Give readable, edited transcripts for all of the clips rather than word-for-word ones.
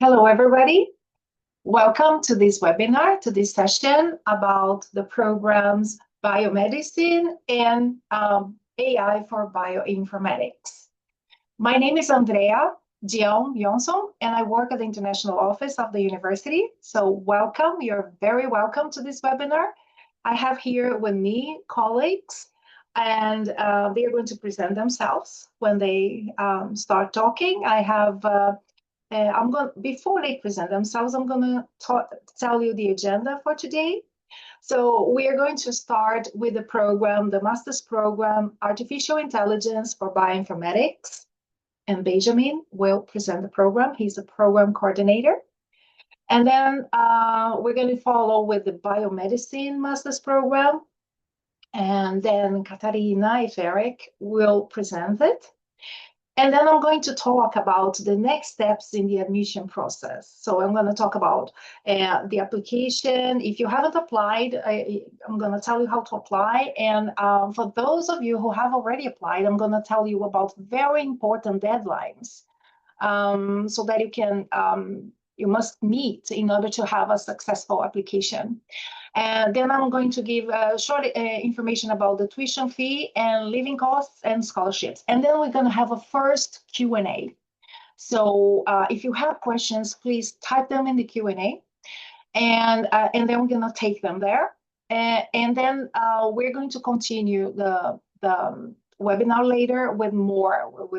Hello, everybody. Welcome to this webinar, to this session about the programs Biomedicine and AI for Bioinformatics. My name is Andrea Dion-Jonsson, and I work at the International Office of the University. So welcome, you're very welcome to this webinar. I have here with me colleagues, and they are going to present themselves when they start talking. I have before they present themselves, I'm going to tell you the agenda for today. So we are going to start with the program, the master's program, Artificial Intelligence for Bioinformatics. And Benjamin will present the program. He's the program coordinator. And then we're going to follow with the Biomedicine master's program. And then Katarina, if Eric, will present it. And then I'm going to talk about the next steps in the admission process. So I'm going to talk about the application. If you haven't applied, I'm going to tell you how to apply. And for those of you who have already applied, I'm going to tell you about very important deadlines so that you must meet in order to have a successful application. And then I'm going to give short information about the tuition fee and living costs and scholarships. And then we're going to have a first Q&A. So if you have questions, please type them in the Q&A. And then we're going to take them there. And then we're going to continue the webinar later with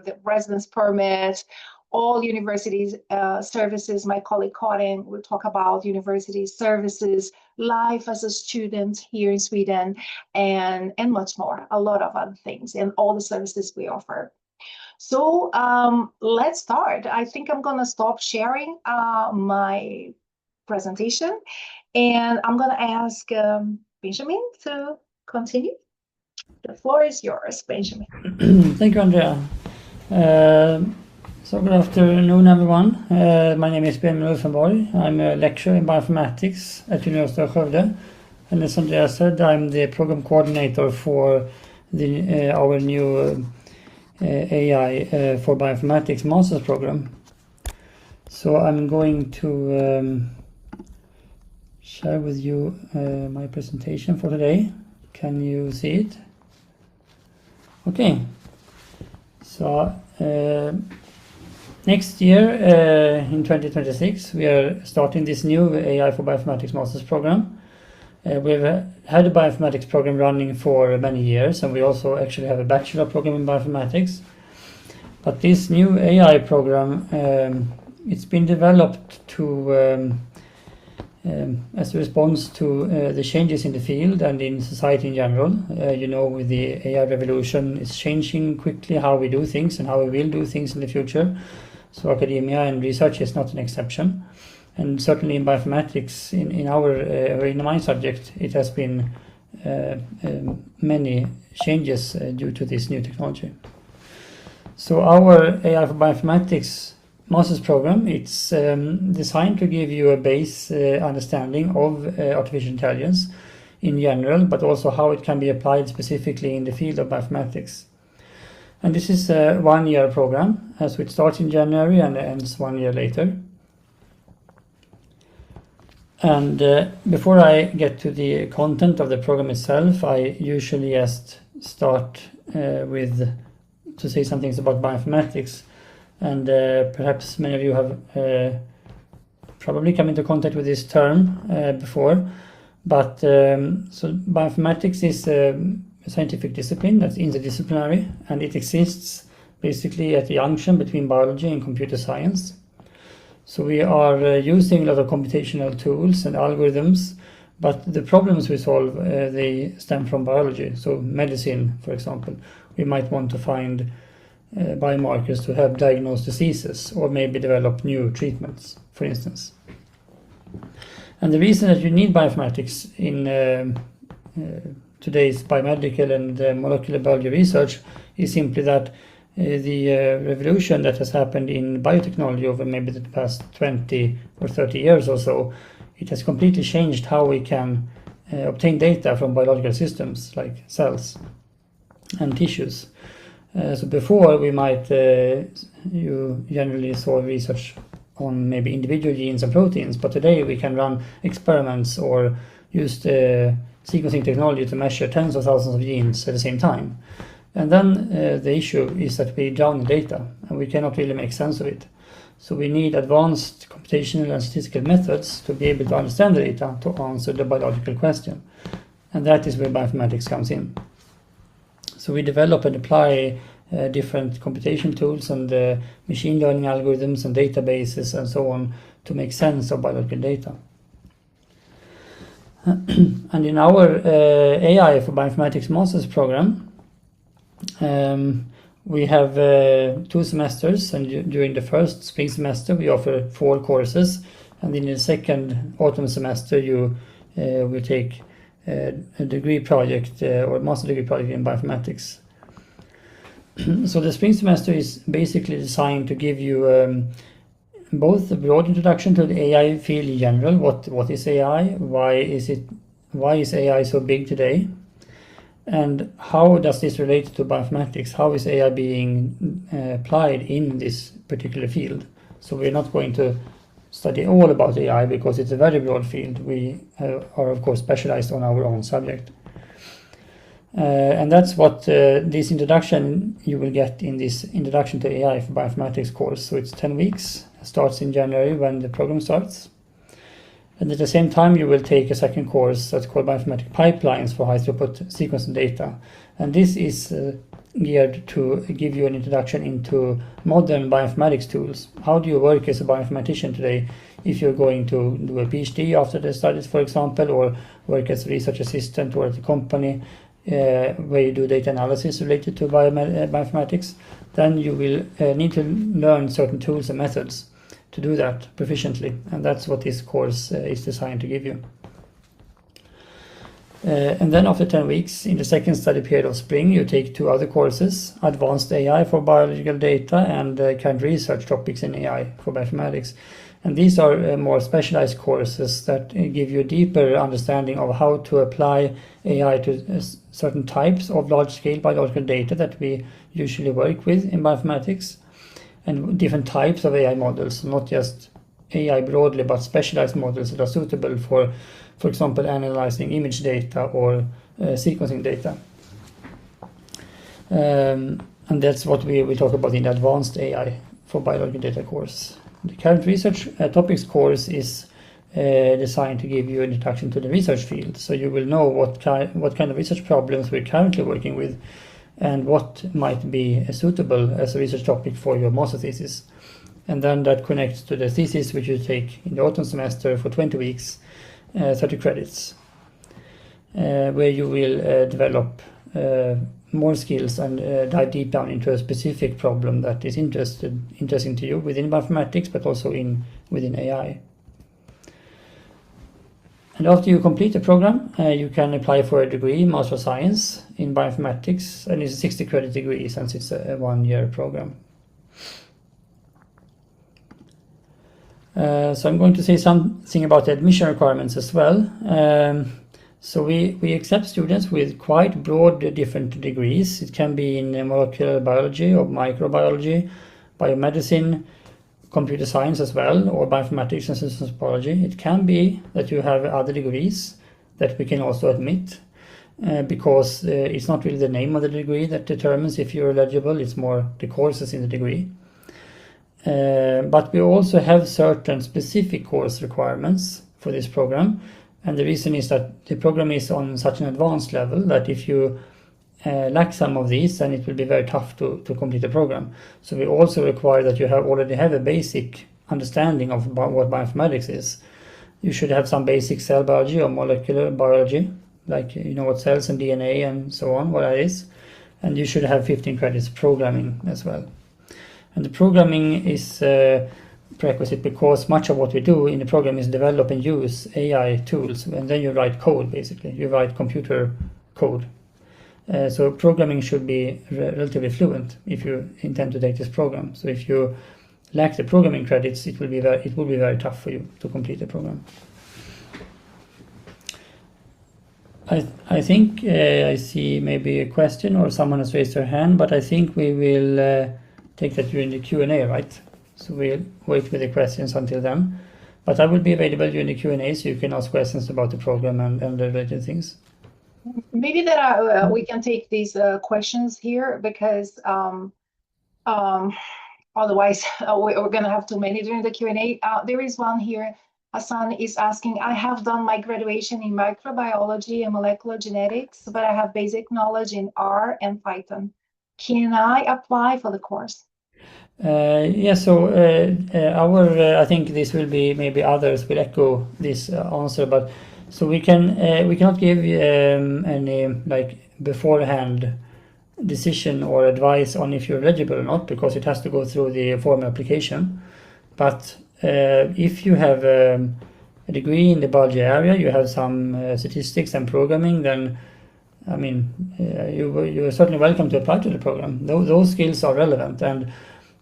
the residence permit, all universities services. My colleague Karin will talk about university services, life as a student here in Sweden, and much more, a lot of other things, and all the services we offer. So let's start. I think I'm going to stop sharing my presentation, and I'm going to ask Benjamin to continue. The floor is yours, Benjamin. Thank you, Andrea. So good afternoon, everyone. My name is Benjamin Ulfenborg. I'm a lecturer in bioinformatics at University of Skövde. And as Andrea said, I'm the program coordinator for our new AI for bioinformatics master's program. So I'm going to share with you my presentation for today. Can you see it? Okay. So next year, in 2026, we are starting this new AI for Bioinformatics Master's program. We've had a bioinformatics program running for many years, and we also actually have a bachelor program in bioinformatics. But this new AI program, it's been developed to as a response to the changes in the field and in society in general. With the AI revolution, it's changing quickly how we do things and how we will do things in the future. So academia and research is not an exception. And certainly in bioinformatics, in my subject, it has been many changes due to this new technology. So our AI for Bioinformatics master's program, it's designed to give you a base understanding of artificial intelligence in general, but also how it can be applied specifically in the field of bioinformatics. And this is a one-year program, so it starts in January and ends 1 year later. And before I get to the content of the program itself, I usually just start to say some things about bioinformatics. And perhaps many of you have probably come into contact with this term before. But so bioinformatics is a scientific discipline that's interdisciplinary, and it exists basically at the junction between biology and computer science. So we are using a lot of computational tools and algorithms, but the problems we solve, they stem from biology. So medicine, for example, we might want to find biomarkers to help diagnose diseases or maybe develop new treatments, for instance. And the reason that you need bioinformatics in today's biomedical and molecular biology research is simply that the revolution that has happened in biotechnology over maybe the past 20 or 30 years or so, it has completely changed how we can obtain data from biological systems like cells and tissues. So before we might, you generally saw research on maybe individual genes and proteins, but today we can run experiments or use the sequencing technology to measure tens of thousands of genes at the same time. And then the issue is that we drown in data and we cannot really make sense of it. So we need advanced computational and statistical methods to be able to understand the data to answer the biological question. And that is where bioinformatics comes in. So we develop and apply different computation tools and machine learning algorithms and databases and so on to make sense of biological data. And in our AI for Bioinformatics Master's program, we have 2 semesters, and during the first spring semester we offer 4 courses, and in the second autumn semester you will take a degree project or master degree project in bioinformatics. So the spring semester is basically designed to give you both a broad introduction to the AI field in general. What is AI? Why is AI so big today? And how does this relate to bioinformatics? How is AI being applied in this particular field? So we're not going to study all about AI because it's a very broad field. We are of course specialized on our own subject. And that's what this introduction you will get in this Introduction to AI for Bioinformatics course. So it's 10 weeks, starts in January when the program starts. And at the same time you will take a second course that's called Bioinformatic Pipelines for High Throughput Sequencing Data. And this is geared to give you an introduction into modern bioinformatics tools. How do you work as a bioinformatician today if you're going to do a PhD after the studies, for example, or work as a research assistant or at a company where you do data analysis related to bioinformatics? Then you will need to learn certain tools and methods to do that proficiently, and that's what this course is designed to give you. And then after 10 weeks, in the second study period of spring, you take 2 other courses, Advanced AI for Biological Data and Current Research Topics in AI for Bioinformatics. And these are more specialized courses that give you a deeper understanding of how to apply AI to certain types of large-scale biological data that we usually work with in bioinformatics, and different types of AI models, not just AI broadly, but specialized models that are suitable for example, analyzing image data or sequencing data. And that's what we talk about in the Advanced AI for Biological Data course. The Current Research Topics course is designed to give you an introduction to the research field, so you will know what kind of research problems we're currently working with and what might be suitable as a research topic for your master thesis. And then that connects to the thesis, which you take in the autumn semester for 20 weeks, 30 credits, where you will develop more skills and dive deep down into a specific problem that is interesting to you within bioinformatics, but also within AI. And after you complete the program, you can apply for a degree, Master of Science in Bioinformatics, and it's a 60 credit degree since it's a 1-year program. So I'm going to say something about the admission requirements as well. So we accept students with quite broad different degrees. It can be in molecular biology or microbiology, biomedicine, computer science as well, or bioinformatics and systems biology. It can be that you have other degrees that we can also admit, because it's not really the name of the degree that determines if you're eligible, it's more the courses in the degree. But we also have certain specific course requirements for this program, and the reason is that the program is on such an advanced level that if you lack some of these, then it will be very tough to complete the program. So we also require that you already have a basic understanding of what bioinformatics is. You should have some basic cell biology or molecular biology, like you know what cells and DNA and so on, what that is. And you should have 15 credits programming as well. And the programming is prerequisite because much of what we do in the program is develop and use AI tools, and then you write code, basically. You write computer code. So programming should be relatively fluent if you intend to take this program. So if you lack the programming credits, it will be very tough for you to complete the program. I think I see maybe a question or someone has raised their hand, but I think we will take that during the Q&A, right? So we'll wait with the questions until then. But I will be available during the Q&A, so you can ask questions about the program and the related things. Maybe that we can take these questions here because otherwise we're going to have too many during the Q&A. There is one here. Hassan is asking, I have done my graduation in microbiology and molecular genetics, but I have basic knowledge in R and Python. Can I apply for the course? So I think this will be, maybe others will echo this answer, but so we cannot give any like beforehand decision or advice on if you're eligible or not, because it has to go through the form application. But if you have a degree in the biology area, you have some statistics and programming, then I mean you are certainly welcome to apply to the program. Those skills are relevant, and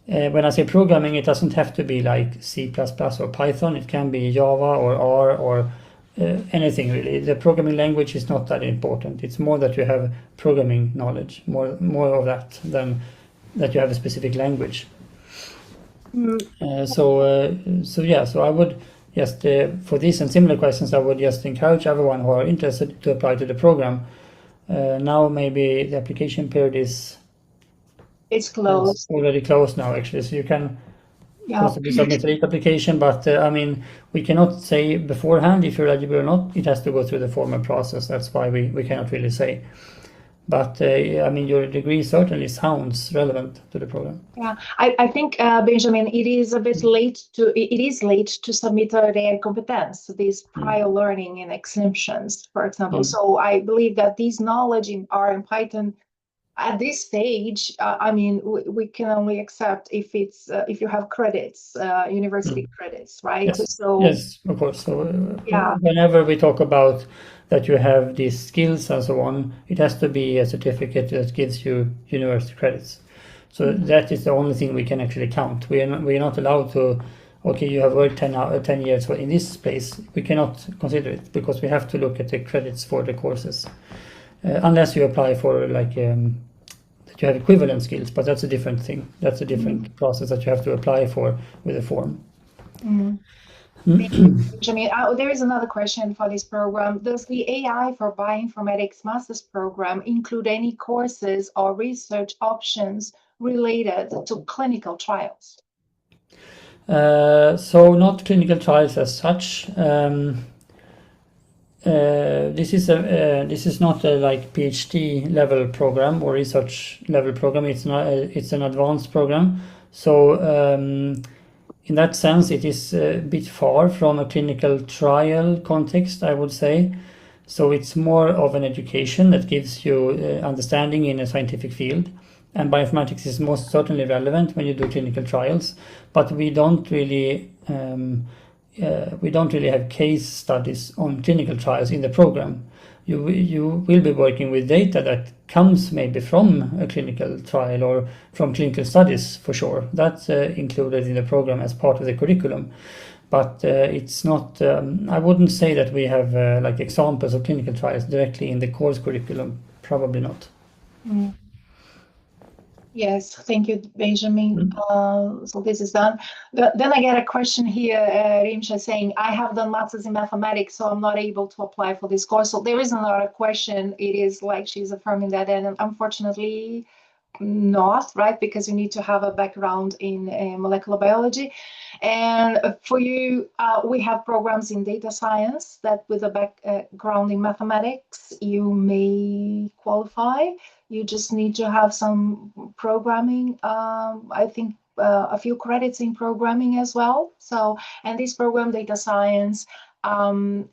when I say programming, it doesn't have to be like C++ or Python. It can be Java or R or anything really. The programming language is not that important. It's more that you have programming knowledge, more of that than that you have a specific language. So I would just for these and similar questions, I would just encourage everyone who are interested to apply to the program. Now maybe the application period is closed. Already closed now, actually, so you can possibly submit a late application, but I mean, we cannot say beforehand if you're eligible or not. It has to go through the formal process. That's why we cannot really say. But I mean, your degree certainly sounds relevant to the program. Yeah, I think Benjamin, it is late to submit their competence, these prior learning and exemptions, for example. So I believe that these knowledge in R and Python at this stage, I mean, we can only accept if you have credits, university credits, right? Yes. So yes, of course. So whenever we talk about that you have these skills and so on, it has to be a certificate that gives you university credits. So that is the only thing we can actually count. We are not allowed to. Okay, you have worked 10 years in this place. We cannot consider it because we have to look at the credits for the courses. Unless you apply for like that you have equivalent skills, but that's a different thing. That's a different process that you have to apply for with a form. Benjamin, there is another question for this program. Does the AI for Bioinformatics Master's Program include any courses or research options related to clinical trials? So not clinical trials as such. This is not a like PhD level program or research level program. It's an advanced program. So in that sense, it is a bit far from a clinical trial context, I would say. So it's more of an education that gives you understanding in a scientific field. And bioinformatics is most certainly relevant when you do clinical trials, but we don't really have case studies on clinical trials in the program. You will be working with data that comes maybe from a clinical trial or from clinical studies for sure. That's included in the program as part of the curriculum. But it's not, I wouldn't say that we have like examples of clinical trials directly in the course curriculum. Probably not. Yes, thank you, Benjamin. So this is done. Then I get a question here, Rimsha, saying, I have done masters in mathematics, so I'm not able to apply for this course. So there is another question. It is like she's affirming that, and unfortunately not, right? Because you need to have a background in molecular biology. And for you, we have programs in data science that with a background in mathematics, you may qualify. You just need to have some programming. I think a few credits in programming as well. So, and this program, data science,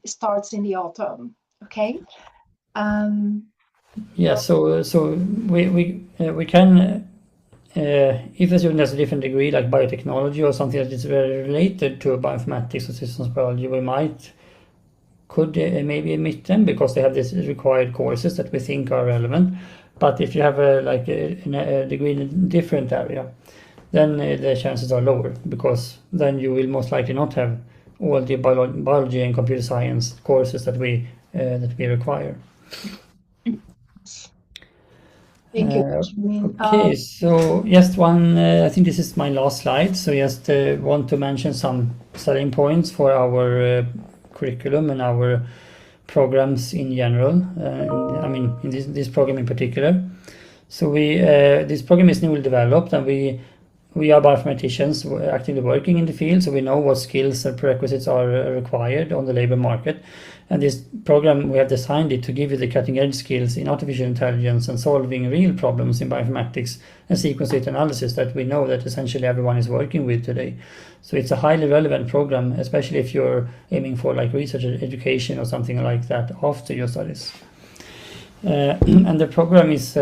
starts in the autumn. Okay. Yeah. So we can. If a student has a different degree like biotechnology or something that is very related to bioinformatics or systems biology, we could maybe admit them because they have these required courses that we think are relevant. But if you have a degree in a different area, then the chances are lower because then you will most likely not have all the biology and computer science courses that we require. Thank you, Benjamin. Okay, so just one, I think this is my last slide. So just want to mention some selling points for our curriculum and our programs in general. I mean, in this program in particular. So this program is newly developed, and we are bioinformaticians actively working in the field, so we know what skills and prerequisites are required on the labor market. And this program, we have designed it to give you the cutting edge skills in artificial intelligence and solving real problems in bioinformatics and sequence data analysis that we know that essentially everyone is working with today. So it's a highly relevant program, especially if you're aiming for like research education or something like that after your studies. And the program is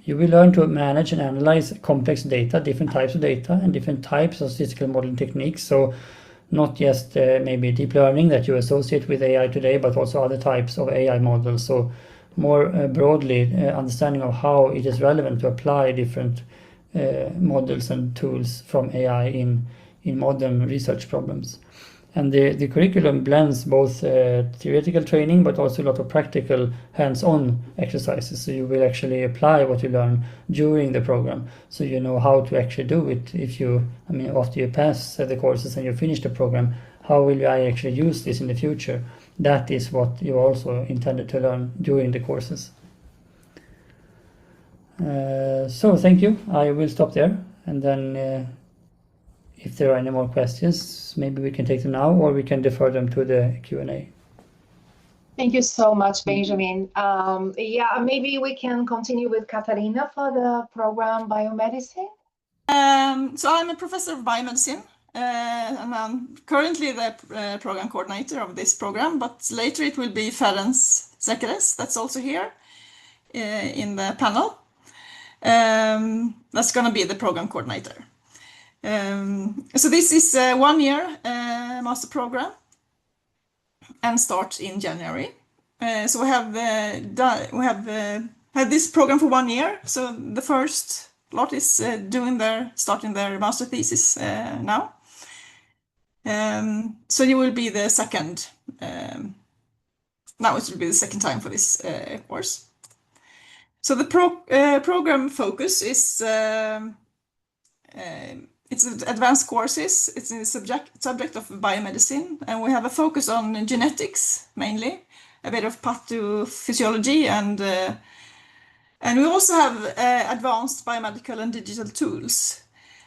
you will learn to manage and analyze complex data, different types of data, and different types of statistical modeling techniques. So not just maybe deep learning that you associate with AI today, but also other types of AI models. So more broadly, understanding of how it is relevant to apply different models and tools from AI in modern research problems. And the curriculum blends both theoretical training, but also a lot of practical hands-on exercises. So you will actually apply what you learn during the program. So you know how to actually do it. After you pass the courses and you finish the program, how will I actually use this in the future? That is what you also intended to learn during the courses. So thank you. I will stop there, and then if there are any more questions, maybe we can take them now, or we can defer them to the Q&A. Thank you so much, Benjamin. Maybe we can continue with Katarina for the program Biomedicine. So I'm a professor of biomedicine, and I'm currently the program coordinator of this program, but later it will be Ferenc Zekeres, that's also here in the panel. That's going to be the program coordinator. So this is a 1-year master program and starts in January. So we have had this program for 1 year. So the first lot is starting their master thesis now. So you will be the second. Now it will be the second time for this course. So the program focus is. It's advanced courses. It's in the subject of biomedicine, and we have a focus on genetics mainly, a bit of pathophysiology, and we also have advanced biomedical and digital tools.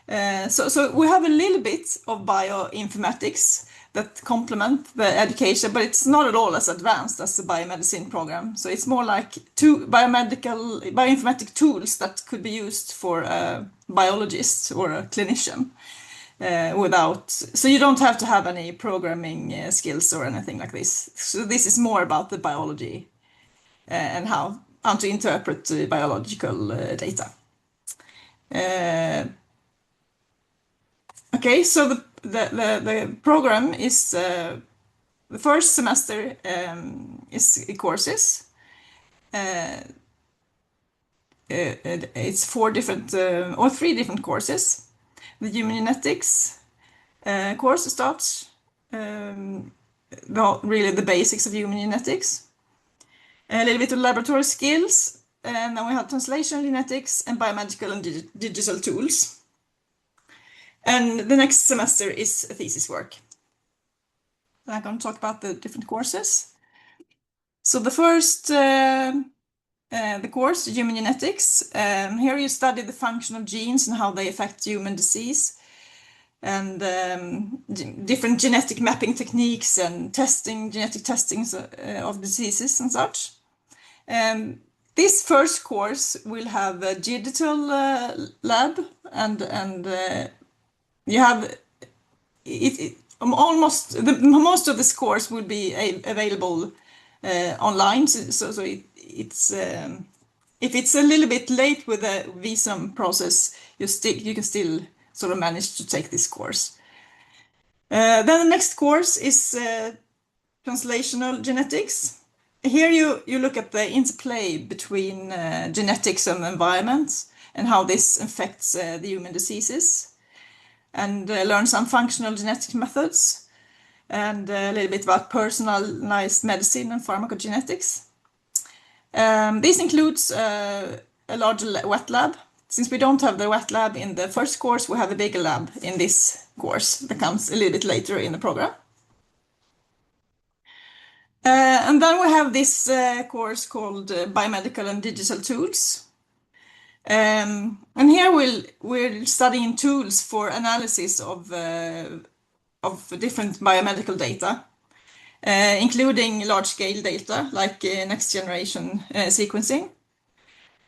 So we have a little bit of bioinformatics that complement the education, but it's not at all as advanced as the biomedicine program. So it's more like bioinformatic tools that could be used for a biologist or a clinician so you don't have to have any programming skills or anything like this. So this is more about the biology and how to interpret biological data. Okay, so the program is the first semester is courses. It's 4 different or 3 different courses. The human genetics course starts really the basics of human genetics. A little bit of laboratory skills, and then we have translational genetics and biomedical and digital tools. And the next semester is a thesis work. I'm going to talk about the different courses. So the first, the course, Human Genetics, here you study the function of genes and how they affect human disease, and different genetic mapping techniques and genetic testings of diseases and such. This first course will have a digital lab, and you have most of this course will be available online. So it's if it's a little bit late with the visa process, you can still sort of manage to take this course. Then the next course is translational genetics. Here you look at the interplay between genetics and environment and how this affects the human diseases, and learn some functional genetic methods, and a little bit about personalized medicine and pharmacogenetics. This includes a large wet lab. Since we don't have the wet lab in the first course, we have a bigger lab in this course that comes a little bit later in the program. And then we have this course called Biomedical and Digital Tools. And here we're studying tools for analysis of different biomedical data, including large-scale data like next-generation sequencing.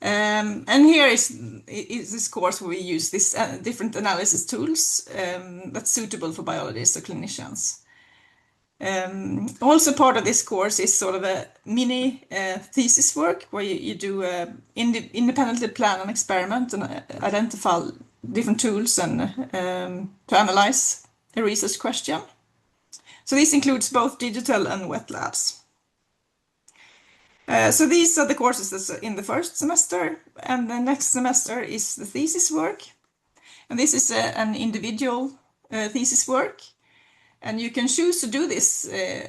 And here is this course where we use these different analysis tools that's suitable for biologists or clinicians. Also part of this course is sort of a mini thesis work where you do independently plan an experiment and identify different tools and to analyze a research question. So this includes both digital and wet labs. So these are the courses that's in the first semester, and the next semester is the thesis work. And this is an individual thesis work. And you can choose to do this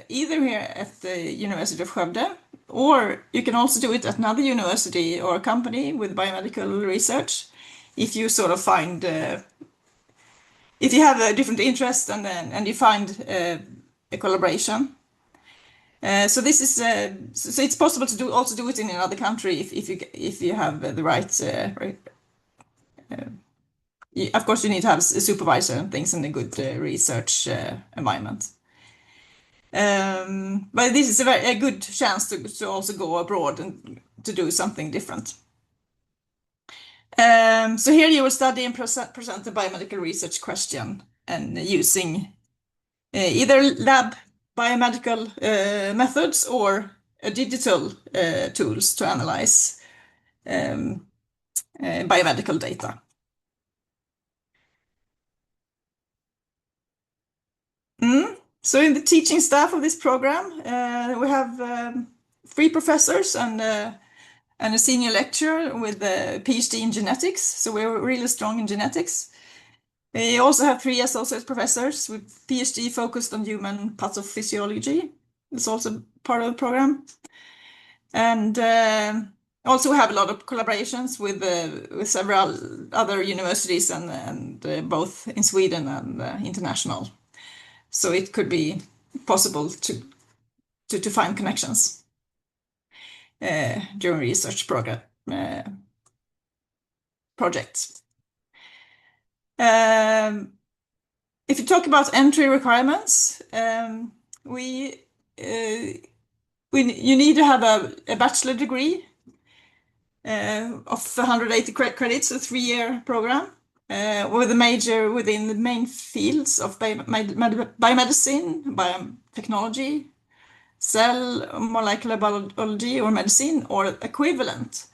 either here at the University of Skövde, or you can also do it at another university or a company with biomedical research if you sort of find, if you have a different interest and you find a collaboration. So this is so it's possible to also do it in another country if you have the right. Of course, you need to have a supervisor and things in a good research environment. But this is a good chance to also go abroad and to do something different. So here you will study and present a biomedical research question and using either lab biomedical methods or digital tools to analyze biomedical data. So in the teaching staff of this program, we have 3 professors and a senior lecturer with a PhD in genetics. So we're really strong in genetics. We also have 3 associate professors with PhD focused on human pathophysiology. It's also part of the program. And also we have a lot of collaborations with several other universities and both in Sweden and international. So it could be possible to find connections during research projects. If you talk about entry requirements, you need to have a bachelor degree of 180 credits, a 3-year program. With a major within the main fields of biomedicine, biotechnology, cell, molecular biology, or medicine, or equivalent.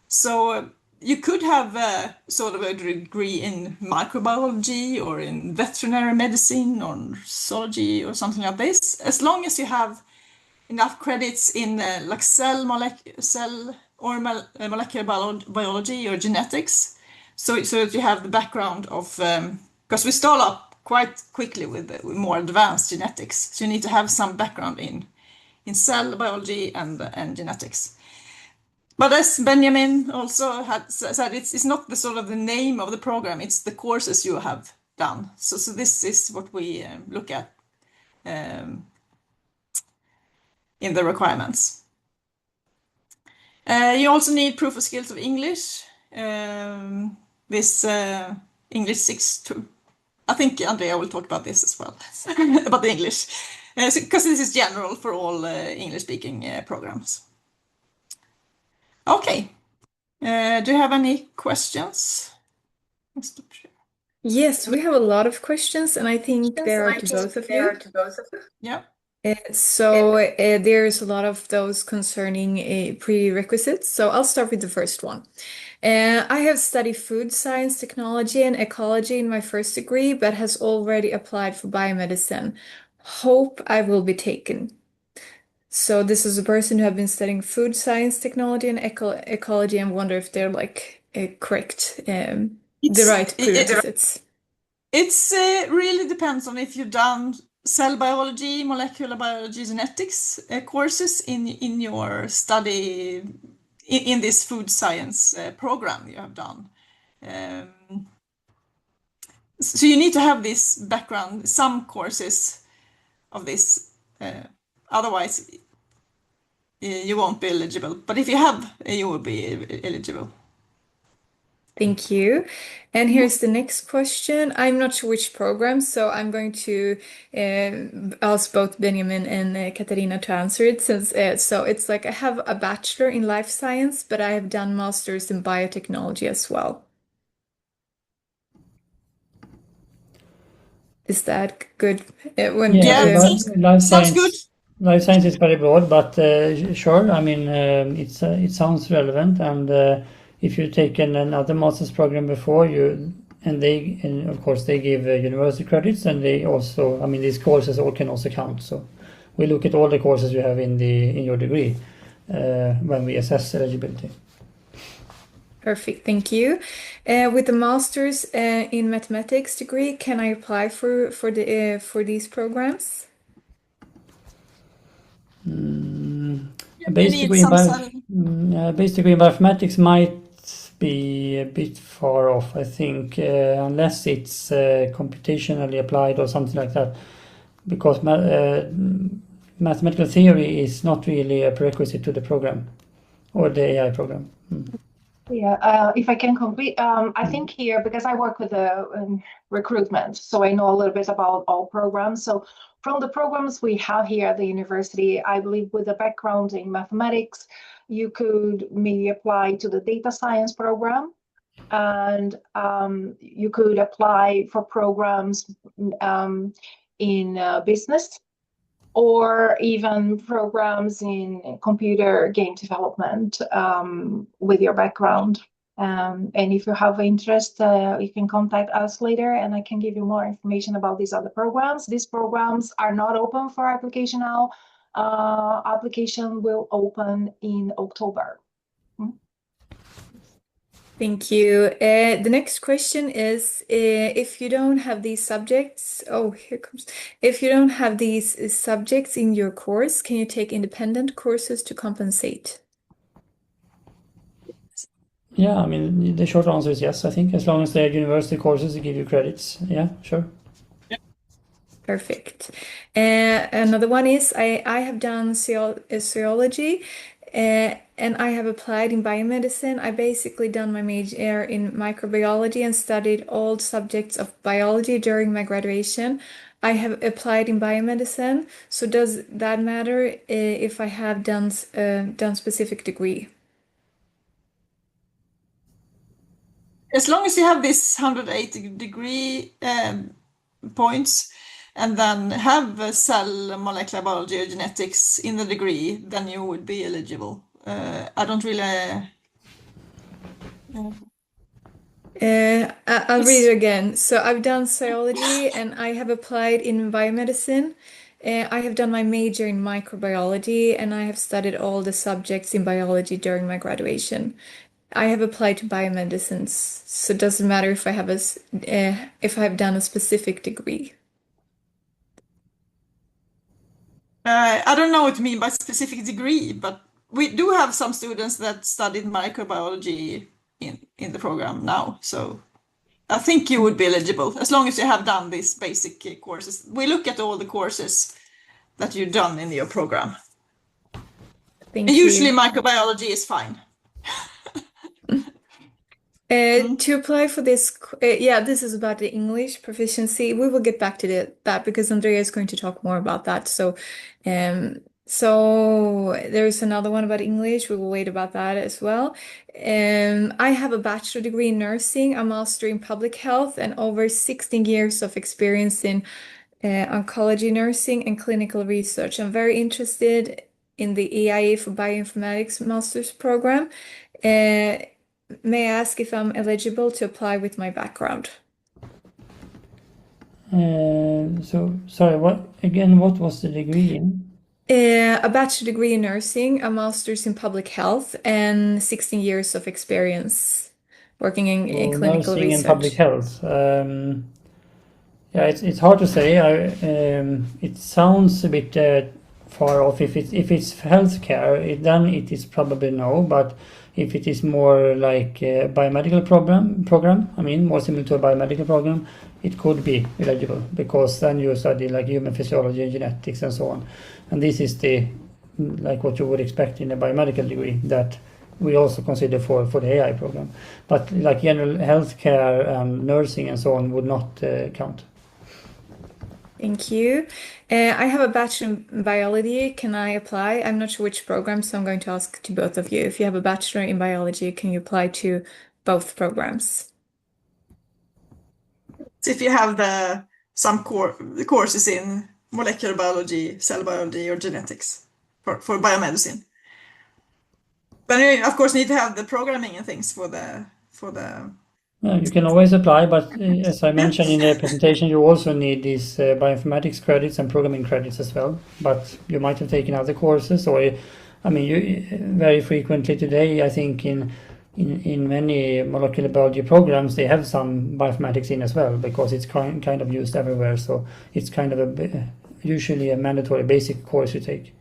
So you could have a sort of a degree in microbiology or in veterinary medicine or zoology or something like this, as long as you have enough credits in like cell or molecular biology or genetics. So that you have the background of, because we start up quite quickly with more advanced genetics. So you need to have some background in cell biology and genetics. But as Benjamin also had said, it's not the sort of the name of the program, it's the courses you have done. So this is what we look at in the requirements. You also need proof of skills of English. This English 6-2. I think Andrea will talk about this as well, about the English, because this is general for all English-speaking programs. Okay, do you have any questions? Yes, we have a lot of questions, and I think they are to both of you. Yeah. So there's a lot of those concerning prerequisites. So I'll start with the first one. I have studied food science, technology, and ecology in my first degree, but has already applied for biomedicine. Hope I will be taken. So this is a person who have been studying food science, technology, and ecology, and wonder if they're like correct, the right prerequisites. It's really depends on if you've done cell biology, molecular biology, genetics courses in your study in this food science program you have done. So you need to have this background, some courses of this, otherwise you won't be eligible. But if you have, you will be eligible. Thank you. And here's the next question. I'm not sure which program, so I'm going to ask both Benjamin and Katarina to answer it. Since so it's like I have a bachelor in life science, but I have done masters in biotechnology as well. Is that good? Yeah, Sounds good. Life science is very broad, but sure. I mean, it sounds relevant, and if you've taken another master's program before and of course they give university credits, and they also, I mean, these courses all can also count. So we look at all the courses you have in your degree when we assess eligibility. Perfect, thank you. With the master's in mathematics degree, can I apply for these programs? Basic degree in mathematics might be a bit far off, I think, unless it's computationally applied or something like that, because mathematical theory is not really a prerequisite to the program or the AI program. Yeah, if I can complete, I think here, because I work with recruitment, so I know a little bit about all programs. So from the programs we have here at the university, I believe with a background in mathematics, you could maybe apply to the data science program, and you could apply for programs in business, or even programs in computer game development with your background. And if you have interest, you can contact us later and I can give you more information about these other programs. These programs are not open for application now. Application will open in October. Thank you. The next question is, if you don't have these subjects, if you don't have these subjects in your course, can you take independent courses to compensate? Yeah, I mean, the short answer is yes, I think, as long as they're university courses to give you credits. Yeah, sure. Perfect. Another one is, I have done zoology, and I have applied in biomedicine. I basically done my major in microbiology and studied all subjects of biology during my graduation. I have applied in biomedicine. So does that matter if I have done specific degree? As long as you have this 180 degree points, and then have cell molecular biology or genetics in the degree, then you would be eligible. I don't really. I'll read it again. So I've done zoology and I have applied in biomedicine. I have done my major in microbiology and I have studied all the subjects in biology during my graduation. I have applied to biomedicine, so it doesn't matter if I have if I've done a specific degree. I don't know what you mean by specific degree, but we do have some students that studied microbiology in the program now. So I think you would be eligible as long as you have done these basic courses. We look at all the courses that you've done in your program. Thank you. Usually microbiology is fine. To apply for this, this is about the English proficiency. We will get back to that because Andrea is going to talk more about that. So there's another one about English. We will wait about that as well. I have a bachelor degree in nursing, a master in public health, and over 16 years of experience in oncology nursing and clinical research. I'm very interested in the EIA for Bioinformatics master's program. May I ask if I'm eligible to apply with my background? Sorry, what was the degree in? A bachelor degree in nursing, a master's in public health, and 16 years of experience working in clinical nursing research. and public health. Yeah, it's hard to say. It sounds a bit far off. If it's healthcare, then it is probably no. But if it is more like a biomedical program, I mean, more similar to a biomedical program, it could be eligible because then you study like human physiology and genetics and so on. And this is the like what you would expect in a biomedical degree that we also consider for the AI program. But like general healthcare and nursing and so on would not count. Thank you. I have a bachelor in biology. Can I apply? I'm not sure which program, so I'm going to ask to both of you. If you have a bachelor in biology, can you apply to both programs? So if you have some courses in molecular biology, cell biology, or genetics for biomedicine. But you, of course, need to have the programming and things for the Yeah, you can always apply, but as I mentioned in the presentation, you also need these bioinformatics credits and programming credits as well. But you might have taken other courses, or I mean, you very frequently today, I think in many molecular biology programs, they have some bioinformatics in as well because it's kind of used everywhere. So it's kind of usually a mandatory basic course you take.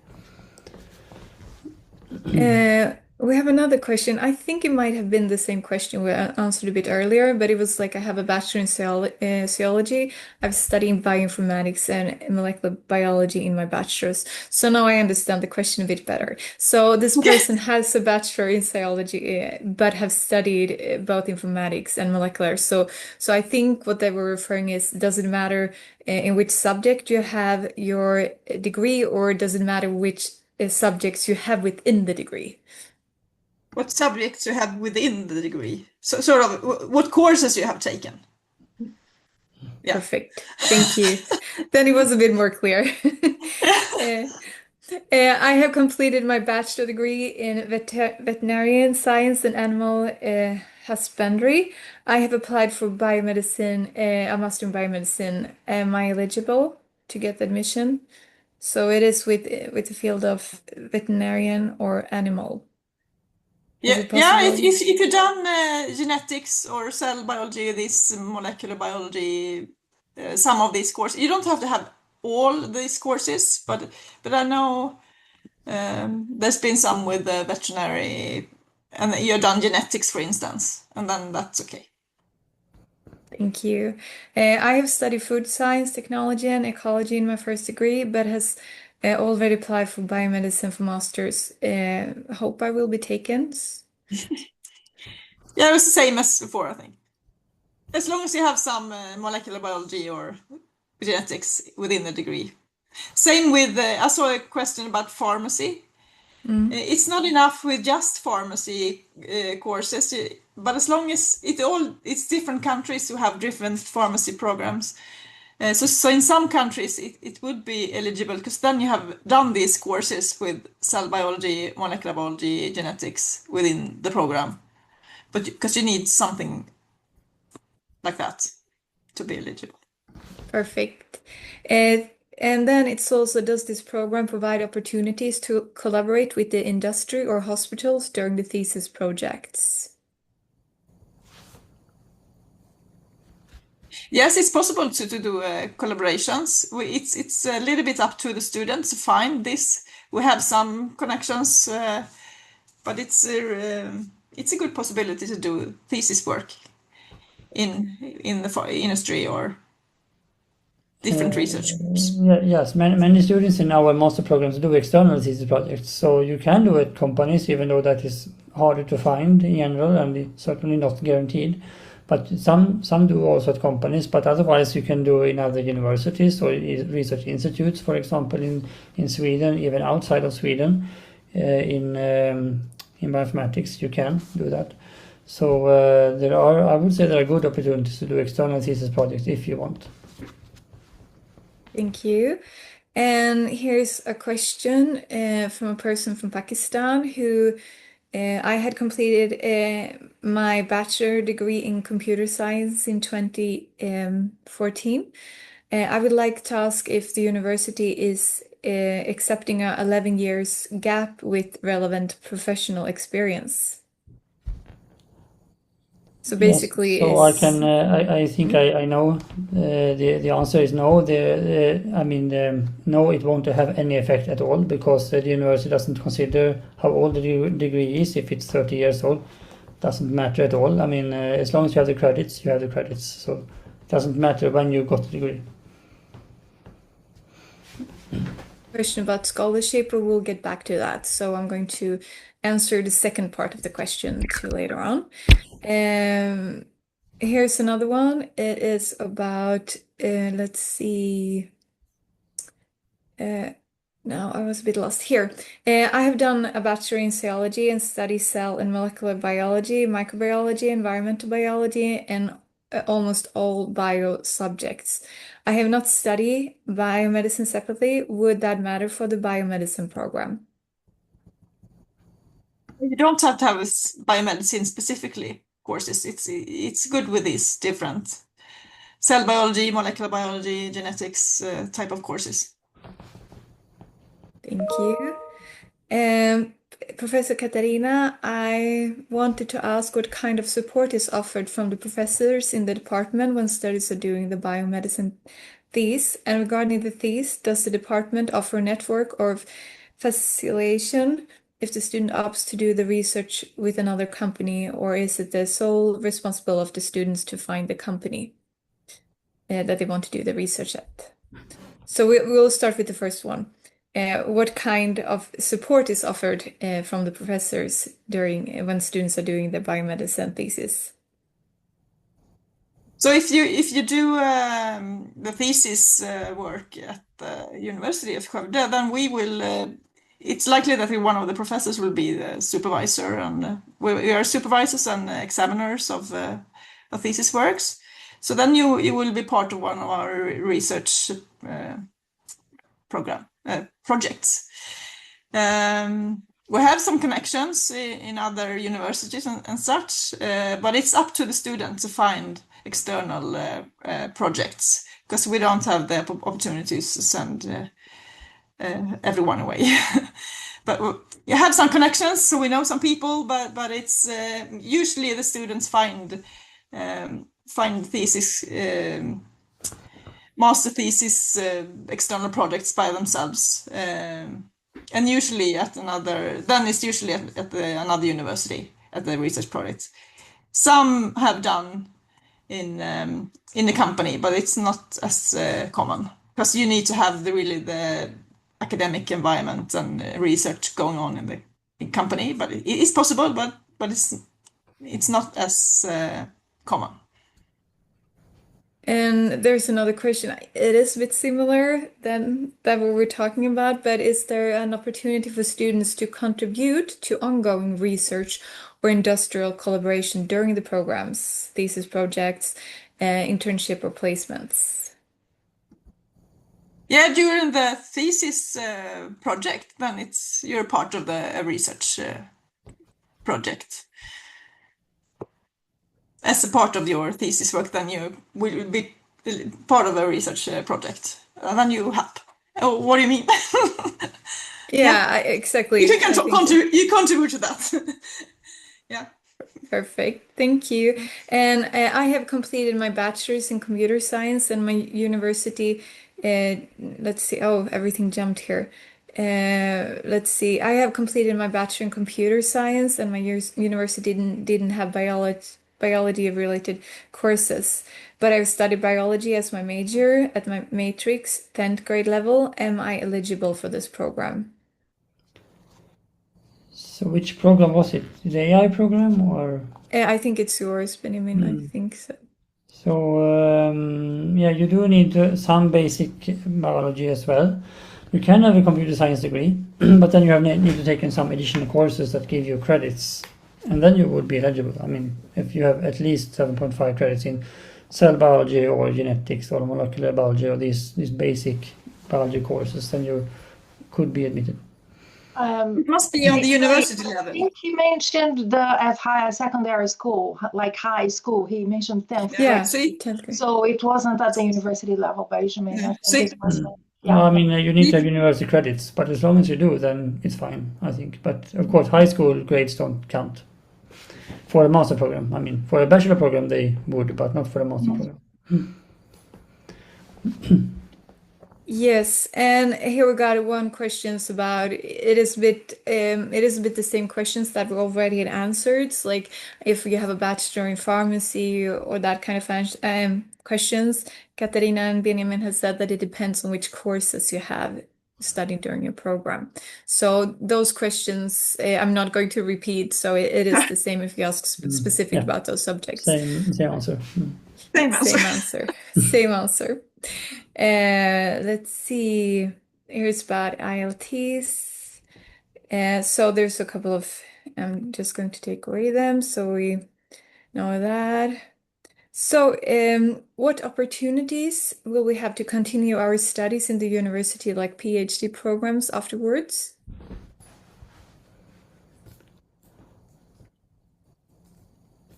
We have another question. I think it might have been the same question we answered a bit earlier, but it was like I have a bachelor in zoology. I've studied bioinformatics and molecular biology in my bachelor's. So now I understand the question a bit better. So this person has a bachelor in zoology, but have studied both informatics and molecular. So I think what they were referring is, does it matter in which subject you have your degree, or does it matter which subjects you have within the degree? What subjects you have within the degree. So sort of what courses you have taken. Yeah. Perfect. Thank you. Then it was a bit more clear. I have completed my bachelor degree in veterinarian science and animal husbandry. I have applied for biomedicine, a master in biomedicine. Am I eligible to get admission? So it is with the field of veterinarian or animal. Is it Yeah, possible? if you've done genetics or cell biology, this molecular biology, some of these courses, you don't have to have all these courses, but I know there's been some with the veterinary, and you've done genetics, for instance, and then that's okay. Thank you. I have studied food science, technology, and ecology in my first degree, but has already applied for biomedicine for masters. Hope I will be taken. Yeah, it was the same as before, I think. As long as you have some molecular biology or genetics within the degree. Same with, I saw a question about pharmacy. It's not enough with just pharmacy courses, but as long as it's different countries who have different pharmacy programs. So in some countries it would be eligible because then you have done these courses with cell biology, molecular biology, genetics within the program. But because you need something like that to be eligible. Perfect. And then it's also, does this program provide opportunities to collaborate with the industry or hospitals during the thesis projects? Yes, it's possible to do collaborations. It's a little bit up to the students to find this. We have some connections, but it's a good possibility to do thesis work in the industry or different research groups. Yes, many students in our master programs do external thesis projects, so you can do it companies, even though that is harder to find in general and it's certainly not guaranteed. But some do also at companies, but otherwise you can do in other universities or research institutes, for example, in Sweden, even outside of Sweden, in bioinformatics, you can do that. So I would say there are good opportunities to do external thesis projects if you want. Thank you. And here's a question from a person from Pakistan who I had completed my bachelor degree in computer science in 2014. I would like to ask if the university is accepting a 11 years gap with relevant professional experience. So basically, so I can. I think I know. The answer is no. No, it won't have any effect at all because the university doesn't consider how old the degree is. If it's 30 years old, doesn't matter at all. I mean, as long as you have the credits, you have the credits. So it doesn't matter when you got the degree. Question about scholarship, but we'll get back to that. So I'm going to answer the second part of the question to later on. Here's another one. It is about, let's see. Now I was a bit lost here. I have done a bachelor in zoology and study cell and molecular biology, microbiology, environmental biology, and almost all bio subjects. I have not studied biomedicine separately. Would that matter for the biomedicine program? You don't have to have biomedicine specifically courses. It's good with these different cell biology, molecular biology, genetics type of courses. Thank you. Professor Katarina, I wanted to ask what kind of support is offered from the professors in the department when studies are doing the biomedicine thesis. And regarding the thesis, does the department offer a network or facilitation if the student opts to do the research with another company, or is it the sole responsibility of the students to find the company that they want to do the research at? So we'll start with the first one. What kind of support is offered from the professors when students are doing the biomedicine thesis? So if you do the thesis work at the University of Skövde, then we will. It's likely that one of the professors will be the supervisor, and we are supervisors and examiners of thesis works. So then you will be part of one of our research projects. We have some connections in other universities and such, but it's up to the student to find external projects because we don't have the opportunities to send everyone away. But you have some connections, so we know some people, but it's usually the students find thesis master thesis external projects by themselves, and usually at another university at the research project. Some have done in the company, but it's not as common because you need to have the academic environment and research going on in the company. But it is possible, but it's not as common. And there's another question. It is a bit similar than what we're talking about, but is there an opportunity for students to contribute to ongoing research or industrial collaboration during the programs, thesis projects, internship or placements? Yeah, during the thesis project, then you're part of the research project. As a part of your thesis work, then you will be part of a research project. And then you help. Oh, what do you mean? Yeah, exactly. You contribute to that. Yeah. Perfect. Thank you. And I have completed my bachelor's in computer science and my university. Let's see. Oh, everything jumped here. Let's see. I have completed my bachelor in computer science, and my university didn't have biology related courses, but I've studied biology as my major at my matrix 10th grade level. Am I eligible for this program? So which program was it? The AI program or? I think it's yours, Benjamin. I think so. So yeah, you do need some basic biology as well. You can have a computer science degree, but then you need to take in some additional courses that give you credits, and then you would be eligible. I mean, if you have at least 7.5 credits in cell biology or genetics or molecular biology or these basic biology courses, then you could be admitted. It must be on the university level. I think he mentioned at high secondary school, like high school. He mentioned 10th. Yeah, so 10th grade. So it wasn't at the university level, Benjamin. Yeah. I think it was, No, I mean, you need to have university credits, but as long as you do, then it's fine, I think. But of course, high school grades don't count. for a master program. I mean, for a bachelor program they would, but not for a master program. Yes, and here we got one questions about it is a bit the same questions that we already had answered. It's like if you have a bachelor in pharmacy or that kind of questions. Katarina and Benjamin has said that it depends on which courses you have studied during your program. So those questions I'm not going to repeat. So it is the same if you ask specific Yeah. about those subjects. Same answer. Same answer. Same answer. Same answer. Let's see. Here's about ILTs. So there's a couple of, I'm just going to take away them so we know that. So, what opportunities will we have to continue our studies in the university, like PhD programs afterwards?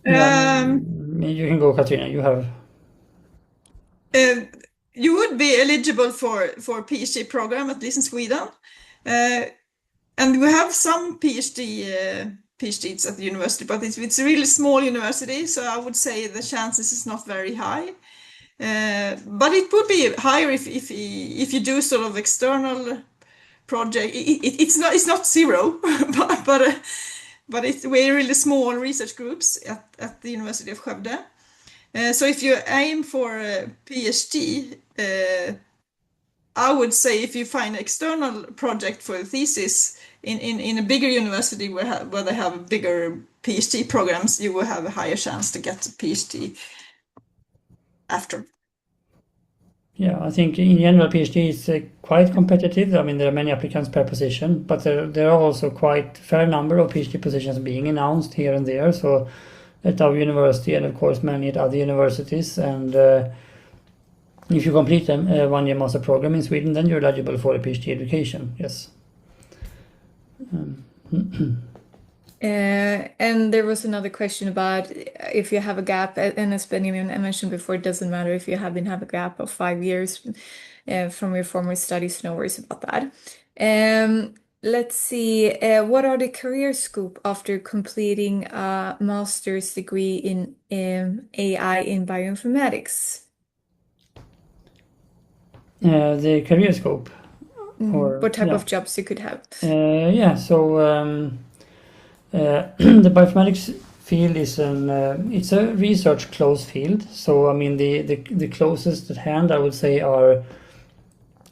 You can go, Katrina. You have. You would be eligible for PhD program, at least in Sweden. And we have some PhDs at the university, but it's a really small university, so I would say the chances is not very high. But it would be higher if you do sort of external project. It's not zero, but we're really small research groups at the University of Skövde. So if you aim for a PhD, I would say if you find an external project for a thesis in a bigger university where they have bigger PhD programs, you will have a higher chance to get a PhD after. Yeah, I think in general PhD is quite competitive. I mean, there are many applicants per position, but there are also quite fair number of PhD positions being announced here and there. So at our university and of course many at other universities, and if you complete a one-year master program in Sweden, then you're eligible for a PhD education. Yes. And there was another question about if you have a gap, and as Benjamin mentioned before, it doesn't matter if you have a gap of 5 years from your former studies, no worries about that. Let's see, what are the career scope after completing a master's degree in AI in bioinformatics? The career scope, or what type of jobs you could have? So the bioinformatics field is it's a research closed field. So I mean the closest at hand I would say are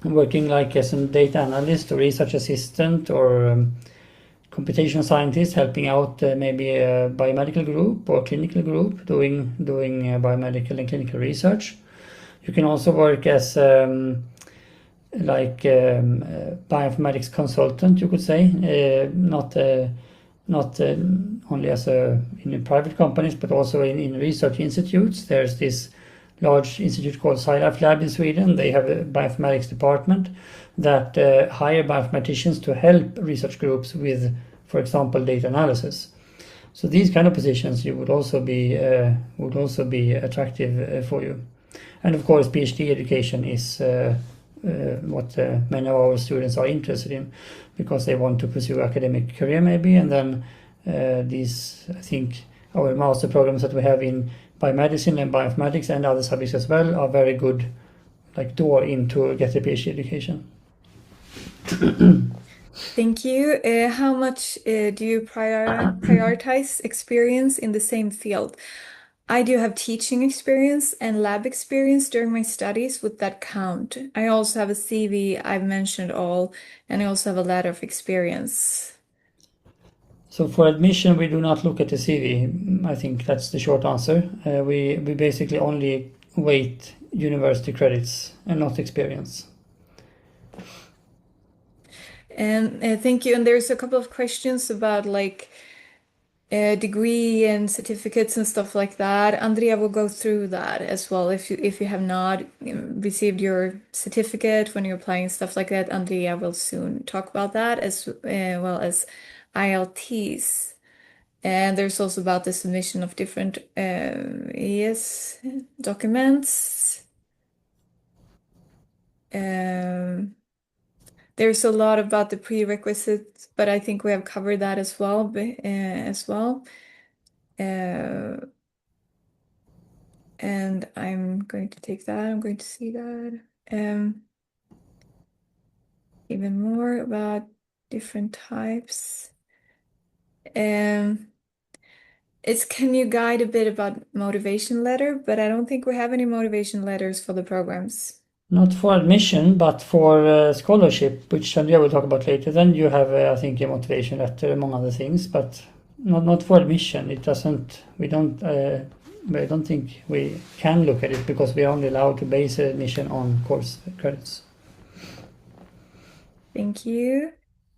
working like as a data analyst or research assistant or computational scientist helping out maybe a biomedical group or clinical group doing biomedical and clinical research. You can also work as bioinformatics consultant, you could say, not only as in private companies, but also in research institutes. There's this large institute called SciLife Lab in Sweden. They have a bioinformatics department that hire bioinformaticians to help research groups with, for example, data analysis. So these kind of positions you would also be attractive for you. And of course, PhD education is what many of our students are interested in, because they want to pursue academic career maybe, and then these, I think, our master programs that we have in biomedicine and bioinformatics and other subjects as well are very good door into get a PhD education. Thank you. How much do you prioritize experience in the same field? I do have teaching experience and lab experience during my studies. Would that count? I also have a CV, I've mentioned all, and I also have a letter of experience. So for admission, we do not look at the CV. I think that's the short answer. We basically only weight university credits and not experience. And thank you. And there's a couple of questions about degree and certificates and stuff like that. Andrea will go through that as well. If you have not received your certificate when you're applying stuff like that, Andrea will soon talk about that as well as ILTs. And there's also about the submission of different documents. There's a lot about the prerequisites, but I think we have covered that as well. And I'm going to take that. I'm going to see that. Even more about different types. Can you guide a bit about motivation letter? But I don't think we have any motivation letters for the programs. Not for admission, but for scholarship, which Andrea will talk about later. Then you have, I think, a motivation letter among other things, but not for admission. It doesn't. We don't. I don't think we can look at it because we are only allowed to base admission on course credits. Thank you.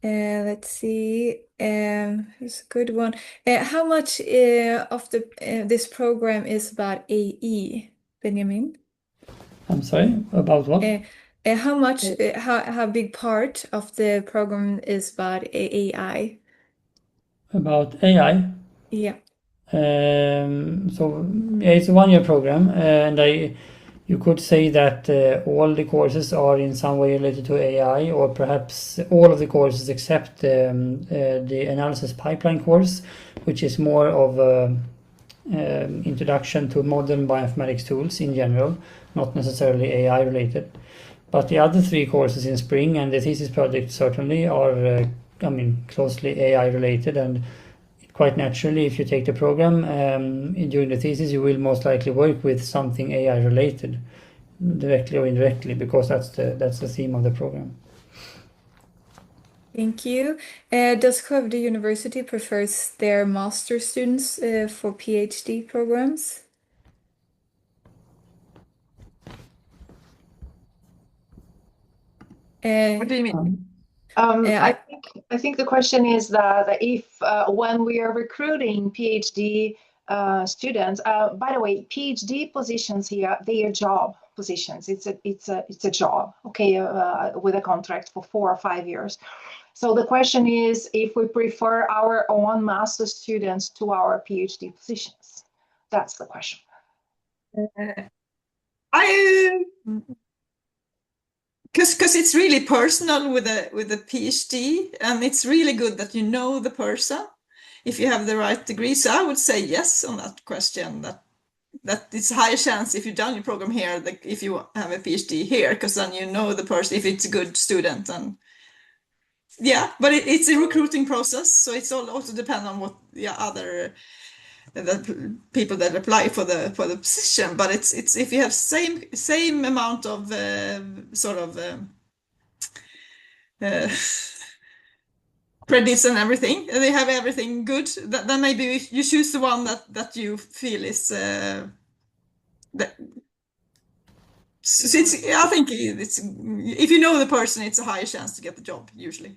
Let's see. Here's a good one. How much of this program is about AE, Benjamin? I'm sorry, about what? How much? How big part of the program is about AI? About AI. Yeah. So yeah, it's a one-year program, and you could say that all the courses are in some way related to AI, or perhaps all of the courses except the analysis pipeline course, which is more of introduction to modern bioinformatics tools in general, not necessarily AI related. But the other three courses in spring and the thesis project certainly are, closely AI related, and quite naturally, if you take the program during the thesis, you will most likely work with something AI related, directly or indirectly, because that's the theme of the program. Thank you. Does Skövde University prefers their master students for PhD programs? What do you mean? I think the question is that if when we are recruiting PhD students, by the way, PhD positions here, they are job positions. It's a job, okay, with a contract for 4 or 5 years. So the question is if we prefer our own master students to our PhD positions. That's the question. Because it's really personal with a PhD, and it's really good that you know the person if you have the right degree. So I would say yes on that question, that it's a higher chance if you've done your program here, like if you have a PhD here, because then you know the person, if it's a good student. And yeah, but it's a recruiting process, so it's all also depend on what other the people that apply for the position. But it's if you have same amount of credits and everything, and they have everything good, then maybe you choose the one that you feel is so I think it's if you know the person, it's a higher chance to get the job usually.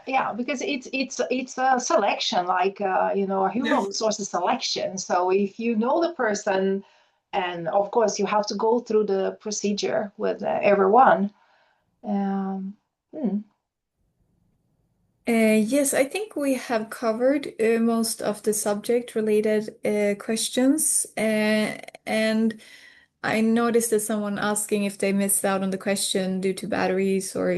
Yeah, because it's a selection, like a human resources selection. So if you know the person, and of course you have to go through the procedure with everyone. Yes, I think we have covered most of the subject-related questions, and I noticed that someone asking if they missed out on the question due to batteries or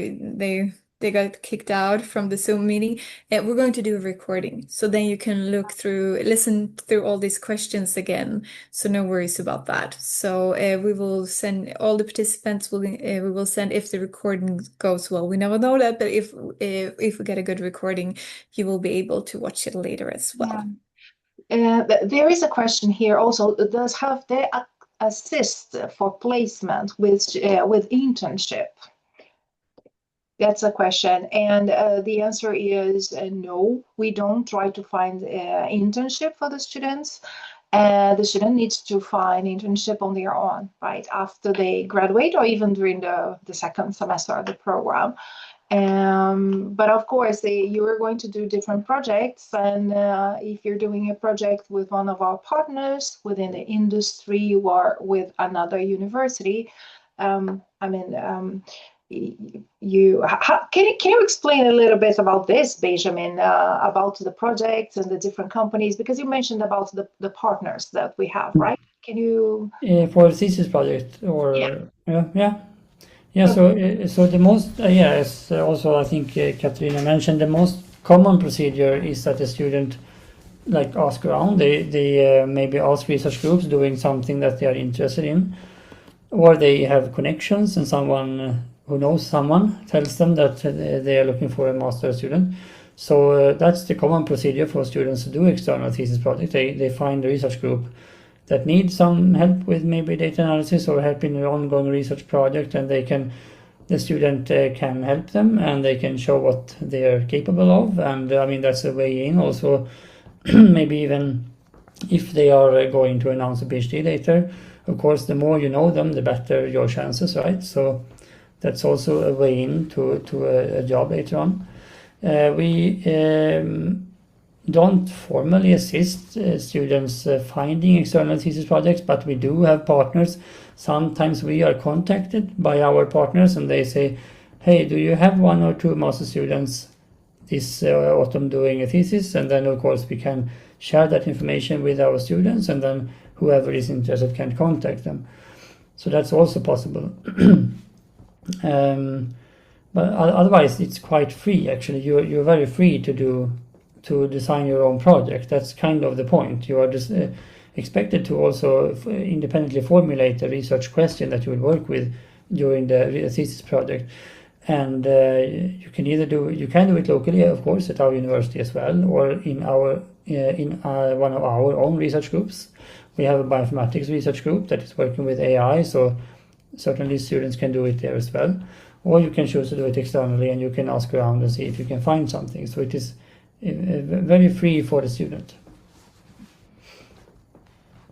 they got kicked out from the Zoom meeting. We're going to do a recording, so then you can listen through all these questions again. So no worries about that. So we will send all the participants. We will send if the recording goes well. We never know that, but if we get a good recording, you will be able to watch it later as well. There is a question here also. Does have they assist for placement with internship? That's a question, and the answer is no. We don't try to find internship for the students. The student needs to find internship on their own, right, after they graduate or even during the second semester of the program. But of course, you are going to do different projects, and if you're doing a project with one of our partners within the industry or with another university, can you explain a little bit about this, Benjamin, about the projects and the different companies? Because you mentioned about the partners that we have, right? Can you? For a thesis project, or yeah. So the most as also I think Katarina mentioned, the most common procedure is that the student like ask around. They maybe ask research groups doing something that they are interested in, or they have connections and someone who knows someone tells them that they are looking for a master student. So that's the common procedure for students to do external thesis project. They find a research group that needs some help with maybe data analysis or help in an ongoing research project, and the student can help them and they can show what they are capable of. And I mean, that's a way in also. Maybe even if they are going to announce a PhD later, of course, the more you know them, the better your chances, right? So that's also a way in to a job later on. We don't formally assist students finding external thesis projects, but we do have partners. Sometimes we are contacted by our partners and they say, hey, do you have 1 or 2 master students this autumn doing a thesis? And then of course we can share that information with our students, and then whoever is interested can contact them. So that's also possible. But otherwise it's quite free actually. You're very free to design your own project. That's kind of the point. You are just expected to also independently formulate a research question that you will work with during the thesis project. And you can do it locally, of course, at our university as well, or in one of our own research groups. We have a bioinformatics research group that is working with AI, so certainly students can do it there as well. Or you can choose to do it externally and you can ask around and see if you can find something. So it is very free for the student.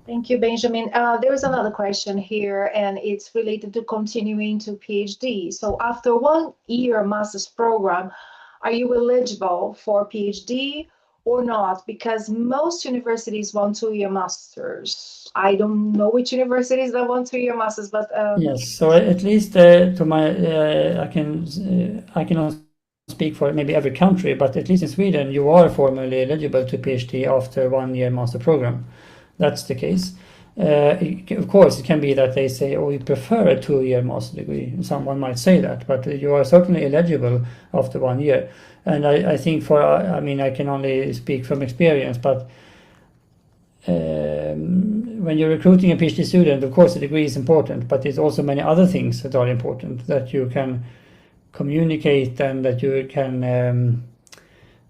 Thank you, Benjamin. There is another question here, and it's related to continuing to PhD. So after 1 year master's program, are you eligible for PhD or not? Because most universities want 2-year masters. I don't know which universities that want 2-year masters, but yes. So at least to my I cannot speak for maybe every country, but at least in Sweden, you are formally eligible to PhD after 1 year master program. That's the case. Of course, it can be that they say, oh, we prefer a 2-year master degree. Someone might say that, but you are certainly eligible after 1 year. And I think I can only speak from experience, but when you're recruiting a PhD student, of course, the degree is important, but there's also many other things that are important, that you can communicate and that you can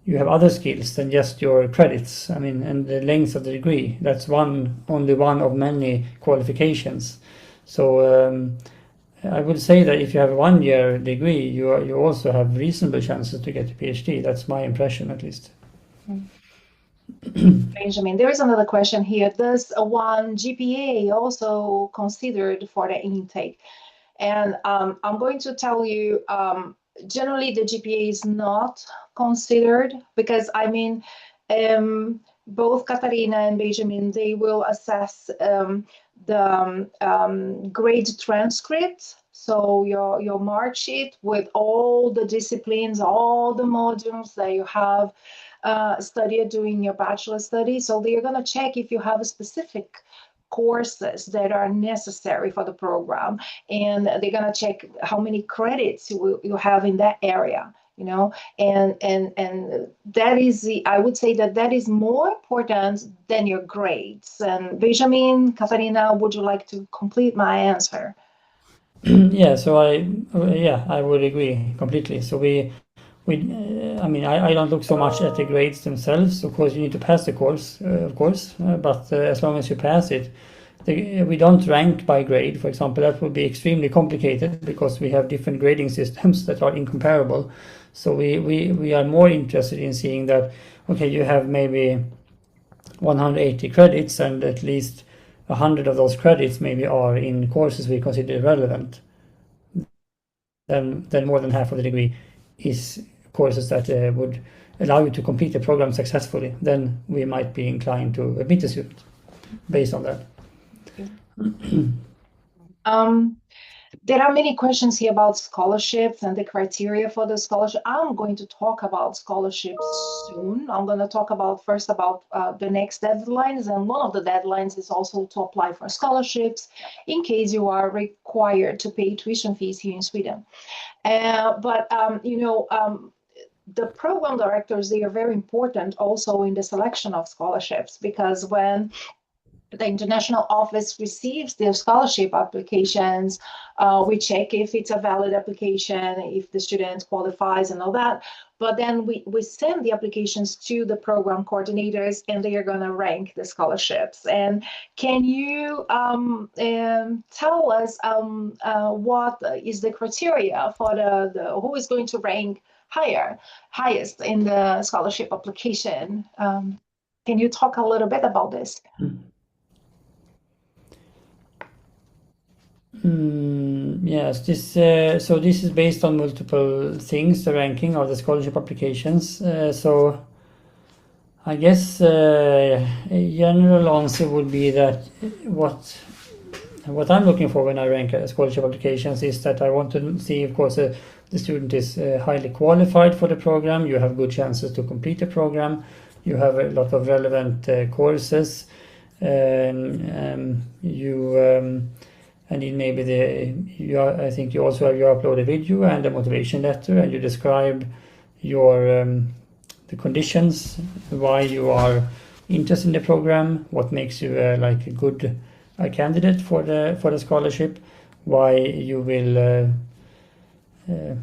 you have other skills than just your credits. I mean, and the length of the degree, that's only one of many qualifications. So I would say that if you have a 1 year degree, you also have reasonable chances to get a PhD. That's my impression, at least. Benjamin, there is another question here. Does one GPA also considered for the intake? And I'm going to tell you, generally the GPA is not considered, because I mean, both Katarina and Benjamin, they will assess the grade transcript. So your mark sheet with all the disciplines, all the modules that you have studied during your bachelor study. So they're going to check if you have a specific courses that are necessary for the program, and they're going to check how many credits you have in that area, and that is I would say that is more important than your grades. And Benjamin, Katarina, would you like to complete my answer? Yeah, so I would agree completely. So I don't look so much at the grades themselves. Of course, you need to pass the course, of course, but as long as you pass it, we don't rank by grade, for example. That would be extremely complicated because we have different grading systems that are incomparable. So we are more interested in seeing that, okay, you have maybe 180 credits and at least 100 of those credits maybe are in courses we consider relevant. Then more than half of the degree is courses that would allow you to complete the program successfully. Then we might be inclined to admit a student based on that. There are many questions here about scholarships and the criteria for the scholarship. I'm going to talk about scholarships soon. I'm going to talk first about the next deadlines, and one of the deadlines is also to apply for scholarships in case you are required to pay tuition fees here in Sweden. the program directors, they are very important also in the selection of scholarships, because when the international office receives their scholarship applications, we check if it's a valid application, if the student qualifies and all that. But then we send the applications to the program coordinators, and they are going to rank the scholarships. And can you tell us what is the criteria for the who is going to rank highest in the scholarship application? Can you talk a little bit about this? Yes, so this is based on multiple things, the ranking of the scholarship applications. So I guess a general answer would be that what I'm looking for when I rank scholarship applications is that I want to see, of course, the student is highly qualified for the program. You have good chances to complete the program. You have a lot of relevant courses. And in maybe I think you also have your uploaded video and a motivation letter, and you describe your the conditions, why you are interested in the program, what makes you like a good candidate for the scholarship, why you will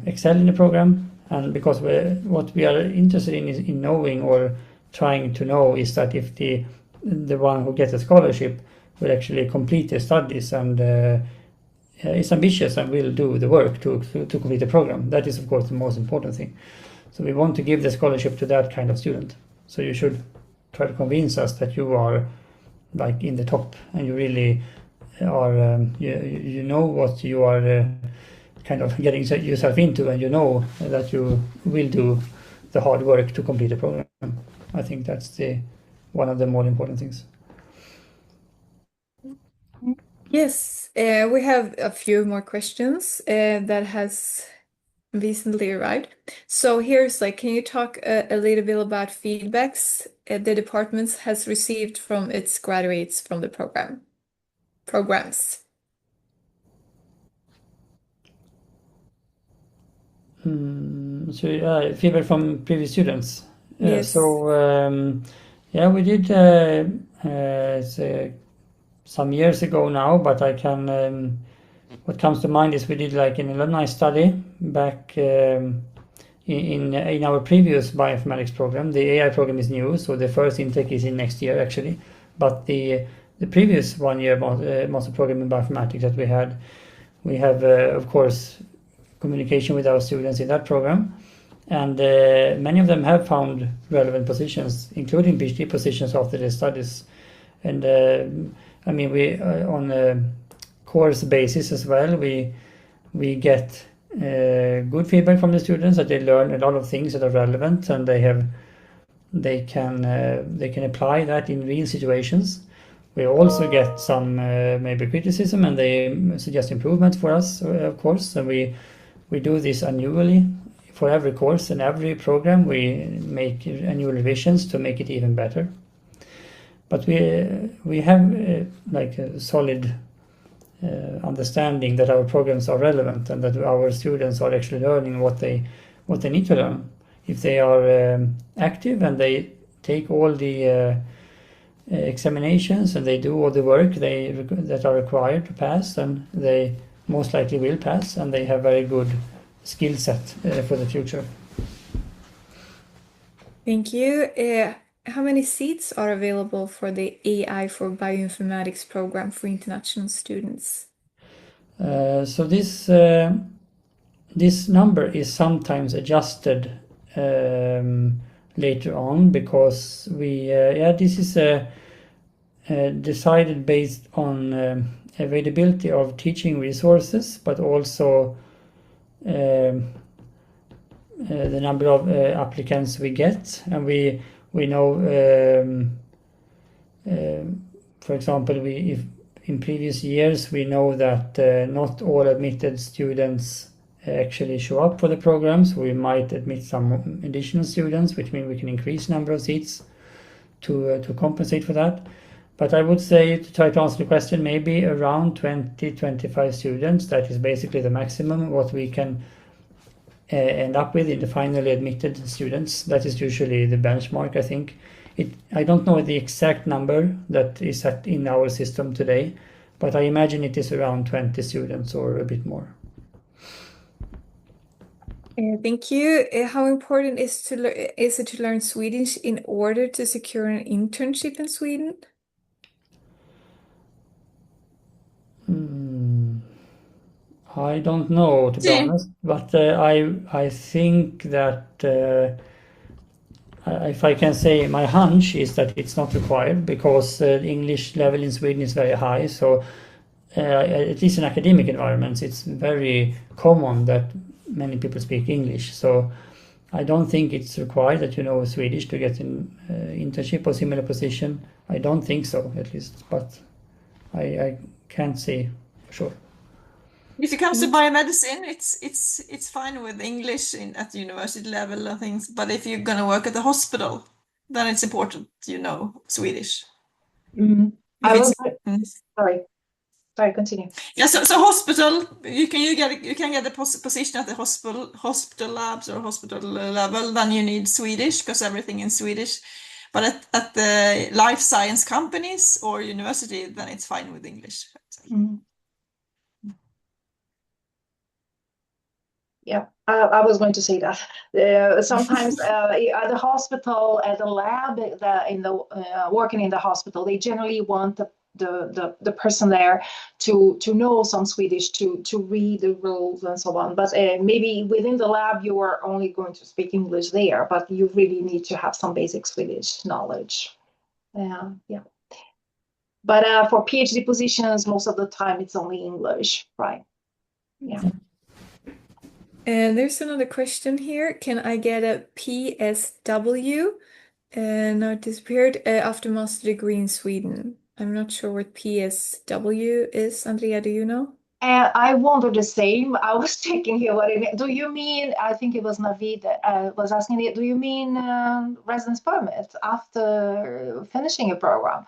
excel in the program. And because what we are interested in is in knowing or trying to know is that if the one who gets a scholarship will actually complete their studies and is ambitious and will do the work to complete the program. That is, of course, the most important thing. So we want to give the scholarship to that kind of student. So you should try to convince us that you are like in the top and you really are, you know what you are kind of getting yourself into, and you know that you will do the hard work to complete the program. I think that's one of the more important things. Yes, we have a few more questions that has recently arrived. So here's can you talk a little bit about feedbacks the department has received from its graduates from the programs? So feedback from previous students. Yes. Yeah, we did some years ago now, but I can. What comes to mind is we did like an alumni study back in our previous bioinformatics program. The AI program is new, so the first intake is in next year actually. But the previous 1 year master program in bioinformatics that we have of course communication with our students in that program, and many of them have found relevant positions, including PhD positions after their studies. And I mean, we on a course basis as well, we get good feedback from the students that they learn a lot of things that are relevant, and they can apply that in real situations. We also get some maybe criticism, and they suggest improvements for us, of course. And we do this annually for every course and every program. We make annual revisions to make it even better. But we have like a solid understanding that our programs are relevant and that our students are actually learning what they need to learn. If they are active and they take all the examinations and they do all the work that are required to pass, then they most likely will pass, and they have very good skill set for the future. Thank you. How many seats are available for the AI for Bioinformatics program for international students? So this number is sometimes adjusted later on, because this is decided based on availability of teaching resources, but also the number of applicants we get. And we know, for example, if in previous years we know that not all admitted students actually show up for the programs. We might admit some additional students, which means we can increase number of seats to compensate for that. But I would say, to try to answer the question, maybe around 20-25 students. That is basically the maximum what we can end up with in the finally admitted students. That is usually the benchmark, I think. I don't know the exact number that is set in our system today, but I imagine it is around 20 students or a bit more. Thank you. How important is it to learn Swedish in order to secure an internship in Sweden? I don't know, to be honest, but I think that if I can say, my hunch is that it's not required because the English level in Sweden is very high. So at least in academic environments, it's very common that many people speak English. So I don't think it's required that you know Swedish to get an internship or similar position. I don't think so, at least, but I can't say for sure. If it comes to biomedicine, it's fine with English at the university level and things. But if you're going to work at the hospital, then it's important you know Swedish. Mm. If I it's was sorry, continue. yeah, so hospital, you can get a position at the hospital labs or hospital level. Then you need Swedish because everything in Swedish. But at the life science companies or university, then it's fine with English. Mm. Yeah, I was going to say that. Sometimes at the hospital, at the lab, working in the hospital, they generally want the person there to know some Swedish, to read the rules and so on. But maybe within the lab, you are only going to speak English there, but you really need to have some basic Swedish knowledge. Yeah. But for PhD positions, most of the time it's only English, right? Yeah. And there's another question here. Can I get a PSW? Now it disappeared after master degree in Sweden. I'm not sure what PSW is. Andrea, do you know? I wonder the same. I was checking here what it means. Do you mean, I think it was Navid was asking it, do you mean residence permit after finishing a program?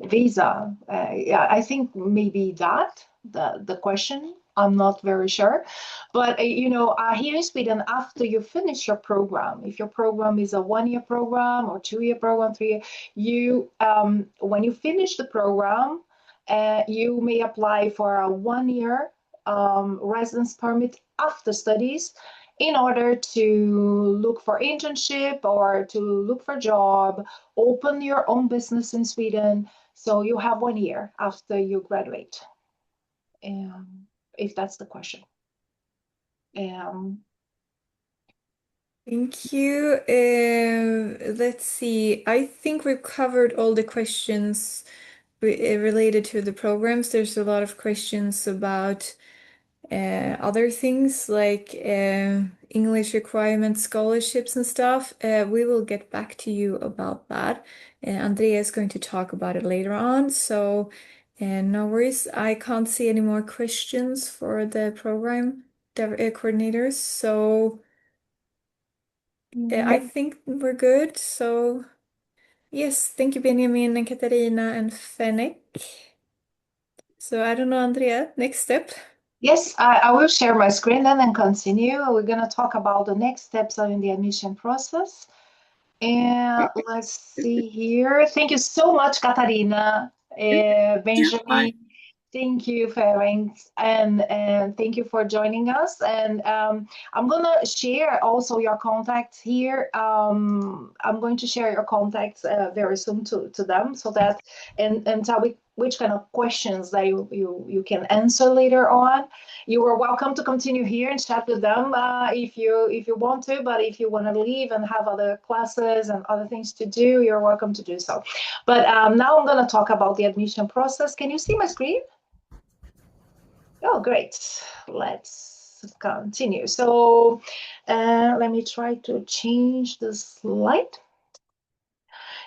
Visa? Yeah, I think maybe the question. I'm not very sure. But here in Sweden, after you finish your program, if your program is a 1-year program or 2-year program, 3-year, when you finish the program, you may apply for a 1-year residence permit after studies in order to look for internship or to look for job, open your own business in Sweden. So you have 1 year after you graduate, if that's the question. Thank you. Let's see. I think we've covered all the questions related to the programs. There's a lot of questions about other things like English requirements, scholarships, and stuff. We will get back to you about that. Andrea is going to talk about it later on. So no worries. I can't see any more questions for the program coordinators. So I think we're good. So yes, thank you, Benjamin and Katarina and Fennek. So I don't know, Andrea, next step. Yes, I will share my screen then and continue. We're going to talk about the next steps in the admission process. And let's see here. Thank you so much, Katarina, Benjamin. Thank you, Ferenc, and thank you for joining us. And I'm gonna share also your contacts here. I'm going to share your contacts very soon to them, so that and tell me which kind of questions that you can answer later on. You are welcome to continue here and chat with them if you want to. But if you want to leave and have other classes and other things to do, you're welcome to do so. But now I'm going to talk about the admission process. Can you see my screen? Oh, great. Let's continue. So let me try to change the slide.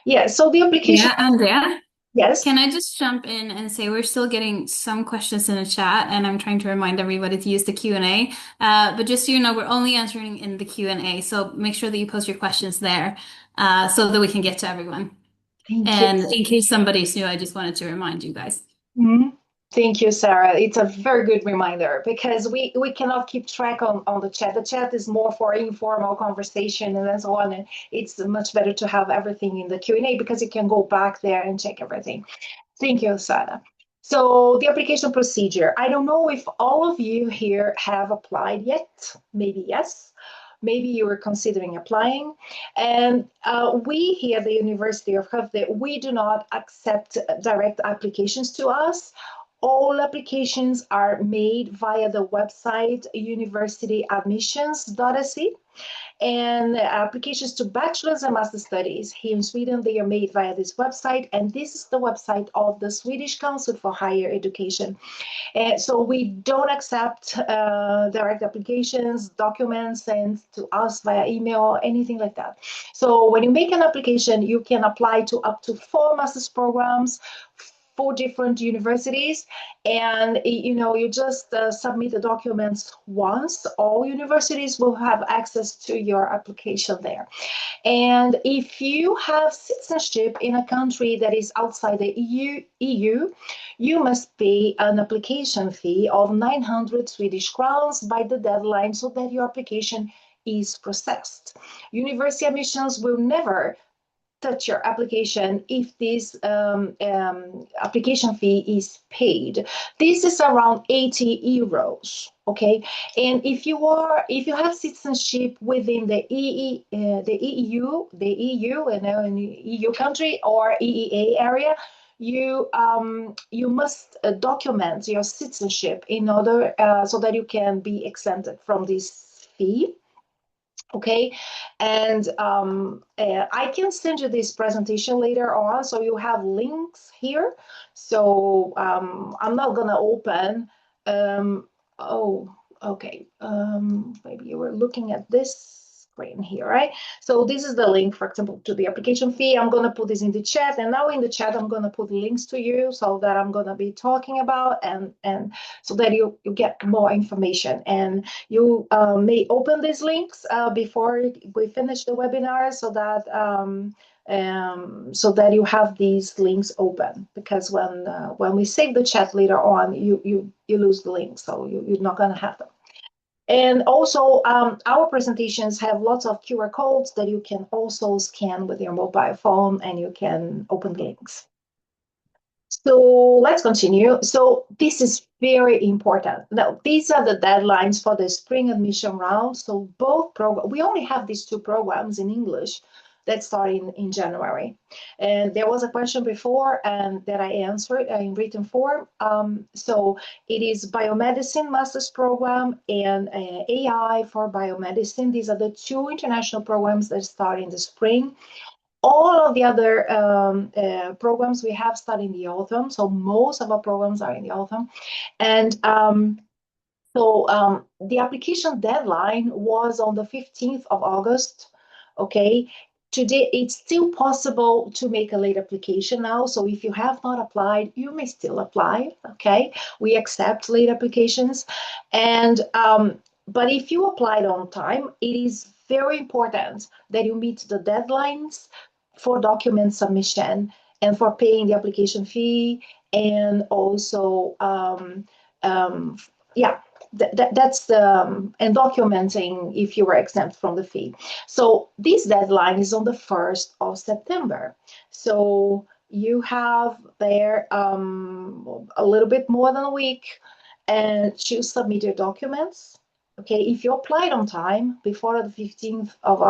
Yeah, so the application. Yeah, Andrea, Yes. can I just jump in and say we're still getting some questions in the chat, and I'm trying to remind everybody to use the Q&A. But just so you know, we're only answering in the Q&A, so make sure that you post your questions there so that we can get to everyone. Thank And you. in case somebody's new, I just wanted to remind you guys. Mm-hmm. Thank you, Sarah. It's a very good reminder because we cannot keep track on the chat. The chat is more for informal conversation and so on. And it's much better to have everything in the Q&A because you can go back there and check everything. Thank you, Sarah. So the application procedure. I don't know if all of you here have applied yet. Maybe yes. Maybe you were considering applying. And we here at the University of Skövde, we do not accept direct applications to us. All applications are made via the website universityadmissions.se. And applications to bachelor's and master's studies here in Sweden, they are made via this website. And this is the website of the Swedish Council for Higher Education. So we don't accept direct applications, documents sent to us via email, anything like that. So when you make an application, you can apply to up to 4 master's programs, 4 different universities, and you just submit the documents once. All universities will have access to your application there. And if you have citizenship in a country that is outside the EU, you must pay an application fee of 900 Swedish crowns by the deadline so that your application is processed. University admissions will never touch your application if this application fee is paid. This is around 80 euros. Okay, and if you have citizenship within the EU, and an EU country or EEA area, you must document your citizenship in order so that you can be exempted from this fee. Okay, and I can send you this presentation later on, so you have links here. So I'm not gonna open. Oh, okay. Maybe you were looking at this screen here, right? So this is the link, for example, to the application fee. I'm gonna put this in the chat, and now in the chat I'm gonna put links to you so that I'm gonna be talking about and so that you get more information. And you may open these links before we finish the webinar so that you have these links open, because when we save the chat later on, you lose the link, so you're not going to have them. And also, our presentations have lots of QR codes that you can also scan with your mobile phone, and you can open the links. So let's continue. So this is very important. Now, these are the deadlines for the spring admission round. So both programs, we only have these 2 programs in English that start in January. And there was a question before and that I answered in written form. So it is Biomedicine Master's Program and AI for Biomedicine. These are the 2 international programs that start in the spring. All of the other programs we have start in the autumn. So most of our programs are in the autumn. And the application deadline was on the 15th of August. Okay. Today, it's still possible to make a late application now. So if you have not applied, you may still apply. Okay. We accept late applications. And but if you applied on time, it is very important that you meet the deadlines for document submission and for paying the application fee, and also that's and documenting if you were exempt from the fee. So this deadline is on the 1st of September. So you have there a little bit more than a week and to submit your documents. Okay, if you applied on time before the 15th of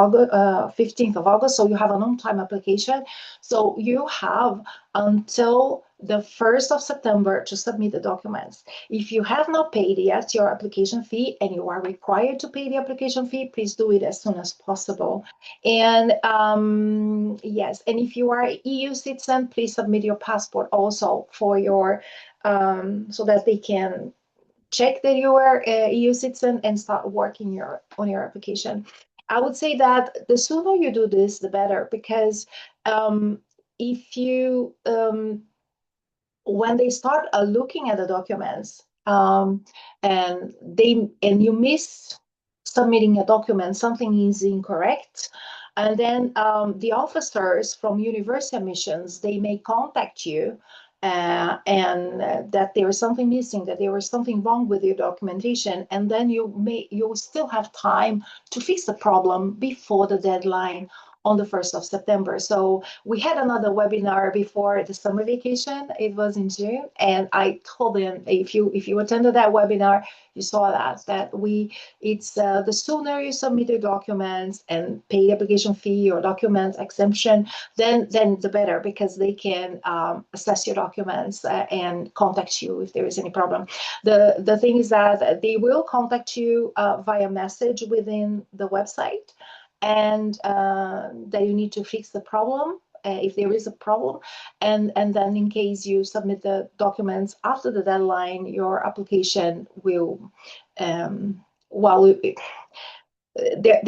August, so you have an on-time application. So you have until the 1st of September to submit the documents. If you have not paid yet your application fee and you are required to pay the application fee, please do it as soon as possible. And yes, and if you are an EU citizen, please submit your passport also for your so that they can check that you are a EU citizen and start working on your application. I would say that the sooner you do this, the better, because if you when they start looking at the documents and you miss submitting a document, something is incorrect, and then the officers from university admissions, they may contact you that there is something missing, that there is something wrong with your documentation, and then you still have time to fix the problem before the deadline on the 1st of September. So we had another webinar before the summer vacation. It was in June, and I told them, if you attended that webinar, you saw that it's the sooner you submit your documents and pay the application fee or document exemption, then the better, because they can assess your documents and contact you if there is any problem. The thing is that they will contact you via message within the website, and that you need to fix the problem if there is a problem, and then in case you submit the documents after the deadline, your application will there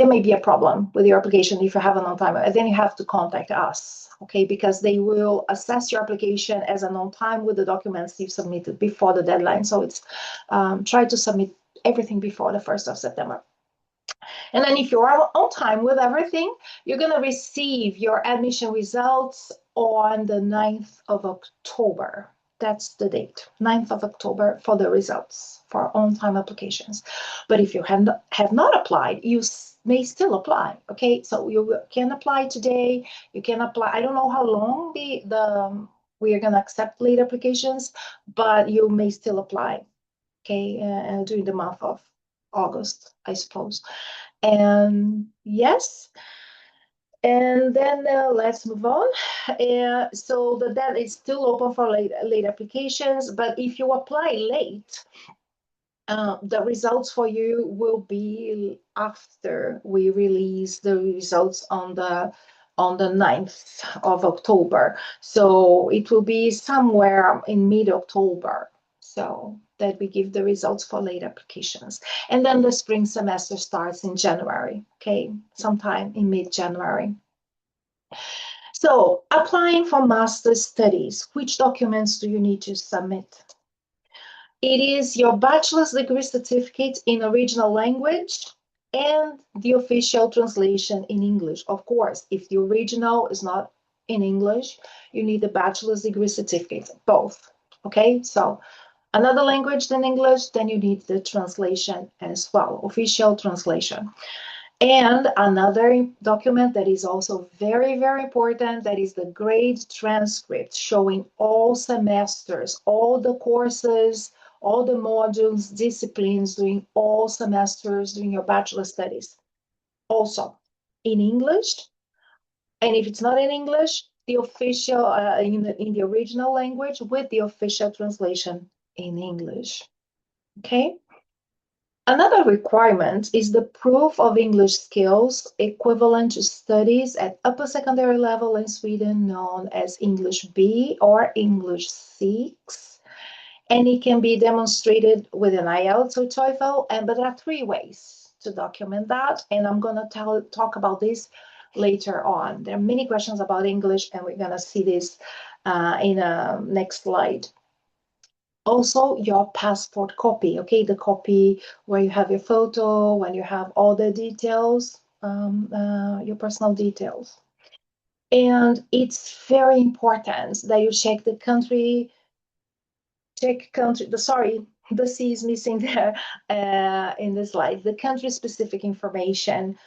may be a problem with your application if you have an on time, and then you have to contact us, okay? Because they will assess your application as an on time with the documents you've submitted before the deadline. So it's try to submit everything before the 1st of September. And then if you are on time with everything, you're going to receive your admission results on the 9th of October. That's the date, 9th of October, for the results for on-time applications. But if you have not applied, you may still apply, okay? So you can apply today, you can apply, I don't know how long we are going to accept late applications, but you may still apply, okay, during the month of August, I suppose. And yes, and then let's move on. So that is still open for late applications, but if you apply late, the results for you will be after we release the results on the 9th of October. So it will be somewhere in mid-October. So that we give the results for late applications. And then the spring semester starts in January, okay? Sometime in mid-January. So applying for master's studies, which documents do you need to submit? It is your bachelor's degree certificate in original language and the official translation in English. Of course, if the original is not in English, you need the bachelor's degree certificate, both, okay? So another language than English, then you need the translation as well, official translation. And another document that is also very, very important, that is the grade transcript showing all semesters, all the courses, all the modules, disciplines during all semesters during your bachelor studies. Also in English, and if it's not in English, the official, in the original language with the official translation in English, okay? Another requirement is the proof of English skills equivalent to studies at upper secondary level in Sweden, known as English B or English 6. And it can be demonstrated with an IELTS or TOEFL, but there are 3 ways to document that, and I'm going to talk about this later on. There are many questions about English, and we're going to see this in a next slide. Also, your passport copy, okay, the copy where you have your photo, when you have all the details, your personal details. And it's very important that you check the country, the C is missing there in the slide, the country-specific information.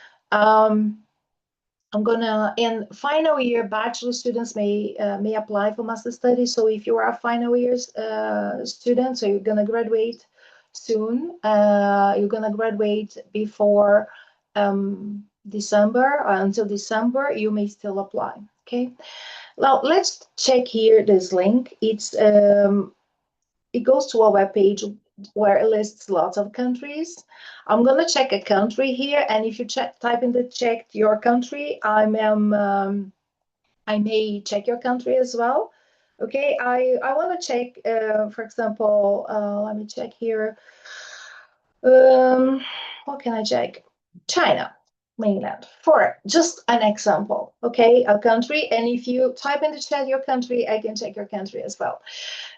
In final year, bachelor students may apply for master studies. So if you are a final year student, so you're gonna graduate soon, you're gonna graduate before December, until December, you may still apply, okay? Now, let's check here this link. It goes to a web page where it lists lots of countries. I'm going to check a country here, and if you type in the check your country, I may check your country as well. Okay, I want to check, for example, let me check here. What can I check? China, mainland, for just an example, okay, a country. And if you type in the chat your country, I can check your country as well.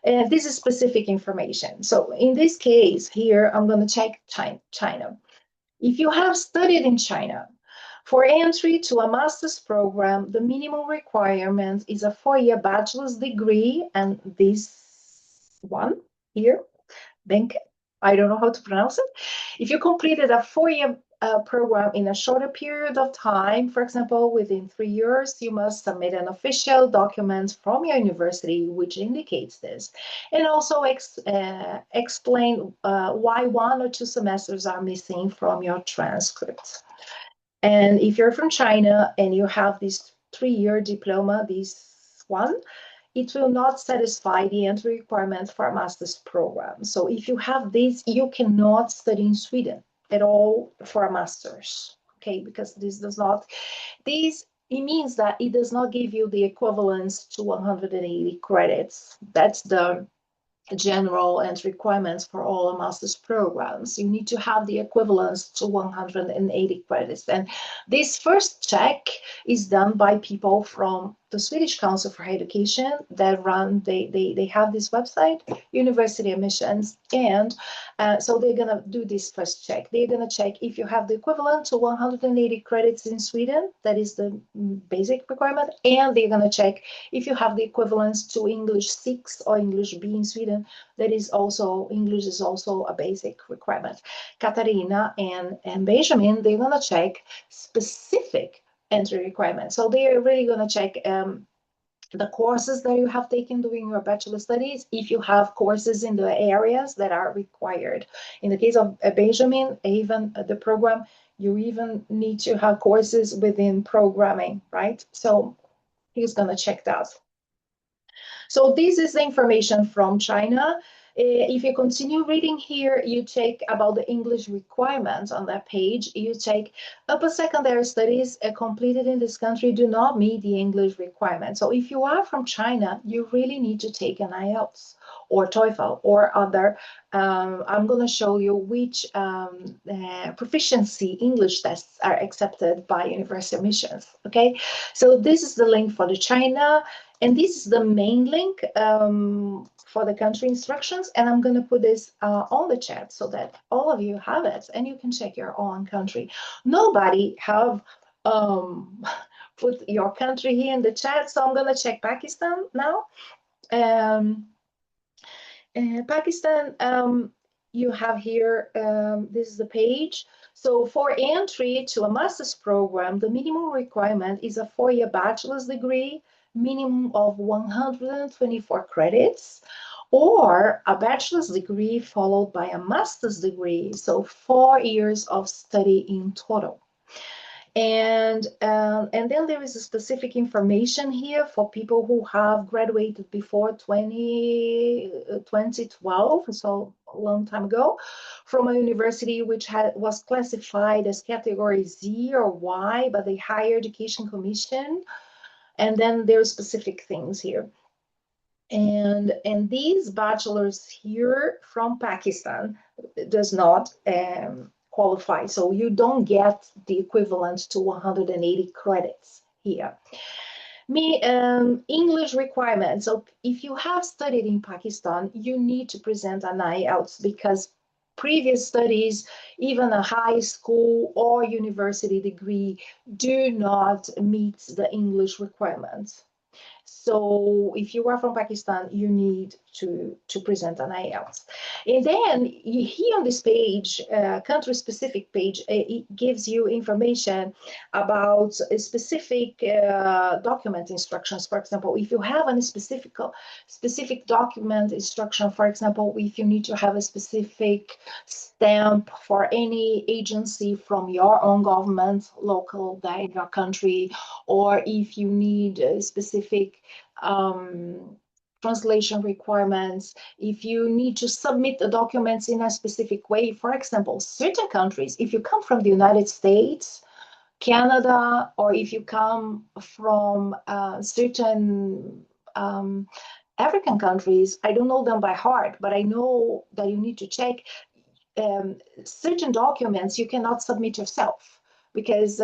This is specific information. So in this case here, I'm going to check China. If you have studied in China For entry to a master's program, the minimum requirement is a 4-year bachelor's degree, and this one here, I don't know how to pronounce it. If you completed a 4-year program in a shorter period of time, for example, within 3 years, you must submit an official document from your university which indicates this, and also explain why 1 or 2 semesters are missing from your transcript. And if you're from China and you have this 3-year diploma, this one, it will not satisfy the entry requirement for a master's program. So if you have this, you cannot study in Sweden at all for a master's, okay? Because it means that it does not give you the equivalence to 180 credits. That's the general entry requirements for all master's programs. You need to have the equivalence to 180 credits. And this first check is done by people from the Swedish Council for Higher Education that they have this website, University Admissions, and so they're gonna do this first check. They're gonna check if you have the equivalent to 180 credits in Sweden, that is the basic requirement, and they're gonna check if you have the equivalence to English 6 or English B in Sweden, that is also, English is also a basic requirement. Katarina and Benjamin, they're gonna check specific entry requirements. So they are really going to check the courses that you have taken during your bachelor studies, if you have courses in the areas that are required. In the case of Benjamin, even the program, you even need to have courses within programming, right? So he's going to check that. So this is the information from China. If you continue reading here, you check about the English requirements on that page. You check upper secondary studies completed in this country do not meet the English requirement. So if you are from China, you really need to take an IELTS or TOEFL or other. I'm going to show you which proficiency English tests are accepted by university admissions. Okay, so this is the link for the China. And this is the main link for the country instructions. And I'm going to put this on the chat so that all of you have it and you can check your own country. Nobody have put your country here in the chat. So I'm going to check Pakistan now. Pakistan, you have here, this is the page. So for entry to a master's program, the minimum requirement is a 4-year bachelor's degree, minimum of 124 credits, or a bachelor's degree followed by a master's degree, so 4 years of study in total. And then there is a specific information here for people who have graduated before 2012, so a long time ago, from a university which was classified as category Z or Y by the Higher Education Commission. And then there's specific things here. And these bachelors here from Pakistan does not qualify. So you don't get the equivalent to 180 credits here. English requirements. So if you have studied in Pakistan, you need to present an IELTS because previous studies, even a high school or university degree, do not meet the English requirements. So if you are from Pakistan, you need to present an IELTS. And then here on this page, country-specific page, it gives you information about specific document instructions. For example, if you have a specific document instruction, for example, if you need to have a specific stamp for any agency from your own government, local, there in your country, or if you need a specific translation requirements, if you need to submit the documents in a specific way. For example, certain countries, if you come from the United States, Canada, or if you come from certain African countries, I don't know them by heart, but I know that you need to check certain documents you cannot submit yourself because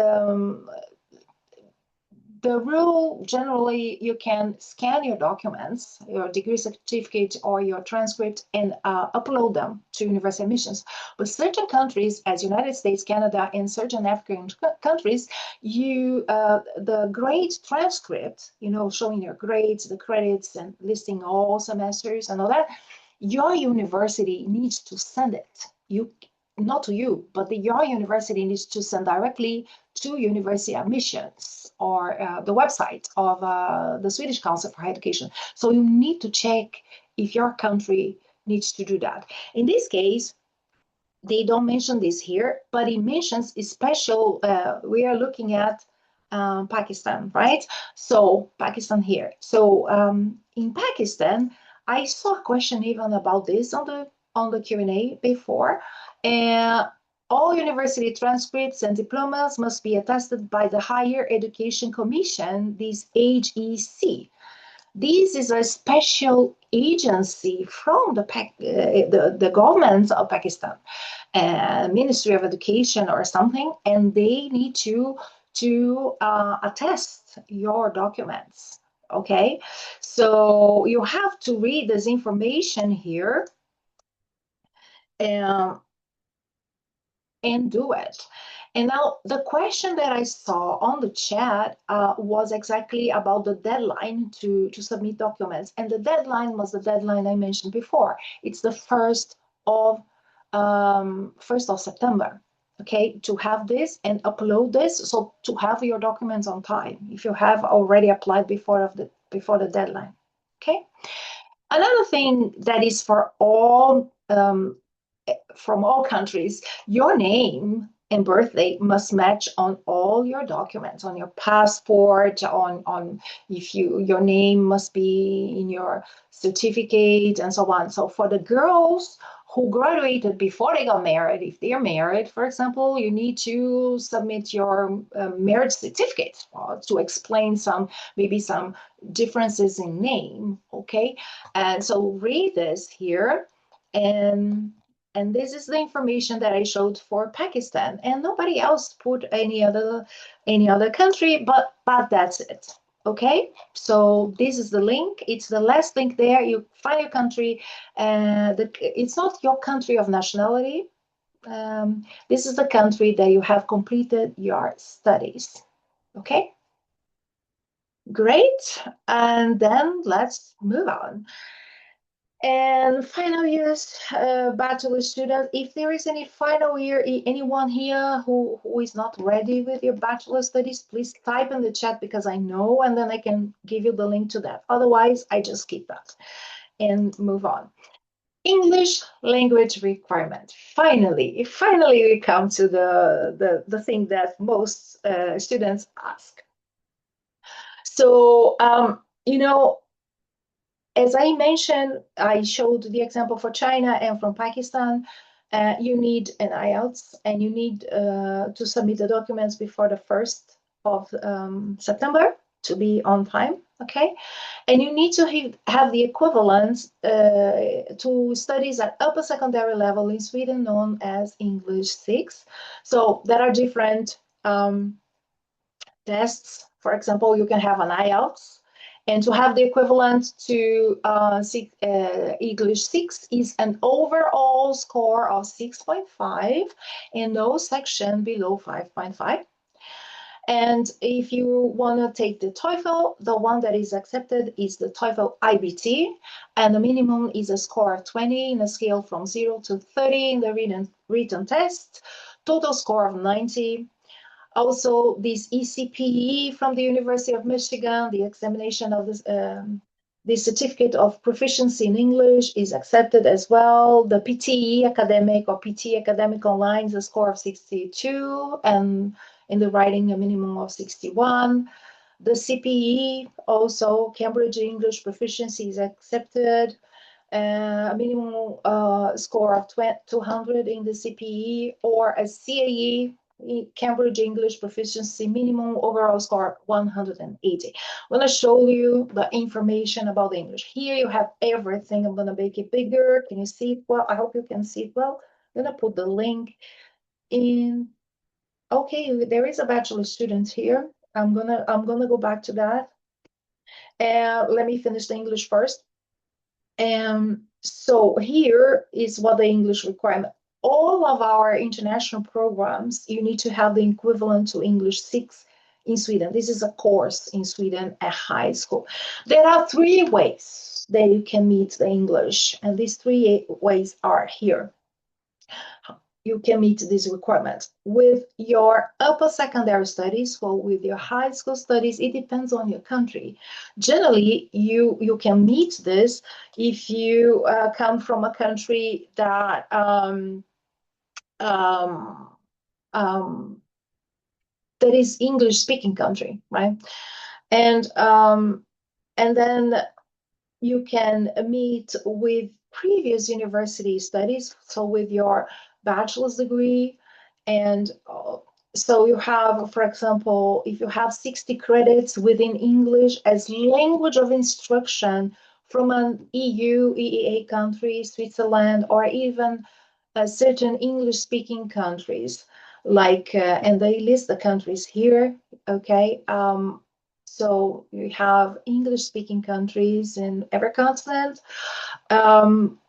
the rule, generally, you can scan your documents, your degree certificate or your transcript, and upload them to university admissions. But certain countries, as United States, Canada, and certain African countries, the grade transcript, showing your grades, the credits, and listing all semesters and all that, your university needs to send it. Not to you, but your university needs to send directly to university admissions or the website of the Swedish Council for Higher Education. So you need to check if your country needs to do that. In this case, they don't mention this here, but it mentions a special, we are looking at Pakistan, right? So Pakistan here. So in Pakistan, I saw a question even about this on the Q&A before. All university transcripts and diplomas must be attested by the Higher Education Commission, this HEC. This is a special agency from the government of Pakistan, Ministry of Education or something, and they need to attest your documents. Okay, so you have to read this information here and do it. And now the question that I saw on the chat was exactly about the deadline to submit documents. And the deadline was the deadline I mentioned before. It's the 1st of September, okay, to have this and upload this. So to have your documents on time, if you have already applied before the deadline, okay? Another thing that is for all, from all countries, your name and birthday must match on all your documents, on your passport, on if your name must be in your certificate and so on. So for the girls who graduated before they got married, if they are married, for example, you need to submit your marriage certificate to explain maybe some differences in name, okay? And so read this here, and this is the information that I showed for Pakistan, and nobody else put any other country, but that's it. Okay, so this is the link. It's the last link there. You find your country, it's not your country of nationality. This is the country that you have completed your studies. Okay, great. And then let's move on. And final years, bachelor students, if there is any final year, anyone here who is not ready with your bachelor studies, please type in the chat because I know, and then I can give you the link to that. Otherwise, I just keep that and move on. English language requirement. Finally, we come to the thing that most students ask. So, as I mentioned, I showed the example for China and from Pakistan. You need an IELTS, and you need to submit the documents before the 1st of September to be on time, okay? And you need to have the equivalent to studies at upper secondary level in Sweden known as English 6. So there are different tests. For example, you can have an IELTS, and to have the equivalent to English 6 is an overall score of 6.5 and no section below 5.5. And if you want to take the TOEFL, the one that is accepted is the TOEFL IBT, and the minimum is a score of 20 in a scale from 0 to 30 in the written test, total score of 90. Also, this ECPE from the University of Michigan, the examination of this, the certificate of proficiency in English is accepted as well. The PTE academic or PT academic online is a score of 62, and in the writing a minimum of 61. The CPE, also Cambridge English proficiency is accepted. A minimum score of 200 in the CPE, or a CAE, Cambridge English proficiency minimum overall score 180. I'm going to show you the information about the English. Here you have everything. I'm going to make it bigger. Can you see it well? I hope you can see it well. I'm going to put the link in. Okay, there is a bachelor student here. I'm gonna go back to that. Let me finish the English first. So here is what the English requirement. All of our international programs, you need to have the equivalent to English 6 in Sweden. This is a course in Sweden at high school. There are 3 ways that you can meet the English, and these 3 ways are here. You can meet these requirements with your upper secondary studies or with your high school studies. It depends on your country. Generally, you can meet this if you come from a country that that is English speaking country, right? And then you can meet with previous university studies, so with your bachelor's degree. And so you have, for example, if you have 60 credits within English as language of instruction from an EU, EEA country, Switzerland, or even certain English-speaking countries, like, and they list the countries here, okay? So you have English-speaking countries in every continent.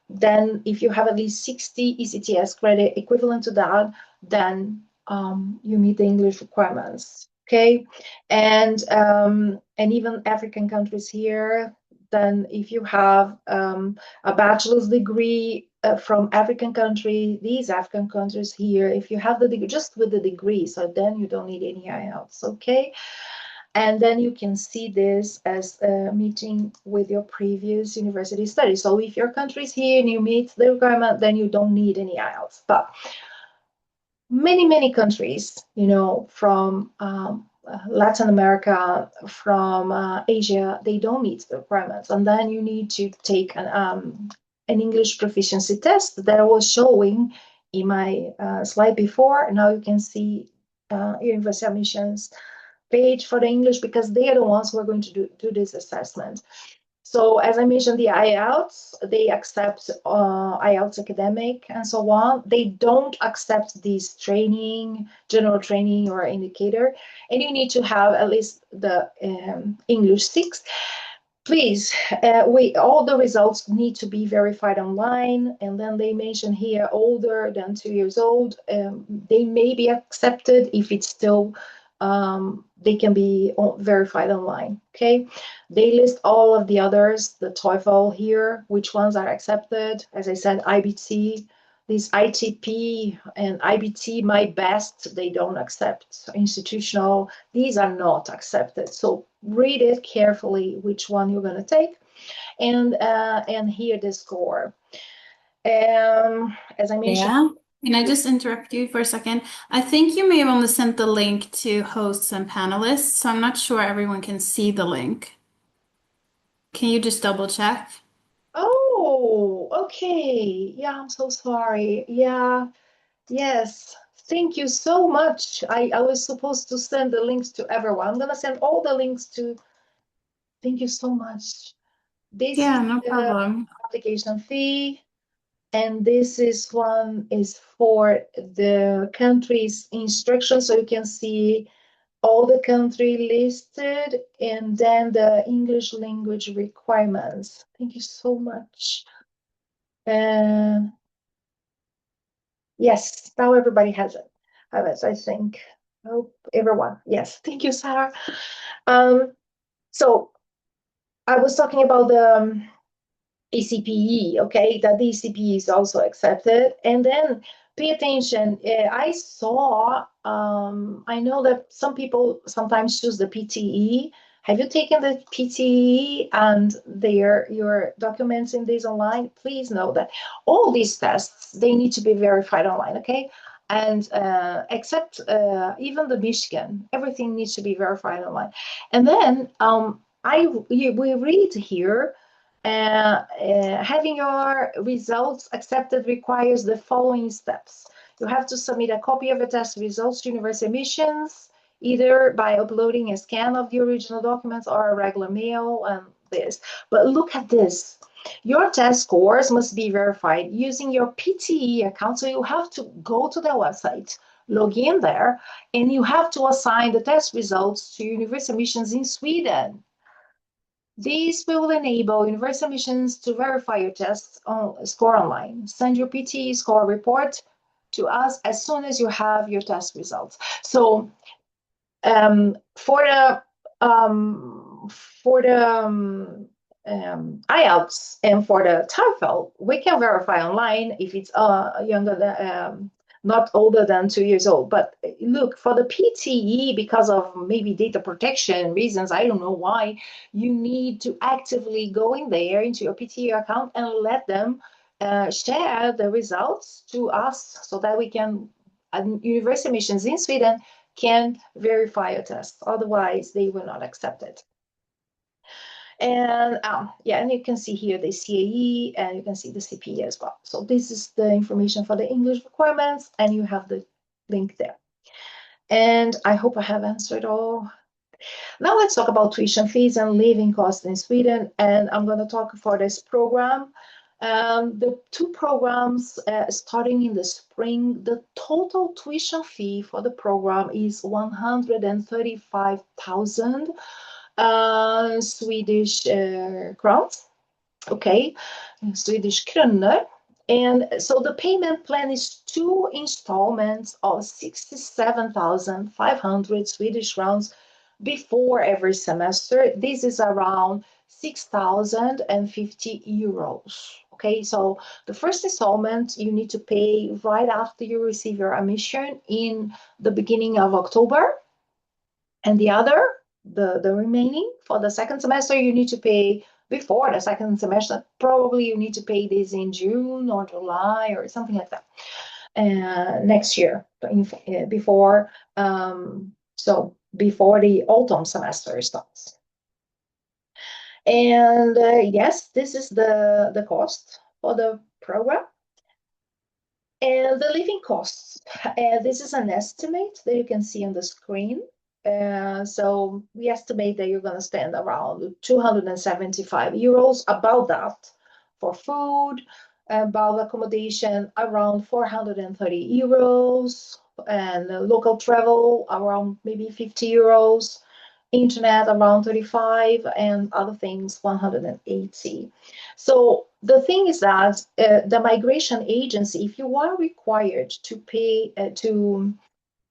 Then if you have at least 60 ECTS credit equivalent to that, then you meet the English requirements, okay? And even African countries here, then if you have a bachelor's degree from African country, these African countries here, if you have the degree, just with the degree, so then you don't need any IELTS, okay? And then you can see this as a meeting with your previous university studies. So if your country is here and you meet the requirement, then you don't need any IELTS. But many countries, you know, from Latin America, from Asia, they don't meet the requirements. And then you need to take an English proficiency test that I was showing in my slide before. Now you can see university admissions page for the English, because they are the ones who are going to do this assessment. So as I mentioned, the IELTS, they accept IELTS academic and so on. They don't accept this training, general training or indicator. And you need to have at least the English 6. Please, all the results need to be verified online. And then they mention here older than 2 years old. They may be accepted if it's still they can be verified online, okay? They list all of the others, the TOEFL here, which ones are accepted. As I said, IBT, this ITP and IBT, my best, they don't accept. Institutional, these are not accepted. So read it carefully, which one you're gonna take, and here the score. As I mentioned, Yeah. Can I just interrupt you for a second? I think you may have only sent the link to hosts and panelists, so I'm not sure everyone can see the link. Can you just double check? Oh, okay. Yeah, I'm so sorry. Yeah, yes. Thank you so much. I was supposed to send the links to everyone. I'm gonna send all the links to. Thank you so much. This Yeah, is no the problem. application fee, and this is one is for the country's instructions, so you can see all the country listed, and then the English language requirements. Thank you so much. Yes, now everybody has it. I think. Oh, everyone. Yes, thank you, Sarah. So I was talking about the ECPE, okay, that the ECPE is also accepted. And then pay attention. I saw, I know that some people sometimes choose the PTE. Have you taken the PTE and your documents in this online? Please know that all these tests, they need to be verified online, okay? And except even the Michigan, everything needs to be verified online. And then we read here, having your results accepted requires the following steps. You have to submit a copy of the test results to university admissions, either by uploading a scan of the original documents or a regular mail and this. But look at this. Your test scores must be verified using your PTE account. So you have to go to their website, log in there, and you have to assign the test results to University Missions in Sweden. This will enable University Missions to verify your test score online. Send your PT score report to us as soon as you have your test results. So for the IELTS and for the TOEFL, we can verify online if it's younger than not older than 2 years old. But look, for the PTE, because of maybe data protection reasons, I don't know why, you need to actively go in there into your PTE account and let them share the results to us so that we can, University Missions in Sweden can verify a test. Otherwise, they will not accept it. And yeah, and you can see here the CAE, and you can see the CPE as well. So this is the information for the English requirements, and you have the link there. And I hope I have answered all. Now let's talk about tuition fees and living costs in Sweden. And I'm going to talk for this program. The two programs starting in the spring, the total tuition fee for the program is 135,000 Swedish crowns, okay, Swedish kronor. And so the payment plan is 2 installments of 67,500 Swedish crowns before every semester. This is around 6,050 euros. Okay, so the first installment you need to pay right after you receive your admission in the beginning of October, and the other, the remaining for the second semester, you need to pay before the second semester. Probably you need to pay this in June or July or something like that next year, before before the autumn semester starts. And yes, this is the cost for the program. And the living costs, this is an estimate that you can see on the screen. So we estimate that you're going to spend around 275 euros, about that, for food, about accommodation, around 430 euros, and local travel, around maybe 50 euros, internet around 35, and other things 180. So the thing is that the migration agency, if you are required to pay to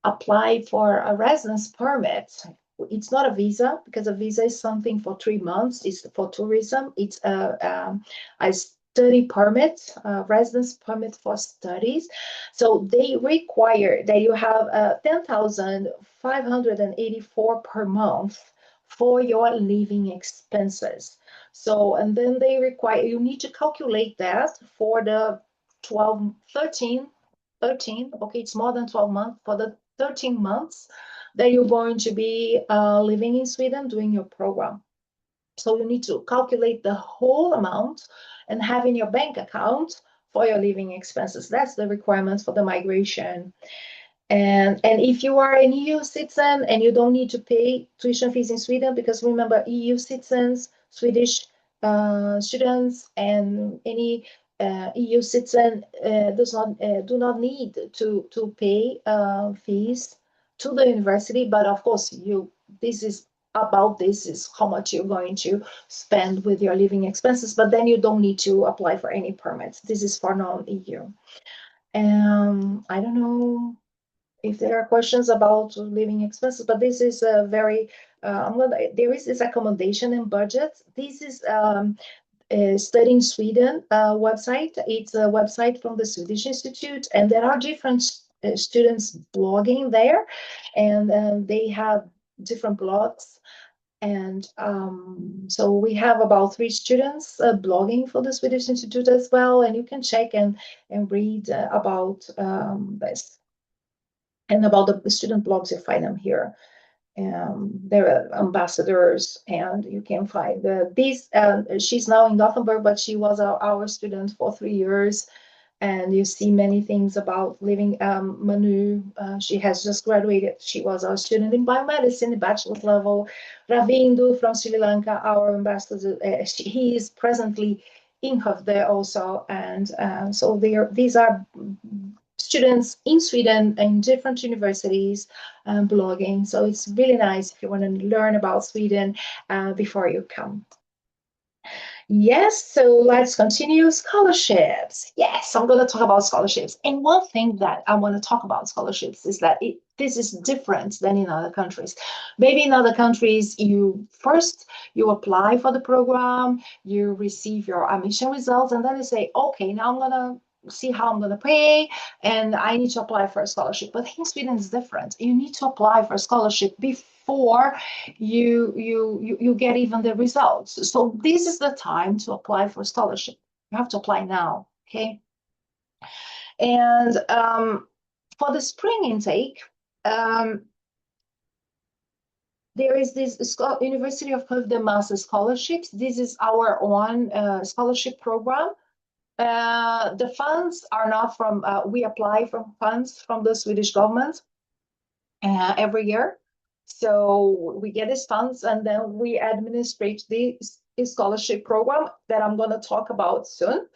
apply for a residence permit, it's not a visa, because a visa is something for 3 months. It's for tourism. It's a study permit, residence permit for studies. So they require that you have 10,584 per month for your living expenses. So, and then they require, you need to calculate that for the 13, okay, it's more than 12 months, for the 13 months that you're going to be living in Sweden doing your program. So you need to calculate the whole amount and have in your bank account for your living expenses. That's the requirements for the migration. And if you are an EU citizen and you don't need to pay tuition fees in Sweden, because remember, EU citizens, Swedish students, and any EU citizen do not need to pay fees to the university. But of course, this is how much you're going to spend with your living expenses. But then you don't need to apply for any permits. This is for non-EU. I don't know if there are questions about living expenses, but this is a very there is this accommodation and budget. This is Study in Sweden website. It's a website from the Swedish Institute, and there are different students blogging there, and they have different blogs. And so we have about 3 students blogging for the Swedish Institute as well, and you can check and read about this. And about the student blogs, you find them here. They're ambassadors, and you can find these. She's now in Gothenburg, but she was our student for 3 years. And you see many things about living. Manu, she has just graduated. She was our student in biomedicine, bachelor's level. Ravindu from Sri Lanka, our ambassador, he is presently in Hövde also. And so these are students in Sweden in different universities blogging. So it's really nice if you want to learn about Sweden before you come. Yes, so let's continue. Scholarships. Yes, I'm going to talk about scholarships. And one thing that I want to talk about scholarships is that this is different than in other countries. Maybe in other countries, you apply for the program, you receive your admission results, and then you say, okay, now I'm going to see how I'm going to pay, and I need to apply for a scholarship. But in Sweden, it's different. You need to apply for a scholarship before you get even the results. So this is the time to apply for scholarship. You have to apply now, okay? And for the spring intake, there is this University of the Master Scholarships. This is our own scholarship program. The funds are not from, we apply from funds from the Swedish government every year. So we get these funds and then we administrate the scholarship program that I'm going to talk about soon.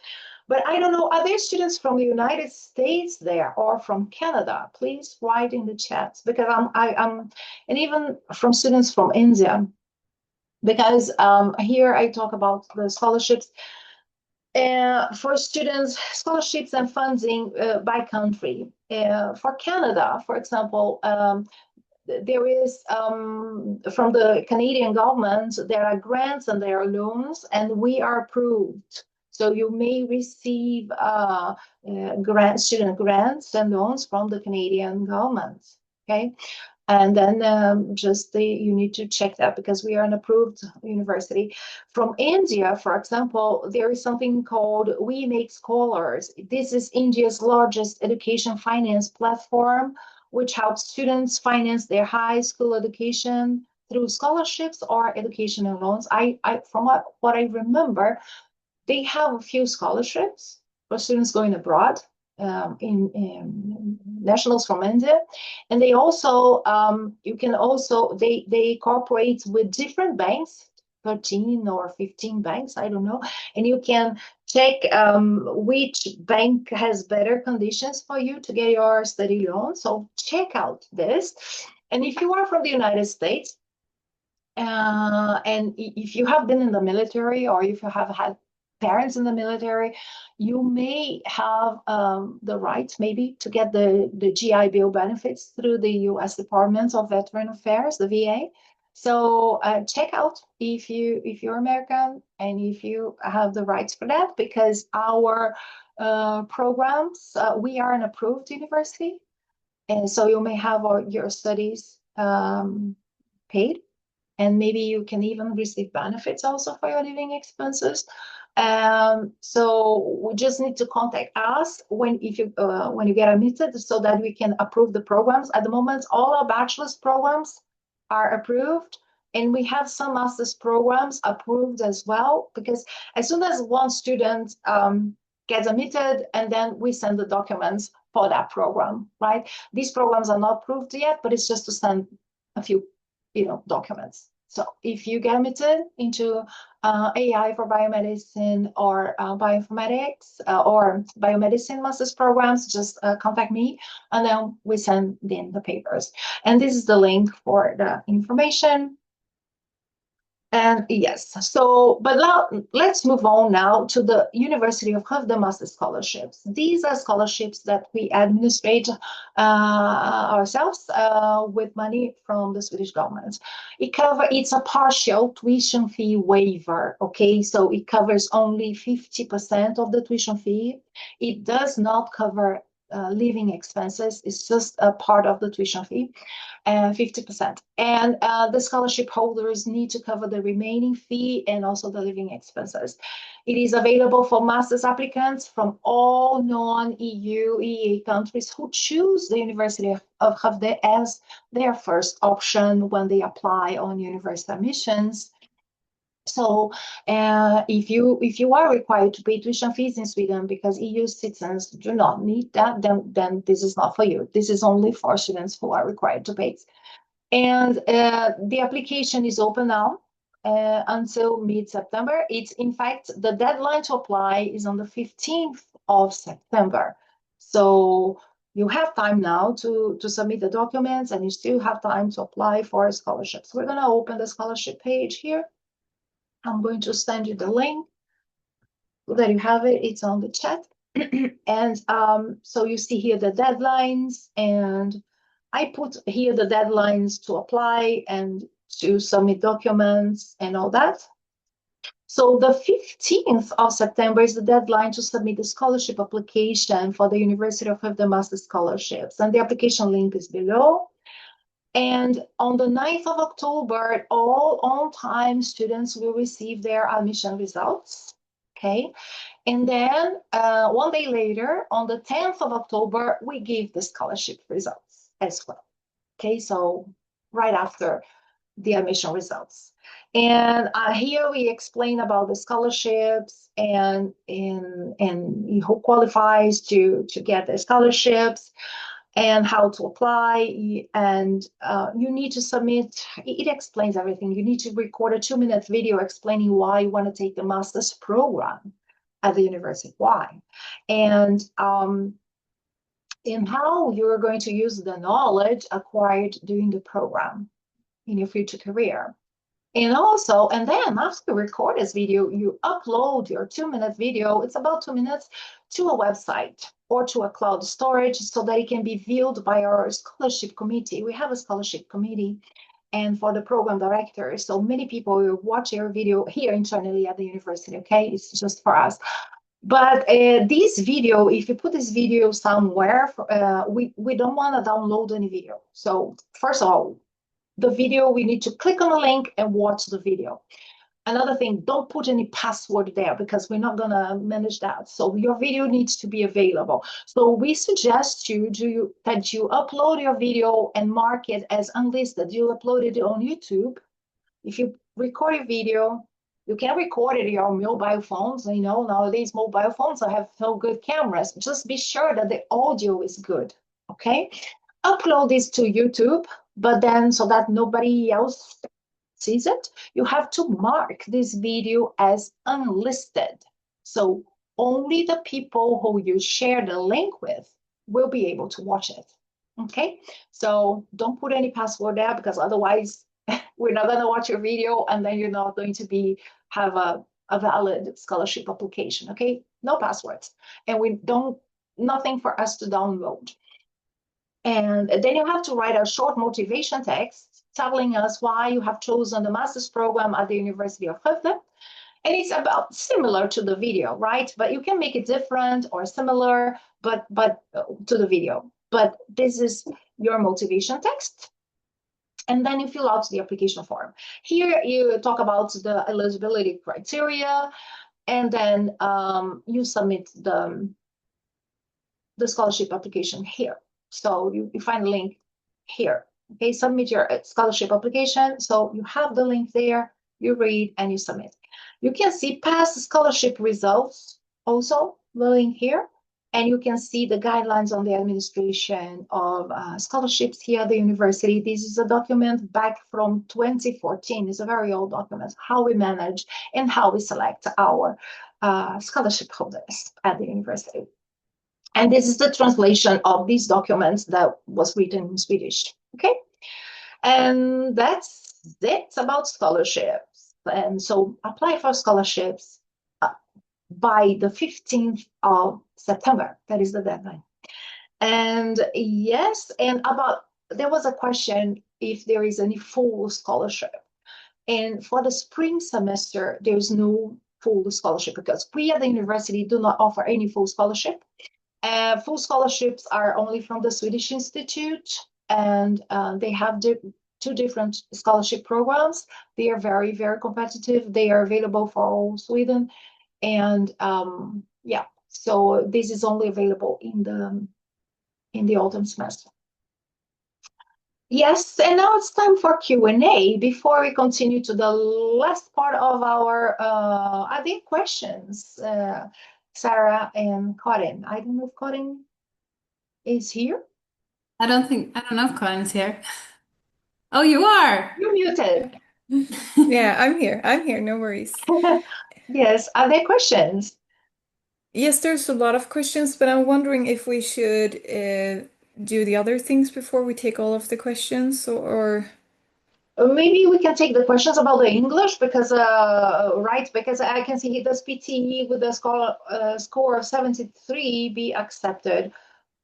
But I don't know, are there students from the United States there or from Canada? Please write in the chat, because I'm and even from students from India, because here I talk about the scholarships. For students, scholarships and funding by country. For Canada, for example, there is from the Canadian government, there are grants and there are loans, and we are approved. So you may receive student grants and loans from the Canadian government, okay? And then you need to check that, because we are an approved university. From India, for example, there is something called We Make Scholars. This is India's largest education finance platform, which helps students finance their high school education through scholarships or educational loans. From what I remember, they have a few scholarships for students going abroad, in nationals from India, and they also they cooperate with different banks, 13 or 15 banks, I don't know, and you can check which bank has better conditions for you to get your study loan. So check out this. And if you are from the United States, and if you have been in the military, or if you have had parents in the military, you may have the right maybe to get the GI Bill benefits through the U.S. Department of Veteran Affairs, the VA. So check out if you're American and if you have the rights for that, because our programs, we are an approved university, and so you may have your studies paid. And maybe you can even receive benefits also for your living expenses. So we just need to contact us when you get admitted, so that we can approve the programs. At the moment, all our bachelor's programs are approved, and we have some master's programs approved as well, because as soon as one student gets admitted, and then we send the documents for that program, right? These programs are not approved yet, but it's just to send a few documents. So if you get admitted into AI for biomedicine or bioinformatics or biomedicine master's programs, just contact me, and then we send in the papers. And this is the link for the information. And yes, but now let's move on now to the University of the Master Scholarships. These are scholarships that we administrate ourselves with money from the Swedish government. It's a partial tuition fee waiver, okay? So it covers only 50% of the tuition fee. It does not cover living expenses. It's just a part of the tuition fee, 50%. And the scholarship holders need to cover the remaining fee and also the living expenses. It is available for master's applicants from all non-EU, EEA countries who choose the University of Skövde as their first option when they apply on university admissions. So if you are required to pay tuition fees in Sweden because EU citizens do not need that, then this is not for you. This is only for students who are required to pay. And the application is open now until mid-September. It's, in fact, the deadline to apply is on the 15th of September. So you have time now to submit the documents, and you still have time to apply for scholarships. We're going to open the scholarship page here. I'm going to send you the link so that you have it. It's on the chat. And so you see here the deadlines, and I put here the deadlines to apply and to submit documents and all that. So the 15th of September is the deadline to submit the scholarship application for the University of the Master Scholarships, and the application link is below. And on the 9th of October, all on-time students will receive their admission results, okay? And then 1 day later, on the 10th of October, we give the scholarship results as well, okay? So right after the admission results. And here we explain about the scholarships and who qualifies to get the scholarships and how to apply. And you need to submit, it explains everything. You need to record a 2-minute video explaining why you want to take the master's program at the university, why. And how you're going to use the knowledge acquired during the program in your future career. And also, and then after you record this video, you upload your 2-minute video, it's about 2 minutes, to a website or to a cloud storage so that it can be viewed by our scholarship committee. We have a scholarship committee, and for the program director, so many people will watch your video here internally at the university, okay? It's just for us. But this video, if you put this video somewhere, we don't want to download any video. So first of all, the video, we need to click on the link and watch the video. Another thing, don't put any password there because we're not going to manage that. So your video needs to be available. So we suggest that you upload your video and mark it as unlisted. You upload it on YouTube. If you record a video, you can record it on your mobile phones. You know, nowadays mobile phones have so good cameras. Just be sure that the audio is good, okay? Upload this to YouTube, but then so that nobody else sees it, you have to mark this video as unlisted. So only the people who you share the link with will be able to watch it, okay? So don't put any password there because otherwise we're not going to watch your video and then you're not going to have a valid scholarship application, okay? No passwords. And nothing for us to download. And then you have to write a short motivation text telling us why you have chosen the master's program at the University of Utrecht. And it's about similar to the video, right? But you can make it different or similar, but to the video. But this is your motivation text. And then you fill out the application form. Here you talk about the eligibility criteria, and then you submit the scholarship application here. So you find the link here. Okay, submit your scholarship application. So you have the link there, you read and you submit. You can see past scholarship results also, the link here. And you can see the guidelines on the administration of scholarships here at the university. This is a document back from 2014. It's a very old document, how we manage and how we select our scholarship holders at the university. And this is the translation of these documents that was written in Swedish, okay? And that's it about scholarships. And so apply for scholarships by the 15th of September. That is the deadline. And yes, and there was a question if there is any full scholarship. And for the spring semester, there's no full scholarship because we at the university do not offer any full scholarship. Full scholarships are only from the Swedish Institute, and they have two different scholarship programs. They are very, very competitive. They are available for all Sweden. And yeah, so this is only available in the autumn semester. Yes, and now it's time for Q&A before we continue to the last part of our I think questions. Sarah and Karin. I don't know if Karin is here. I don't know if Colin's here. Oh, you are. You're muted. Yeah, I'm here. No worries. Yes. Are there questions? Yes, there's a lot of questions, but I'm wondering if we should do the other things before we take all of the questions, or Maybe we can take the questions about the English because, right, because I can see does PTE with a score of 73 be accepted?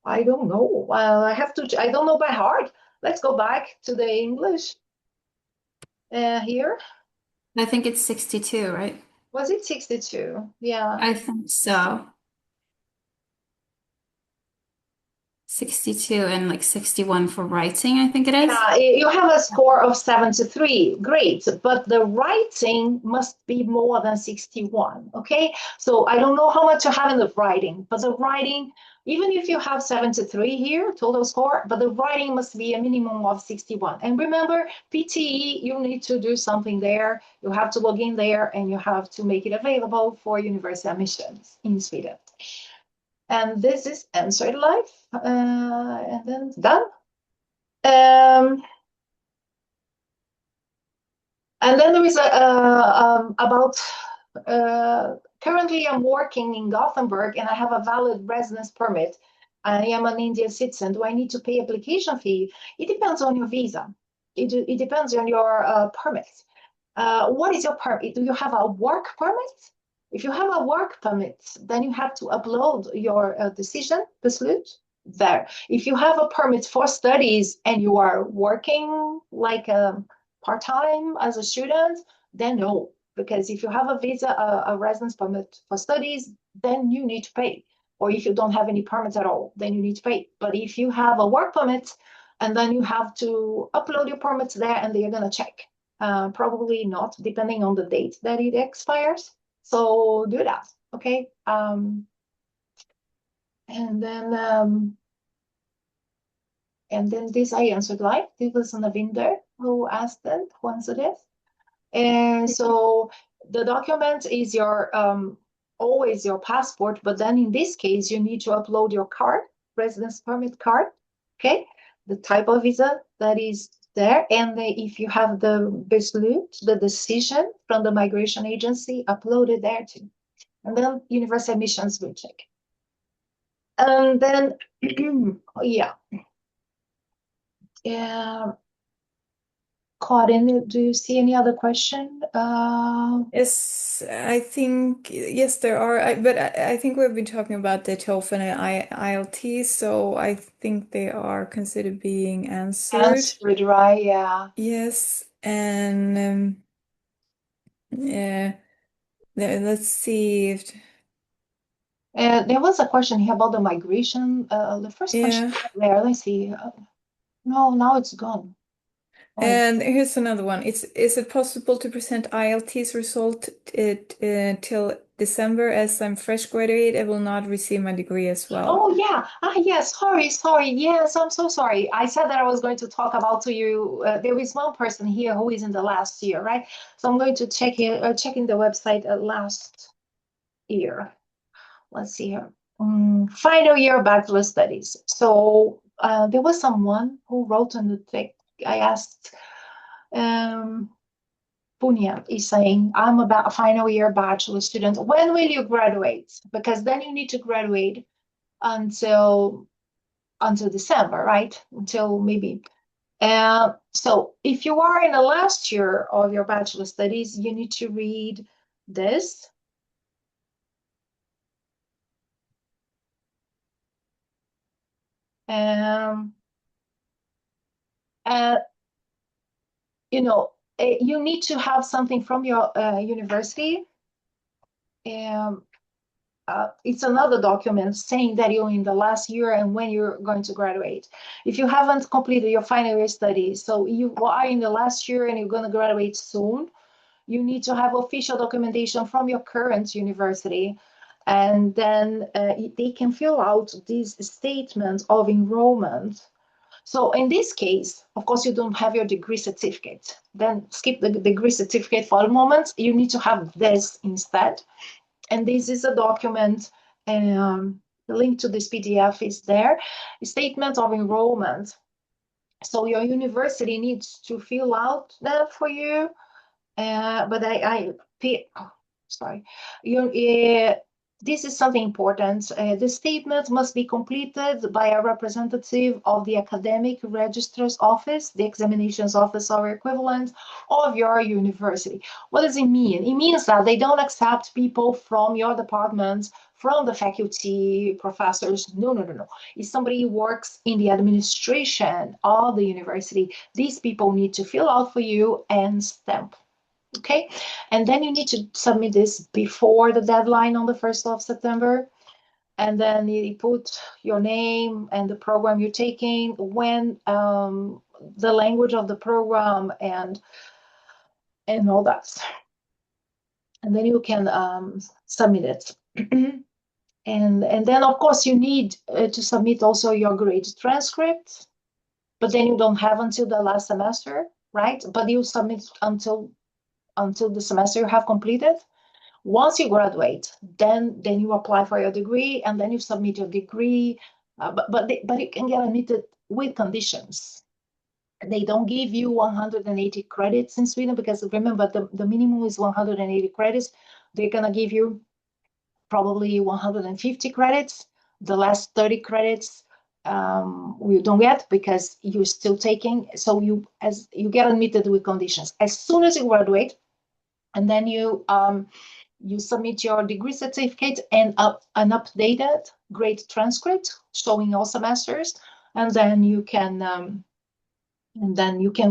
I don't know. I have to, I don't know by heart. Let's go back to the English here. I think it's 62, right? Was it 62? Yeah. I think so. 62 and like 61 for writing, I think it is. Yeah, you have a score of 73. Great, but the writing must be more than 61. Okay, so I don't know how much you have in the writing, but the writing, even if you have 73 here, total score, but the writing must be a minimum of 61. And remember, PTE, you need to do something there. You have to log in there and you have to make it available for university admissions in Sweden. And this is answered live, and then done. And then there is about currently I'm working in Gothenburg and I have a valid residence permit. I am an Indian citizen. Do I need to pay application fee? It depends on your visa. It depends on your permit. What is your permit? Do you have a work permit? If you have a work permit, then you have to upload your decision, beslut, there. If you have a permit for studies and you are working like part-time as a student, then no. Because if you have a visa, a residence permit for studies, then you need to pay. Or if you don't have any permits at all, then you need to pay. But if you have a work permit, and then you have to upload your permits there and they're going to check. Probably not, depending on the date that it expires. So do that, okay? And then this I answered live. This was Navinder who asked that, who answered it. And so the document is your always your passport, but then in this case you need to upload your card, residence permit card, okay? The type of visa that is there, and if you have the beslut, the decision from the migration agency, upload it there too. And then university admissions will check. And then, yeah. Yeah. Karin, do you see any other question? yes, I think yes, there are. But I think we've been talking about the TOEFL and IELTS, so I think they are considered being answered. Answered, right? Yeah. Yes, and yeah, let's see if There was a question here about the migration. The first question there, let's see. No, now it's gone. Oh. And here's another one. Is it possible to present IELTS result till December, as I'm fresh graduate? I will not receive my degree as well. Oh yeah. Yes. Sorry. Yes, I'm so sorry. I said that I was going to talk about to you. There is one person here who is in the last year, right? So I'm going to check checking the website last year. Let's see here. Final year bachelor studies. So there was someone who wrote on the thing. I asked, Punya is saying, I'm about a final year bachelor student. When will you graduate? Because then you need to graduate until December, right? Until maybe. So if you are in the last year of your bachelor studies, you need to read this. You know, you need to have something from your university. It's another document saying that you're in the last year and when you're going to graduate. If you haven't completed your final year studies, so you are in the last year and you're going to graduate soon, you need to have official documentation from your current university. And then they can fill out these statements of enrollment. So in this case, of course, you don't have your degree certificate. Then skip the degree certificate for the moment. You need to have this instead. And this is a document, the link to this PDF is there, a statement of enrollment. So your university needs to fill out that for you. But sorry, this is something important. The statement must be completed by a representative of the academic registrar's office, the examinations office or equivalent of your university. What does it mean? It means that they don't accept people from your department, from the faculty, professors. No, no, no, no. If somebody works in the administration of the university, these people need to fill out for you and stamp. Okay, and then you need to submit this before the deadline on the 1st of September. And then you put your name and the program you're taking, when the language of the program and all that. And then you can submit it. And then, of course, you need to submit also your grade transcript, but then you don't have until the last semester, right? But you submit until the semester you have completed. Once you graduate, then you apply for your degree, and then you submit your degree. But you can get admitted with conditions. They don't give you 180 credits in Sweden, because remember, the minimum is 180 credits. They're gonna give you probably 150 credits. The last 30 credits you don't get, because you're still taking. So you get admitted with conditions as soon as you graduate, and then you submit your degree certificate and an updated grade transcript showing all semesters, and then you can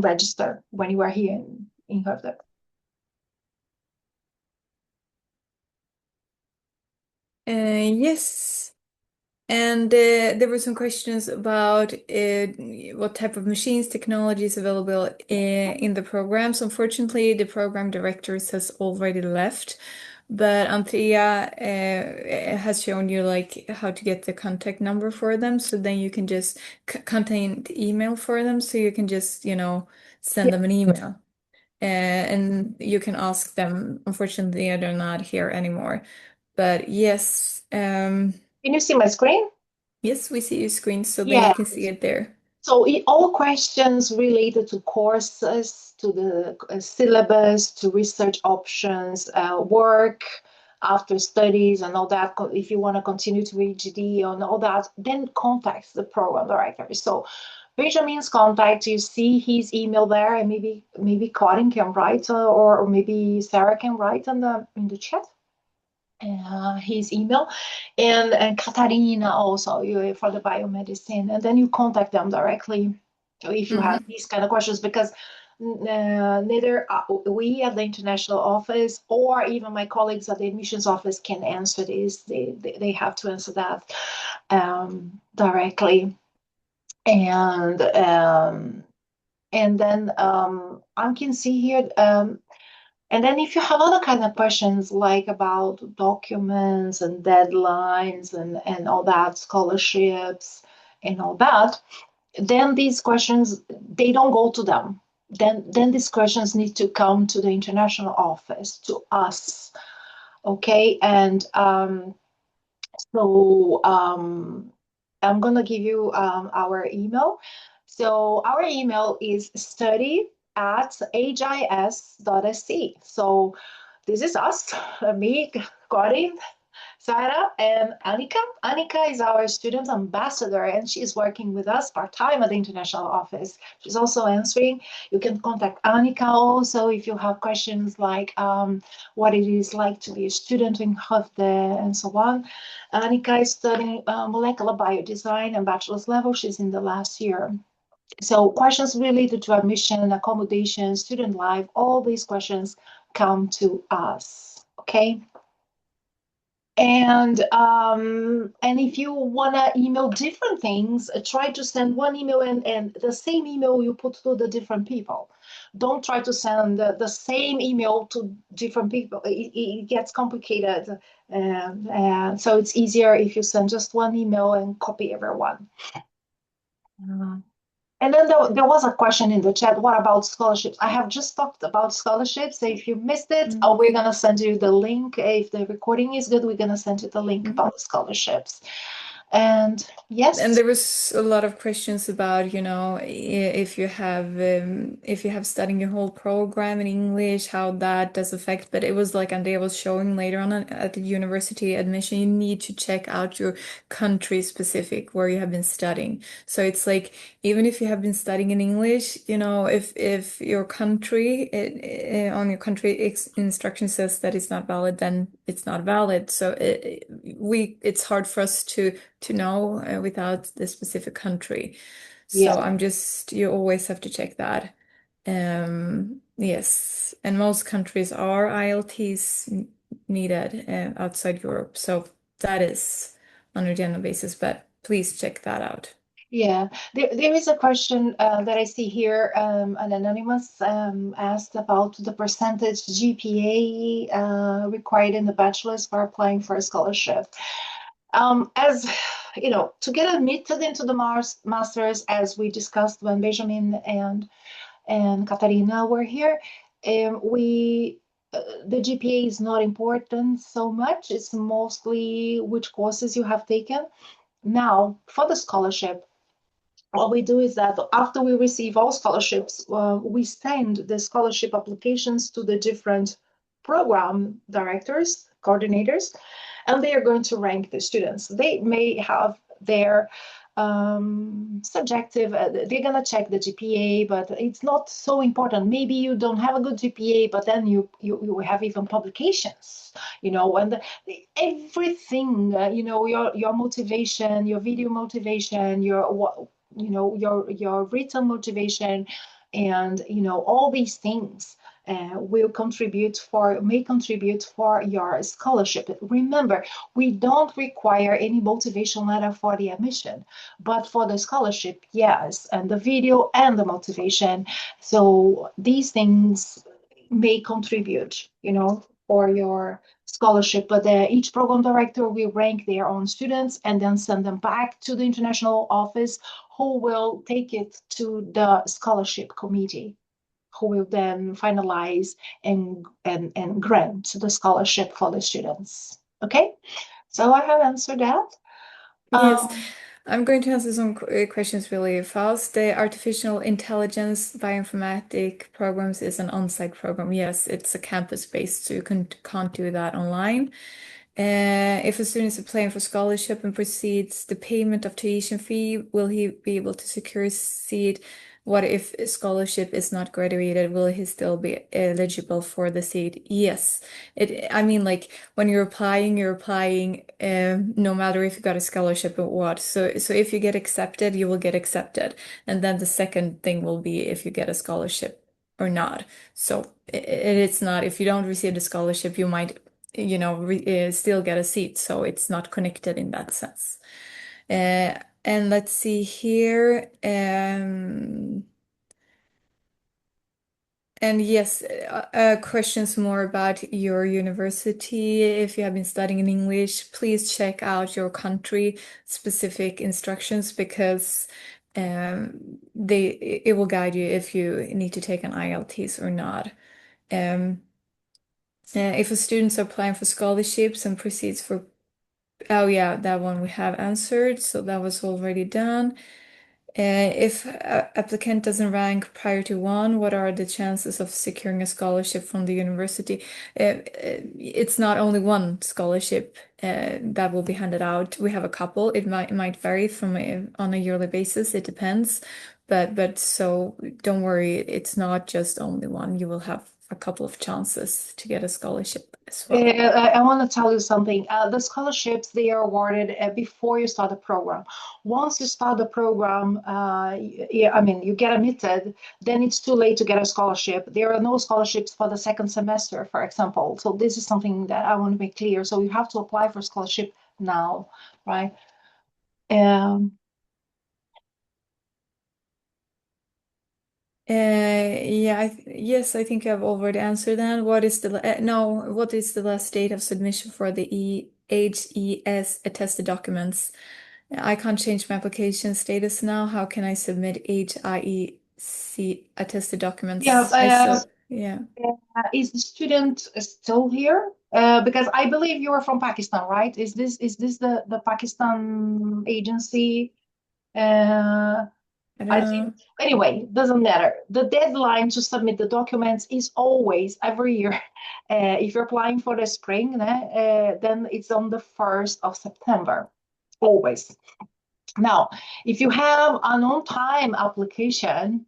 register when you are here in Höfde. Yes. And there were some questions about what type of machines, technology is available in the programs. Unfortunately, the program directors has already left, but Antea has shown you like how to get the contact number for them. So then you can just contact email for them. So you can just, send them an email. And you can ask them. Unfortunately, they're not here anymore. But yes, Can you see my screen? yes, we see your screen, so then Yeah. you can see it there. So all questions related to courses, to the syllabus, to research options, work after studies and all that, if you want to continue to PhD and all that, then contact the program director. So Benjamin's contact, you see his email there, and maybe Karin can write, or maybe Sarah can write in the chat. His email, and Katarina also, for the biomedicine, and then you contact them directly if you have these kind of questions, because neither we at the international office or even my colleagues at the admissions office can answer this. They have to answer that directly, and then I can see here. And then if you have other kind of questions, like about documents and deadlines and all that, scholarships and all that, then these questions, they don't go to them. Then these questions need to come to the international office, to us. Okay, and so I'm gonna give you our email. So our email is study@his.se. So this is us, me, Karin, Sarah, and Annika. Annika is our student ambassador, and she's working with us part-time at the international office. She's also answering. You can contact Annika also if you have questions like what it is like to be a student in Höfde and so on. Annika is studying molecular biodesign and bachelor's level. She's in the last year. So questions related to admission, accommodation, student life, all these questions come to us, okay? And if you wanna email different things, try to send one email and the same email you put to the different people. Don't try to send the same email to different people. It gets complicated. So it's easier if you send just one email and copy everyone. And then there was a question in the chat, what about scholarships? I have just talked about scholarships. So if you missed it, we're going to send you the link. If the recording is good, we're going to send you the link about the scholarships. And yes. And there was a lot of questions about, if you have studying your whole program in English, how that does affect. But it was like Andrea was showing later on at the university admission, you need to check out your country specific where you have been studying. So it's like even if you have been studying in English, if your country on your country instruction says that it's not valid, then it's not valid. So it's hard for us to know without the specific country. So you always have to check that. Yes, and most countries are IELTS needed outside Europe. So that is on a general basis, but please check that out. Yeah, there is a question that I see here. An anonymous asked about the percentage GPA required in the bachelor's for applying for a scholarship. As you know, to get admitted into the master's, as we discussed when Benjamin and Katarina were here, the GPA is not important so much. It's mostly which courses you have taken. Now, for the scholarship, what we do is that after we receive all scholarships, we send the scholarship applications to the different program directors, coordinators, and they are going to rank the students. They may have their subjective, they're going to check the GPA, but it's not so important. Maybe you don't have a good GPA, but then you have even publications, and everything, your motivation, your video motivation, your written motivation, and all these things may contribute for your scholarship. Remember, we don't require any motivation letter for the admission, but for the scholarship, yes, and the video and the motivation. So these things may contribute, for your scholarship, but each program director will rank their own students and then send them back to the international office, who will take it to the scholarship committee, who will then finalize and grant the scholarship for the students. Okay, so I have answered that. Yes, I'm going to answer some questions really fast. The artificial intelligence bioinformatic programs is an on-site program. Yes, it's a campus-based, so you can't do that online. If a student is applying for scholarship and proceeds the payment of tuition fee, will he be able to secure a seat? What if a scholarship is not graduated? Will he still be eligible for the seat? Yes. I mean, like when you're applying no matter if you got a scholarship or what. So if you get accepted, you will get accepted. And then the second thing will be if you get a scholarship or not. So it's not, if you don't receive the scholarship, you might still get a seat, so it's not connected in that sense. And let's see here. And yes, questions more about your university. If you have been studying in English, please check out your country specific instructions, because it will guide you if you need to take an IELTS or not. If a student's applying for scholarships and proceeds for, oh yeah, that one we have answered, so that was already done. If an applicant doesn't rank prior to one, what are the chances of securing a scholarship from the university? It's not only one scholarship that will be handed out. We have a couple. It might vary on a yearly basis. It depends. But so don't worry, it's not just only one. You will have a couple of chances to get a scholarship as well. I want to tell you something. The scholarships, they are awarded before you start the program. Once you start the program, you get admitted, then it's too late to get a scholarship. There are no scholarships for the second semester, for example. So this is something that I want to make clear. So you have to apply for scholarship now, right? Yes, I think I've already answered that. What is the last date of submission for the HES attested documents? I can't change my application status now. How can I submit HIEC attested documents? Yeah, Yeah. Is the student still here? Because I believe you are from Pakistan, right? Is this the Pakistan agency? I don't I know. think anyway, doesn't matter. The deadline to submit the documents is always every year. If you're applying for the spring, then it's on the 1st of September, always. Now, if you have an on-time application,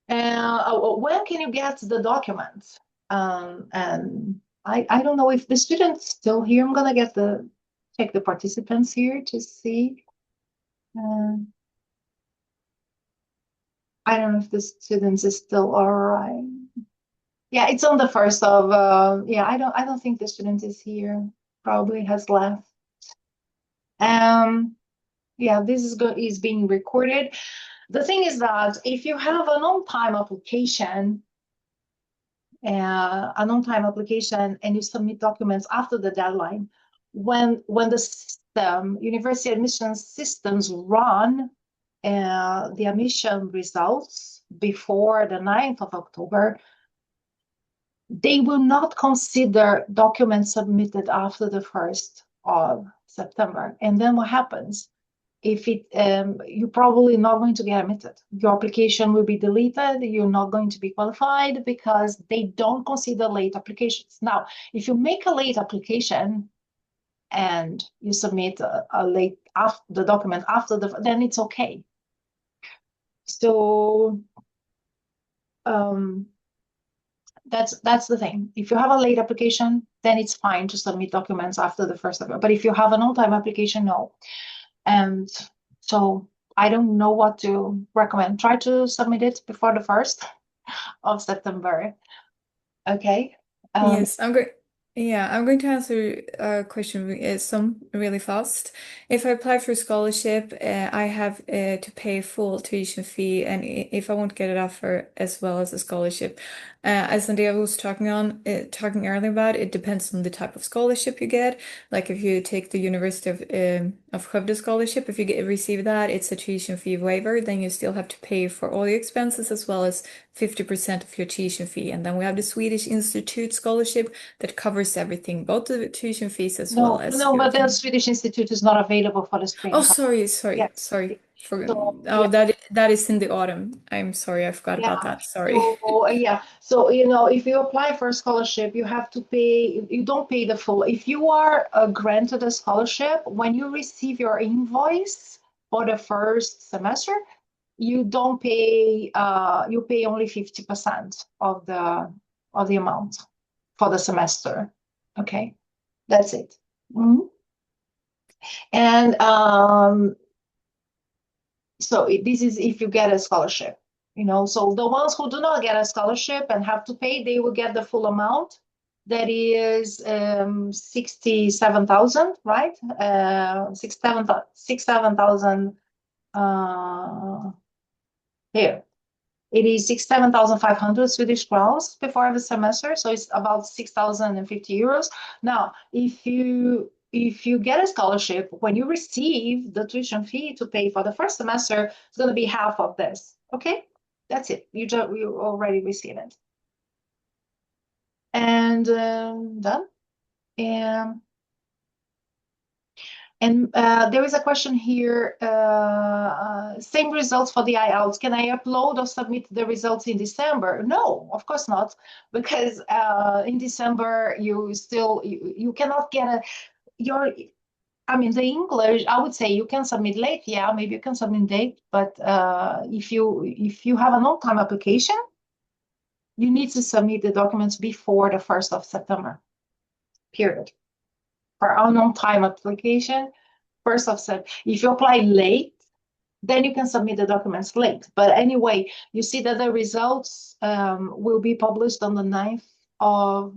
when can you get the documents? And I don't know if the student's still here. I'm gonna check the participants here to see. I don't know if the students is still all right. Yeah, it's on the 1st of yeah, I don't think the student is here. Probably has left. Yeah, this is being recorded. The thing is that if you have an on-time application, and you submit documents after the deadline, when the system, university admissions systems run the admission results before the 9th of October, they will not consider documents submitted after the 1st of September. And then what happens? If you're probably not going to get admitted. Your application will be deleted. You're not going to be qualified because they don't consider late applications. Now, if you make a late application and you submit the document after then it's okay. So that's the thing. If you have a late application, then it's fine to submit documents after the 1st of it. But if you have an on-time application, no. And so I don't know what to recommend. Try to submit it before the 1st of September. Okay. Yes, I'm going to answer a question some really fast. If I apply for a scholarship, I have to pay full tuition fee, and if I won't get it offer as well as a scholarship, as Andrea was talking earlier about, it depends on the type of scholarship you get. Like if you take the University of Skövde scholarship, if you receive that, it's a tuition fee waiver. Then you still have to pay for all the expenses as well as 50% of your tuition fee. And then we have the Swedish Institute scholarship that covers everything, both the tuition fees as well as No, but the everything. Swedish Institute is not available for the spring. Oh, sorry. Yeah. So, Oh, that is in the autumn. I'm sorry, I forgot about that. Sorry. So if you apply for a scholarship, you have to pay. You don't pay the full. If you are granted a scholarship, when you receive your invoice for the first semester, you don't pay. You pay only 50% of the amount for the semester. Okay, that's it. And so this is if you get a scholarship, so the ones who do not get a scholarship and have to pay, they will get the full amount. That is 67,000, right? 67,000 here. It is 67,500 Swedish crowns before every semester, so it's about 6,050 euros. Now, if you get a scholarship, when you receive the tuition fee to pay for the first semester, it's going to be half of this. Okay, that's it. You already receive it, and done. And there is a question here. Same results for the IELTS. Can I upload or submit the results in December? No, of course not, because in December you cannot get the English. I would say you can submit late. Yeah, maybe you can submit late, but if you have an on-time application, you need to submit the documents before the 1st of September. Period. For an on-time application, 1st of September. If you apply late, then you can submit the documents late. But anyway, you see that the results will be published on the 9th of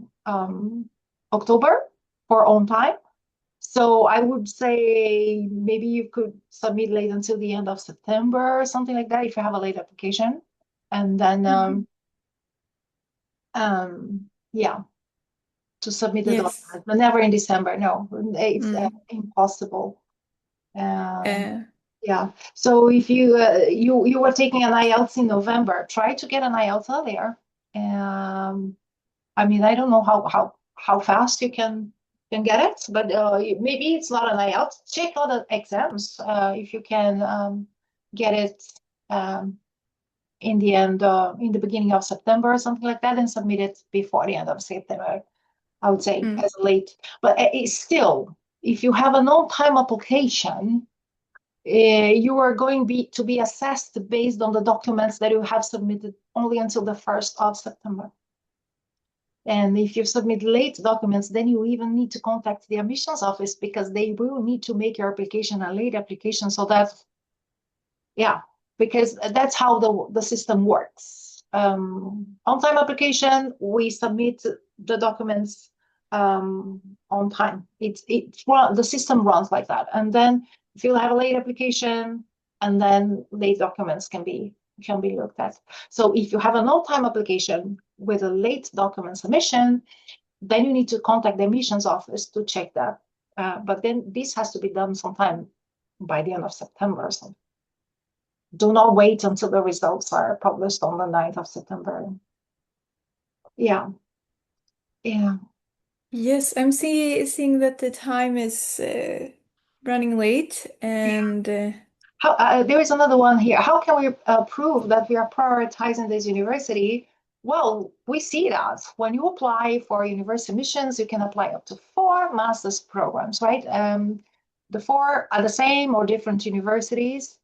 October for on time. So I would say maybe you could submit late until the end of September or something like that if you have a late application. And then, yeah, to submit the Yes. documents, but never in December. No, it's impossible. Yeah. So if you you were taking an IELTS in November, try to get an IELTS earlier. I mean, I don't know how fast you can get it, but maybe it's not an IELTS. Check all the exams if you can get it in the beginning of September or something like that, and submit it before the end of September. I would say as late, but it's still, if you have an on-time application, you are going to be assessed based on the documents that you have submitted only until the 1st of September. And if you submit late documents, then you even need to contact the admissions office because they will need to make your application a late application. So that's, yeah, because that's how the system works. On-time application, we submit the documents on time. The system runs like that. And then if you have a late application, and then late documents can be looked at. So if you have an on-time application with a late document submission, then you need to contact the admissions office to check that. But then this has to be done sometime by the end of September or something. Do not wait until the results are published on the 9th of September. Yeah. Yeah. Yes, I'm seeing that the time is running late, and There is another one here. How can we prove that we are prioritizing this university? Well, we see that when you apply for university admissions, you can apply up to 4 master's programs, right? The 4 are the same or different universities.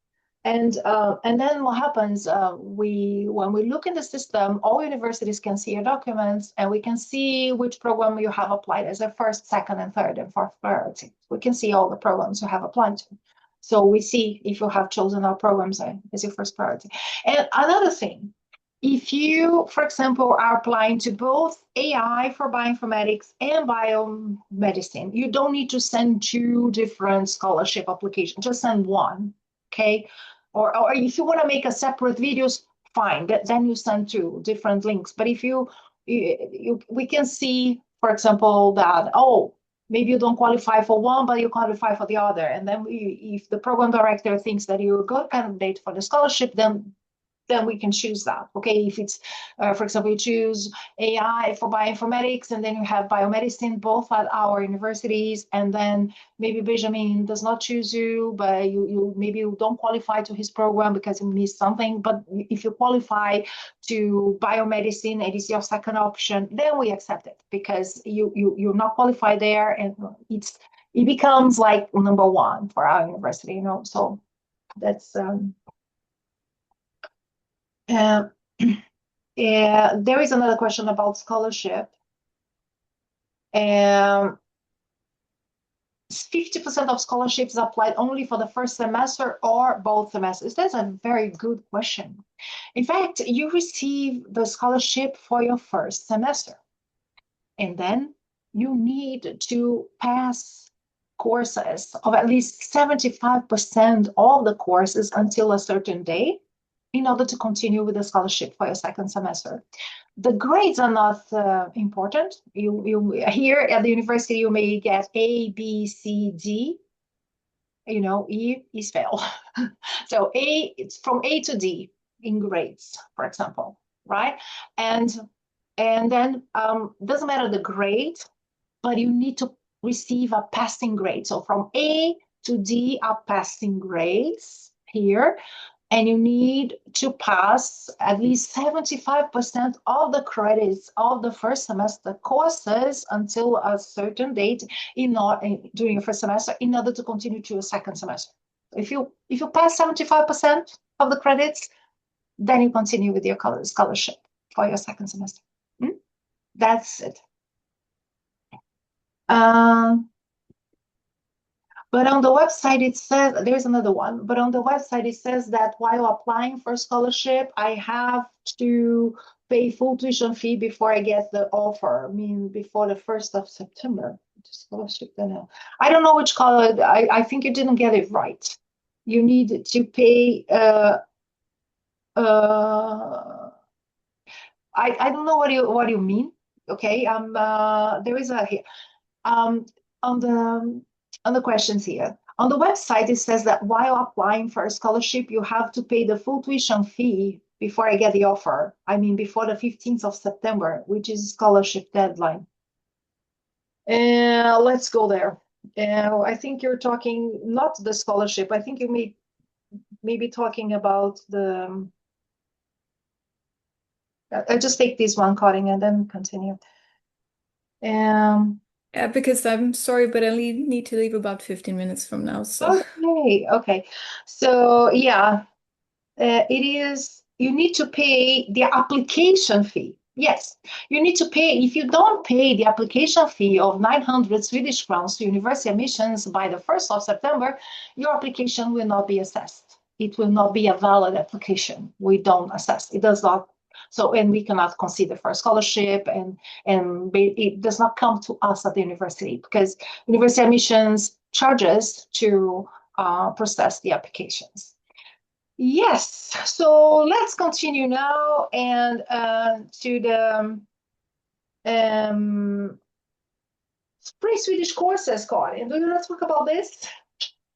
And then what happens, when we look in the system, all universities can see your documents, and we can see which program you have applied as a first, second, and third, and fourth priority. We can see all the programs you have applied to. So we see if you have chosen our programs as your first priority. And another thing, if you, for example, are applying to both AI for bioinformatics and biomedicine, you don't need to send 2 different scholarship applications, just send one, okay? Or if you want to make a separate videos, fine, then you send 2 different links. But if we can see, for example, that, oh, maybe you don't qualify for one, but you qualify for the other. And then if the program director thinks that you're a good candidate for the scholarship, then we can choose that. Okay, if it's, for example, you choose AI for bioinformatics, and then you have biomedicine both at our universities, and then maybe Benjamin does not choose you, but you maybe you don't qualify to his program because you missed something. But if you qualify to biomedicine and it's your second option, then we accept it because you're not qualified there, and it becomes like number 1 for our university, So that's there is another question about scholarship. 50% of scholarships applied only for the first semester or both semesters. That's a very good question. In fact, you receive the scholarship for your first semester, and then you need to pass courses of at least 75% of the courses until a certain date in order to continue with the scholarship for your second semester. The grades are not important. You here at the university, you may get A, B, C, D. E is fail. So it's from A to D in grades, for example, right? And then doesn't matter the grade, but you need to receive a passing grade. So from A to D are passing grades here. And you need to pass at least 75% of the credits of the first semester courses until a certain date during your first semester in order to continue to a second semester. If you pass 75% of the credits, then you continue with your scholarship for your second semester. That's it. But on the website, it says, there's another one, but on the website, it says that while applying for scholarship, I have to pay full tuition fee before I get the offer. I mean, before the 1st of September. Scholarship, I don't know which color. I think you didn't get it right. You need to pay. I don't know what you mean. Okay. There is a on the questions here. On the website, it says that while applying for a scholarship, you have to pay the full tuition fee before I get the offer. I mean, before the 15th of September, which is scholarship deadline. Let's go there. I think you're talking, not the scholarship. I think you may be talking about the, I just take this one, Karin, and then continue. Yeah, because I'm sorry, but I need to leave about 15 minutes from now. So Okay. So yeah, it is, you need to pay the application fee. Yes, you need to pay. If you don't pay the application fee of 900 Swedish crowns to university admissions by the 1st of September, your application will not be assessed. It will not be a valid application. We don't assess. It does not. So, and we cannot consider for a scholarship, and it does not come to us at the university, because university admissions charges to process the applications. Yes, so let's continue now and to the free Swedish courses, Karin. Do you want to talk about this?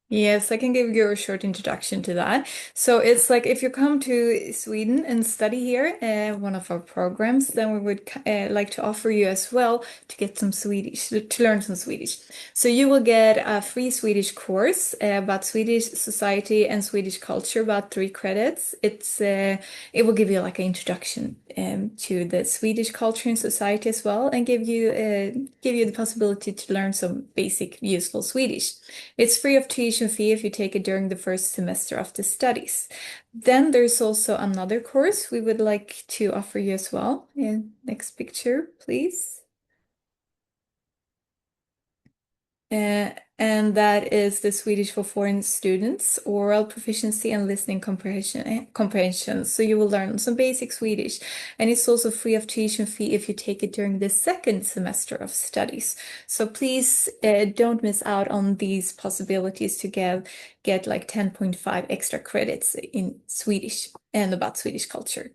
yes, I can give you a short introduction to that. So it's like if you come to Sweden and study here, one of our programs, then we would like to offer you as well to get some Swedish, to learn some Swedish. So you will get a free Swedish course about Swedish society and Swedish culture, about 3 credits. It will give you like an introduction to the Swedish culture and society as well, and give you the possibility to learn some basic useful Swedish. It's free of tuition fee if you take it during the first semester of the studies. Then there's also another course we would like to offer you as well. Next picture, please. And that is the Swedish for foreign students, oral proficiency and listening comprehension. So you will learn some basic Swedish, and it's also free of tuition fee if you take it during the second semester of studies. So please don't miss out on these possibilities to get like 10.5 extra credits in Swedish and about Swedish culture.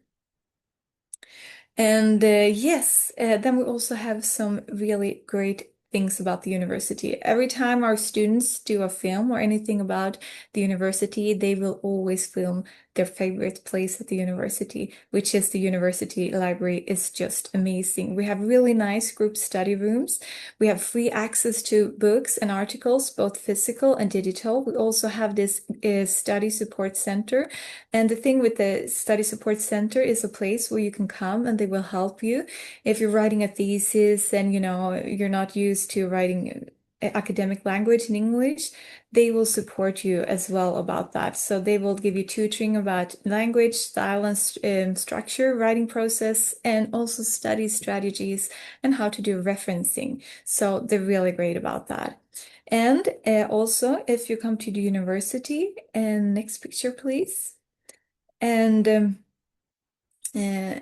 And yes, then we also have some really great things about the university. Every time our students do a film or anything about the university, they will always film their favorite place at the university, which is the university library. Is just amazing. We have really nice group study rooms. We have free access to books and articles, both physical and digital. We also have this study support center. And the thing with the study support center is a place where you can come and they will help you. If you're writing a thesis and you're not used to writing academic language in English, they will support you as well about that. So they will give you tutoring about language, style, and structure, writing process, and also study strategies and how to do referencing. So they're really great about that. And also, if you come to the university, and next picture, please. And we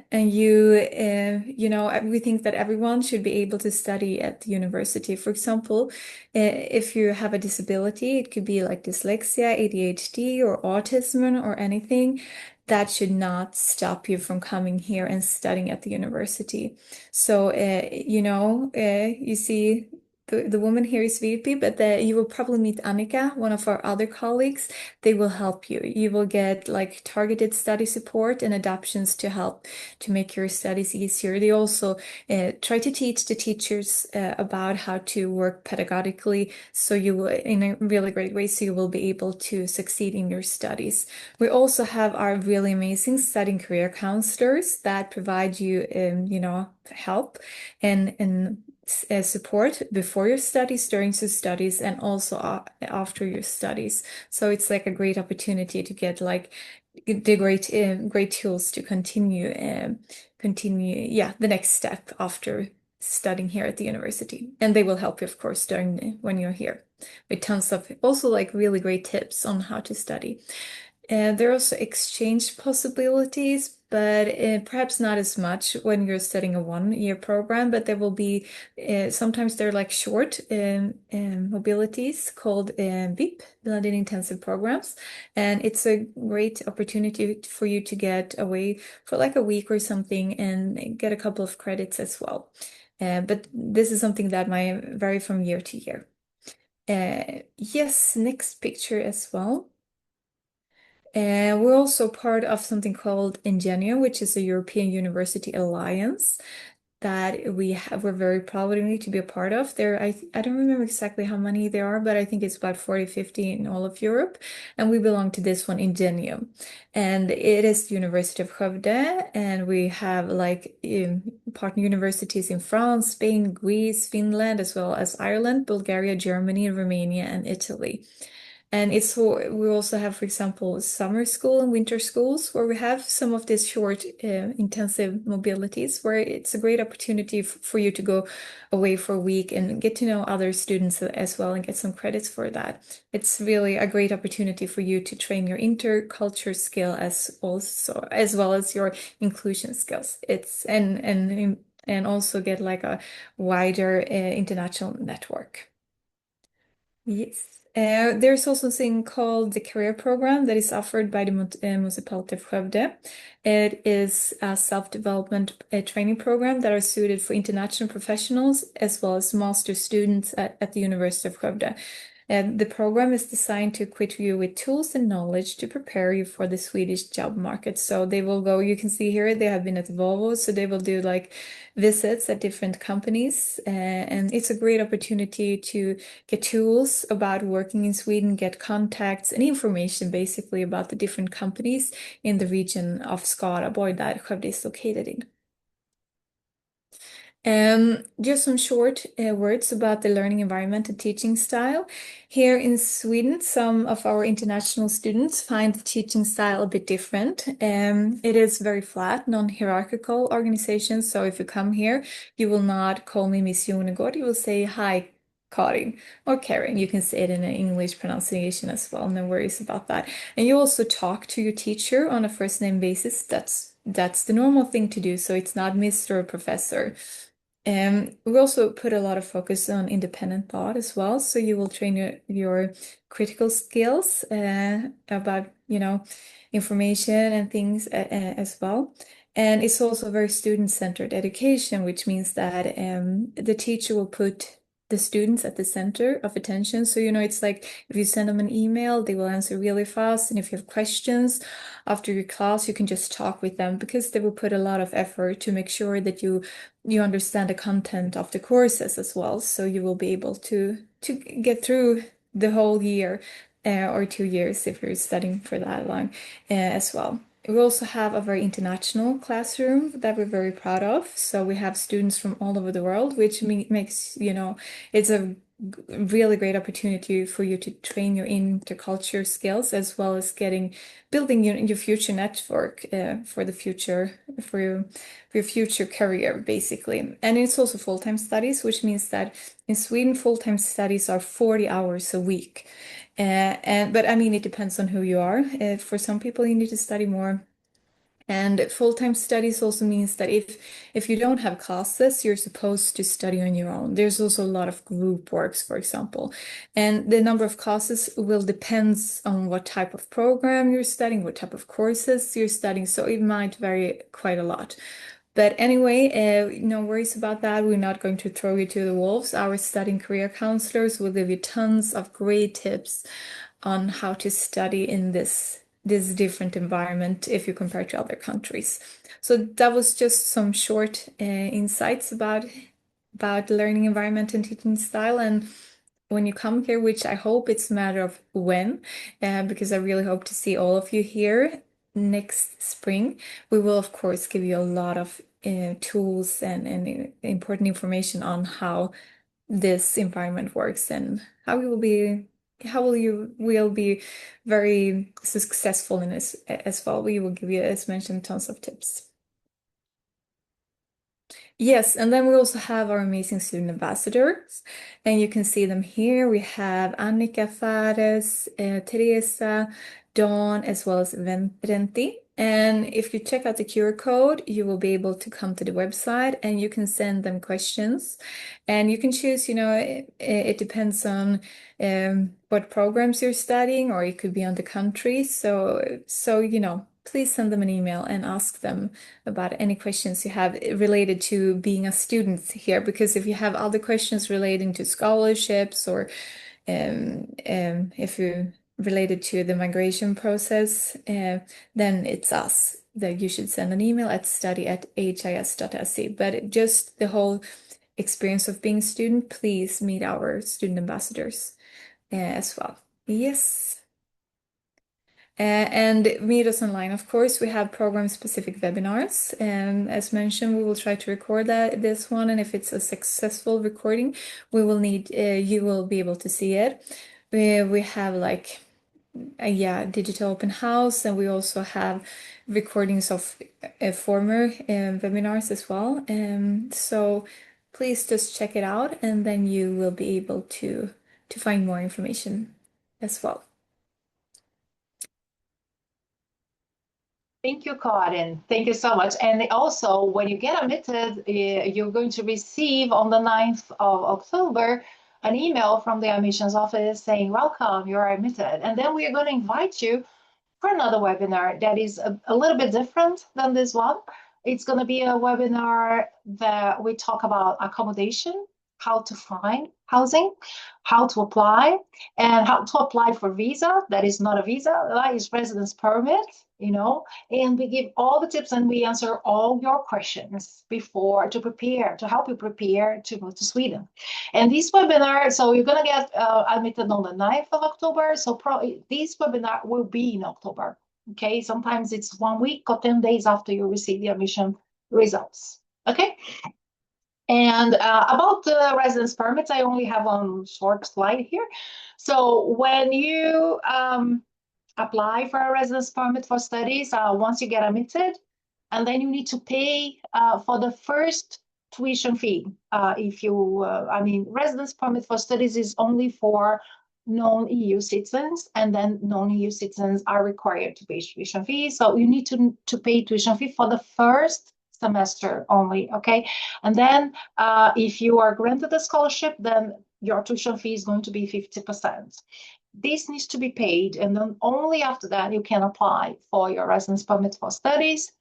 think that everyone should be able to study at the university. For example, if you have a disability, it could be like dyslexia, ADHD, or autism, or anything. That should not stop you from coming here and studying at the university. So, you see the woman here is VP, but you will probably meet Annika, one of our other colleagues. They will help you. You will get like targeted study support and adaptations to help to make your studies easier. They also try to teach the teachers about how to work pedagogically, so you will, in a really great way, so you will be able to succeed in your studies. We also have our really amazing study and career counselors that provide you, help and support before your studies, during your studies, and also after your studies. So it's like a great opportunity to get like the great tools to continue the next step after studying here at the university. And they will help you, of course, when you're here, with tons of also like really great tips on how to study. There are also exchange possibilities, but perhaps not as much when you're studying a 1-year program. But there will be sometimes they're like short mobilities called BIP, blended intensive programs, and it's a great opportunity for you to get away for like a week or something and get a couple of credits as well. But this is something that might vary from year to year. Yes, next picture as well. We're also part of something called Ingenio, which is a European University Alliance that we're very proud to be a part of. I don't remember exactly how many there are, but I think it's about 40, 50 in all of Europe. And we belong to this one, Ingenio. And it is the University of Skövde, and we have like partner universities in France, Spain, Greece, Finland, as well as Ireland, Bulgaria, Germany, Romania, and Italy. And we also have, for example, summer school and winter schools where we have some of these short, intensive mobilities where it's a great opportunity for you to go away for a week and get to know other students as well and get some credits for that. It's really a great opportunity for you to train your interculture skill as well as your inclusion skills. And also get like a wider international network. Yes. There's also something called the career program that is offered by the municipality of Skövde. It is a self-development training program that are suited for international professionals as well as master students at the University of Skövde. The program is designed to equip you with tools and knowledge to prepare you for the Swedish job market. So they will go, you can see here, they have been at Volvo, so they will do like visits at different companies. And it's a great opportunity to get tools about working in Sweden, get contacts and information basically about the different companies in the region of Skaraborg that Skövde is located in. Just some short words about the learning environment and teaching style. Here in Sweden, some of our international students find the teaching style a bit different. It is very flat, non-hierarchical organization. So if you come here, you will not call me Miss Jonegård. You will say, hi, Karin or Karen. You can say it in an English pronunciation as well. No worries about that. And you also talk to your teacher on a first name basis. That's the normal thing to do. So it's not Mr. or Professor. We also put a lot of focus on independent thought as well. So you will train your critical skills about, information and things as well. And it's also very student-centered education, which means that the teacher will put the students at the center of attention. So, it's like if you send them an email, they will answer really fast. And if you have questions after your class, you can just talk with them because they will put a lot of effort to make sure that you understand the content of the courses as well. So you will be able to get through the whole year or 2 years if you're studying for that long as well. We also have a very international classroom that we're very proud of. So we have students from all over the world, which makes, it's a really great opportunity for you to train your interculture skills as well as building your future network for your future career, basically. And it's also full-time studies, which means that in Sweden, full-time studies are 40 hours a week. But I mean, it depends on who you are. For some people, you need to study more. And full-time studies also means that if you don't have classes, you're supposed to study on your own. There's also a lot of group works, for example. And the number of classes will depend on what type of program you're studying, what type of courses you're studying. So it might vary quite a lot. But anyway, no worries about that. We're not going to throw you to the wolves. Our studying career counselors will give you tons of great tips on how to study in this different environment if you compare to other countries. So that was just some short insights about the learning environment and teaching style. And when you come here, which I hope it's a matter of when, because I really hope to see all of you here next spring, we will of course give you a lot of tools and important information on how this environment works and how you will be very successful in this as well. We will give you, as mentioned, tons of tips. Yes, and then we also have our amazing student ambassadors, and you can see them here. We have Annika Fares, Teresa, Dawn, as well as Renti. And if you check out the QR code, you will be able to come to the website and you can send them questions. And you can choose, it depends on what programs you're studying, or it could be on the country. So please send them an email and ask them about any questions you have related to being a student here. Because if you have other questions relating to scholarships or if you related to the migration process, then it's us that you should send an email at study@his.se. But just the whole experience of being a student, please meet our student ambassadors as well. Yes. And meet us online, of course. We have program-specific webinars. As mentioned, we will try to record this one, and if it's a successful recording, we will need you will be able to see it. We have like digital open house, and we also have recordings of former webinars as well. So please just check it out, and then you will be able to find more information as well. Thank you, Karin. Thank you so much. And also, when you get admitted, you're going to receive on the 9th of October an email from the admissions office saying, welcome, you're admitted. And then we are going to invite you for another webinar that is a little bit different than this one. It's going to be a webinar that we talk about accommodation, how to find housing, how to apply, and how to apply for visa. That is not a visa, that is residence permit, and we give all the tips and we answer all your questions before to help you prepare to go to Sweden. And this webinar, so you're going to get admitted on the 9th of October. So this webinar will be in October. Okay, sometimes it's 1 week or 10 days after you receive the admission results. Okay. And about the residence permits, I only have one short slide here. So when you apply for a residence permit for studies, once you get admitted, and then you need to pay for the first tuition fee. Residence permit for studies is only for non-EU citizens, and then non-EU citizens are required to pay tuition fee. So you need to pay tuition fee for the first semester only, okay? And then if you are granted a scholarship, then your tuition fee is going to be 50%. This needs to be paid, and then only after that you can apply for your residence permit for studies.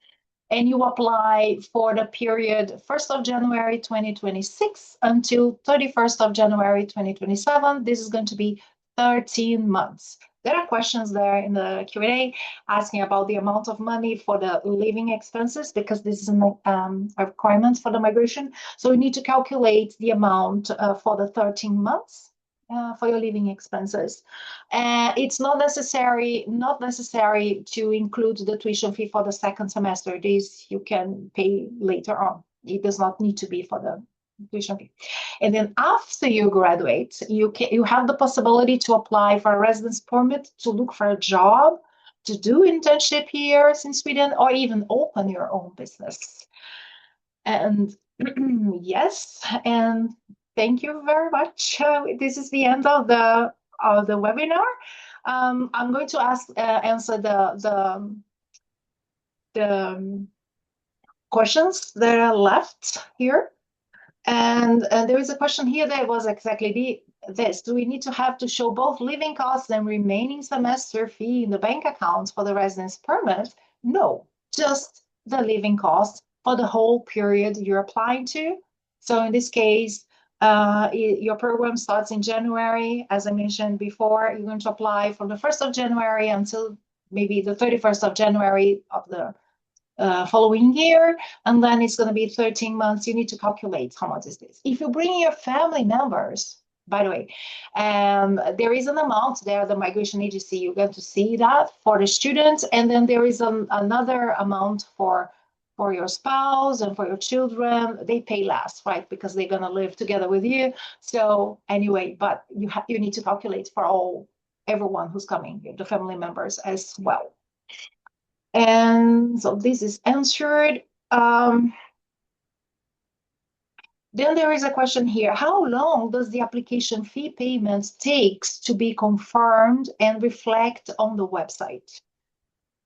And you apply for the period 1st of January 2026 until 31st of January 2027. This is going to be 13 months. There are questions there in the Q&A asking about the amount of money for the living expenses, because this is a requirement for the migration. So you need to calculate the amount for the 13 months. For your living expenses. It's not necessary to include the tuition fee for the second semester. This you can pay later on. It does not need to be for the tuition fee. And then after you graduate, you have the possibility to apply for a residence permit, to look for a job, to do internship here in Sweden, or even open your own business. And yes, and thank you very much. This is the end of the webinar. I'm going to answer the questions that are left here. And there is a question here that was exactly this. Do we need to show both living costs and remaining semester fee in the bank accounts for the residence permit? No, just the living costs for the whole period you're applying to. So in this case, your program starts in January. As I mentioned before, you're going to apply from the 1st of January until maybe the 31st of January of the following year, and then it's going to be 13 months. You need to calculate how much is this. If you bring your family members, by the way, there is an amount there, the migration agency, you're going to see that for the students, and then there is another amount for your spouse and for your children. They pay less, right, because they're going to live together with you. So anyway, but you need to calculate for everyone who's coming, the family members as well. And so this is answered. Then there is a question here. How long does the application fee payment takes to be confirmed and reflect on the website?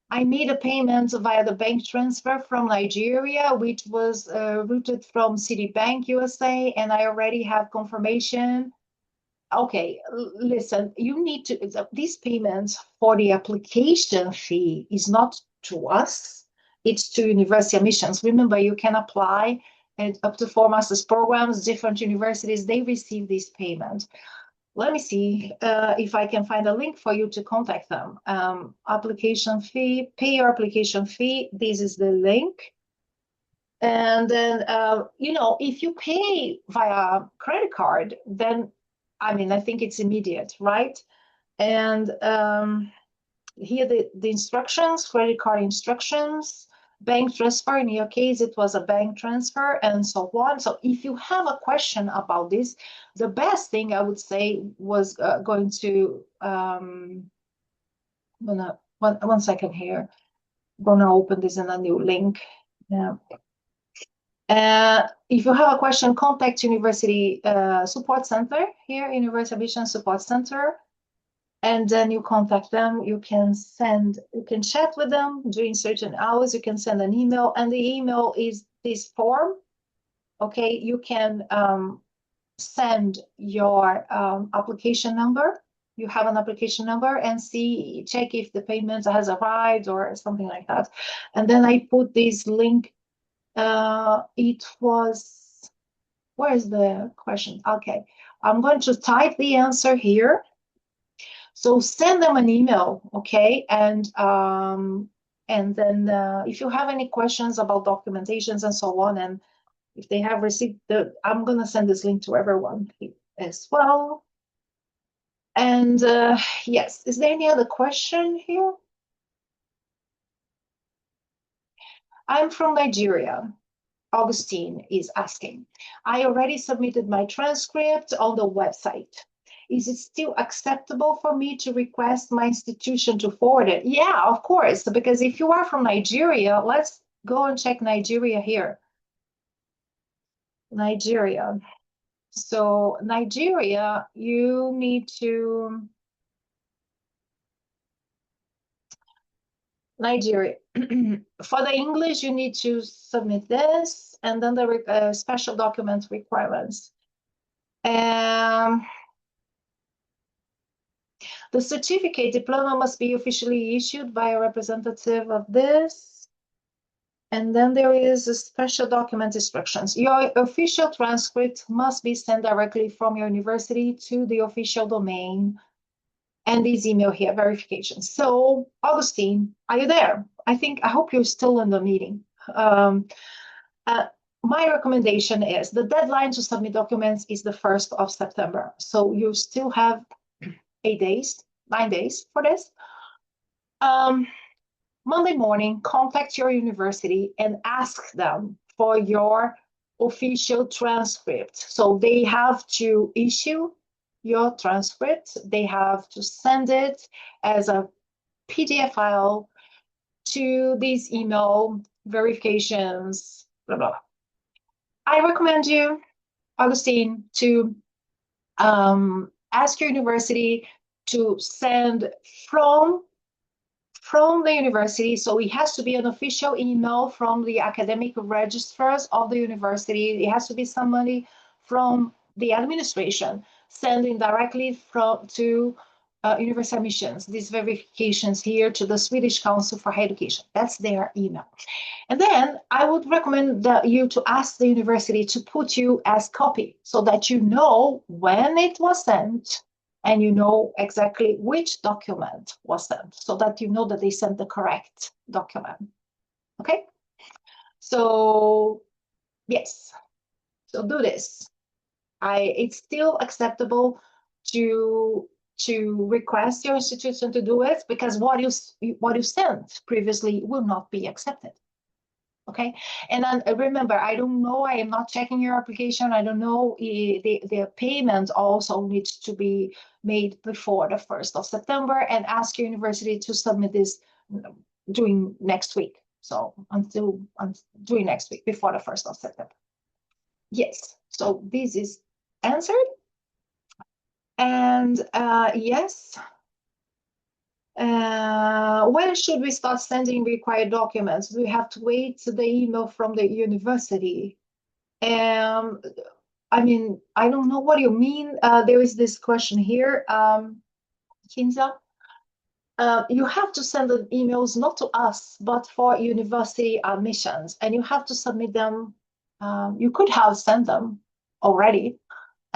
I made a payment via the bank transfer from Nigeria, which was routed from Citibank USA, and I already have confirmation. Okay, listen, you need to, these payments for the application fee is not to us, it's to university admissions. Remember, you can apply and up to 4 master's programs, different universities, they receive this payment. let me see if I can find a link for you to contact them. Application fee, pay your application fee. This is the link. And then, if you pay via credit card, then, I think it's immediate, right? And here the instructions, credit card instructions, bank transfer. In your case, it was a bank transfer and so on. So if you have a question about this, the best thing I would say was going to, one second here. I'm gonna open this in a new link. Yeah. If you have a question, contact University Support Center here, University Admission Support Center, and then you contact them. You can chat with them during certain hours. You can send an email, and the email is this form. Okay, you can send your application number. You have an application number and check if the payment has arrived or something like that. And then I put this link. It was, where is the question? Okay, I'm going to type the answer here. So send them an email, okay? And then if you have any questions about documentations and so on, and if they have received I'm gonna send this link to everyone as well. And yes, is there any other question here? I'm from Nigeria. Augustine is asking. I already submitted my transcript on the website. Is it still acceptable for me to request my institution to forward it? Yeah, of course, because if you are from Nigeria, let's go and check Nigeria here. Nigeria. So Nigeria, you need to... Nigeria. For the English, you need to submit this, and then the special document requirements. The certificate diploma must be officially issued by a representative of this. And then there is a special document instructions. Your official transcript must be sent directly from your university to the official domain. And this email here, verification. So, Augustine, are you there? I hope you're still in the meeting. My recommendation is the deadline to submit documents is the 1st of September. So you still have 9 days for this. Monday morning, contact your university and ask them for your official transcript. So they have to issue your transcript. They have to send it as a PDF file to these email verifications, blah, blah. I recommend you, Augustine, to ask your university to send from the university. So it has to be an official email from the academic registrars of the university. It has to be somebody from the administration sending directly to university admissions, these verifications here to the Swedish Council for Higher Education. That's their email. And then I would recommend you to ask the university to put you as copy so that you know when it was sent and you know exactly which document was sent so that you know that they sent the correct document. Okay? So, yes. So do this. It's still acceptable to request your institution to do it because what you sent previously will not be accepted. Okay, and then remember, I don't know, I am not checking your application. I don't know, the payment also needs to be made before the 1st of September, and ask your university to submit this during next week. So during next week, before the 1st of September. Yes, so this is answered. And yes. When should we start sending required documents? Do we have to wait the email from the university? I mean, I don't know what you mean. There is this question here, Kinza. You have to send the emails not to us, but for university admissions, and you have to submit them. You could have sent them already,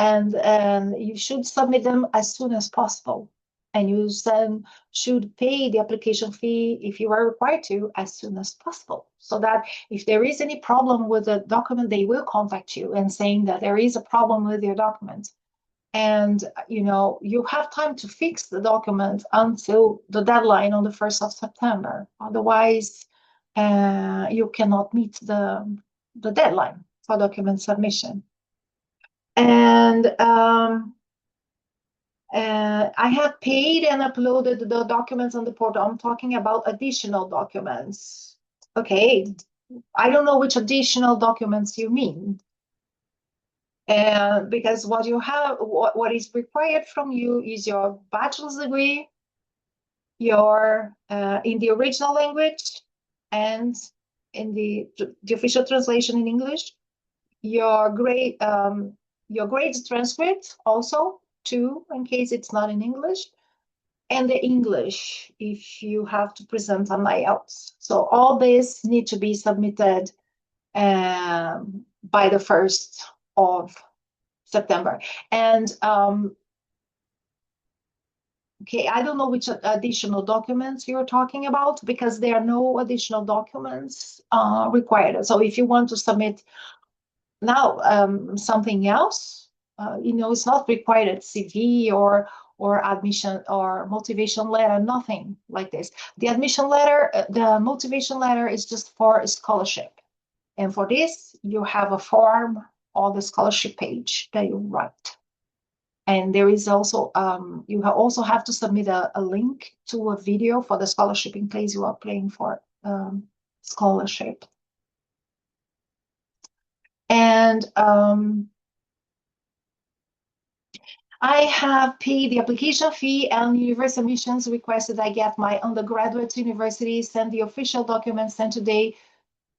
and you should submit them as soon as possible. And you then should pay the application fee, if you are required to, as soon as possible, so that if there is any problem with the document, they will contact you and saying that there is a problem with your document. And you have time to fix the document until the deadline on the 1st of September. Otherwise, you cannot meet the deadline for document submission. And I have paid and uploaded the documents on the portal. I'm talking about additional documents. Okay, I don't know which additional documents you mean. Because what is required from you is your bachelor's degree, your in the original language and in the official translation in English, your grades transcript also too, in case it's not in English, and the English if you have to present an IELTS. So all this need to be submitted by the 1st of September. And okay, I don't know which additional documents you're talking about, because there are no additional documents required. So if you want to submit now something else, it's not required at CV or admission or motivation letter, nothing like this. The admission letter, the motivation letter is just for a scholarship. And for this, you have a form on the scholarship page that you write. And there is also, you also have to submit a link to a video for the scholarship in case you are applying for scholarship. And I have paid the application fee and university admissions requested I get my undergraduate university send the official documents sent today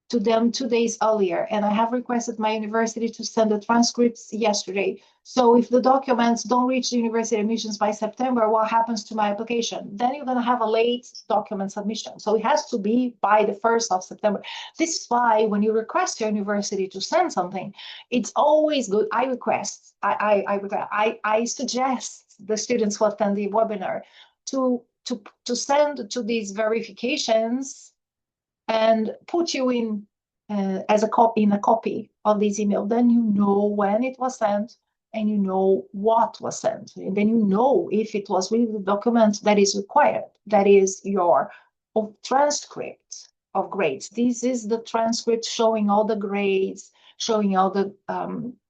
to them 2 days earlier, and I have requested my university to send the transcripts yesterday. So if the documents don't reach the university admissions by September, what happens to my application? Then you're going to have a late document submission. So it has to be by the 1st of September. This is why when you request your university to send something, it's always good. I suggest the students who attend the webinar to send to these verifications and put you in as a copy of this email. Then you know when it was sent and you know what was sent. And then you know if it was really the document that is required. That is your transcript of grades. This is the transcript showing all the grades, showing all the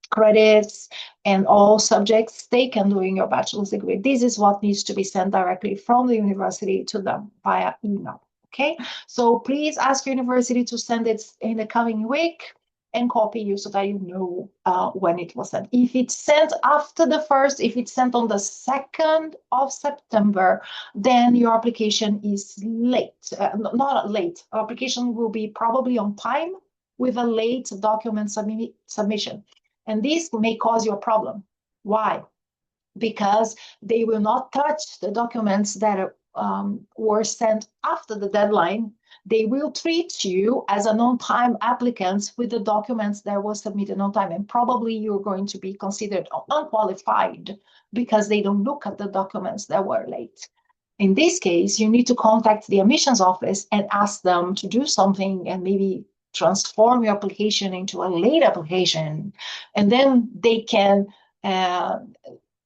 credits and all subjects taken during your bachelor's degree. This is what needs to be sent directly from the university to them via email. Okay, so please ask your university to send it in the coming week and copy you so that you know when it was sent. If it's sent after the 1st, if it's sent on the 2nd of September, then your application is late. Not late. Our application will be probably on time with a late document submission. And this may cause you a problem. Why? Because they will not touch the documents that were sent after the deadline. They will treat you as an on-time applicant with the documents that were submitted on time, and probably you're going to be considered unqualified because they don't look at the documents that were late. In this case, you need to contact the admissions office and ask them to do something and maybe transform your application into a late application, and then they can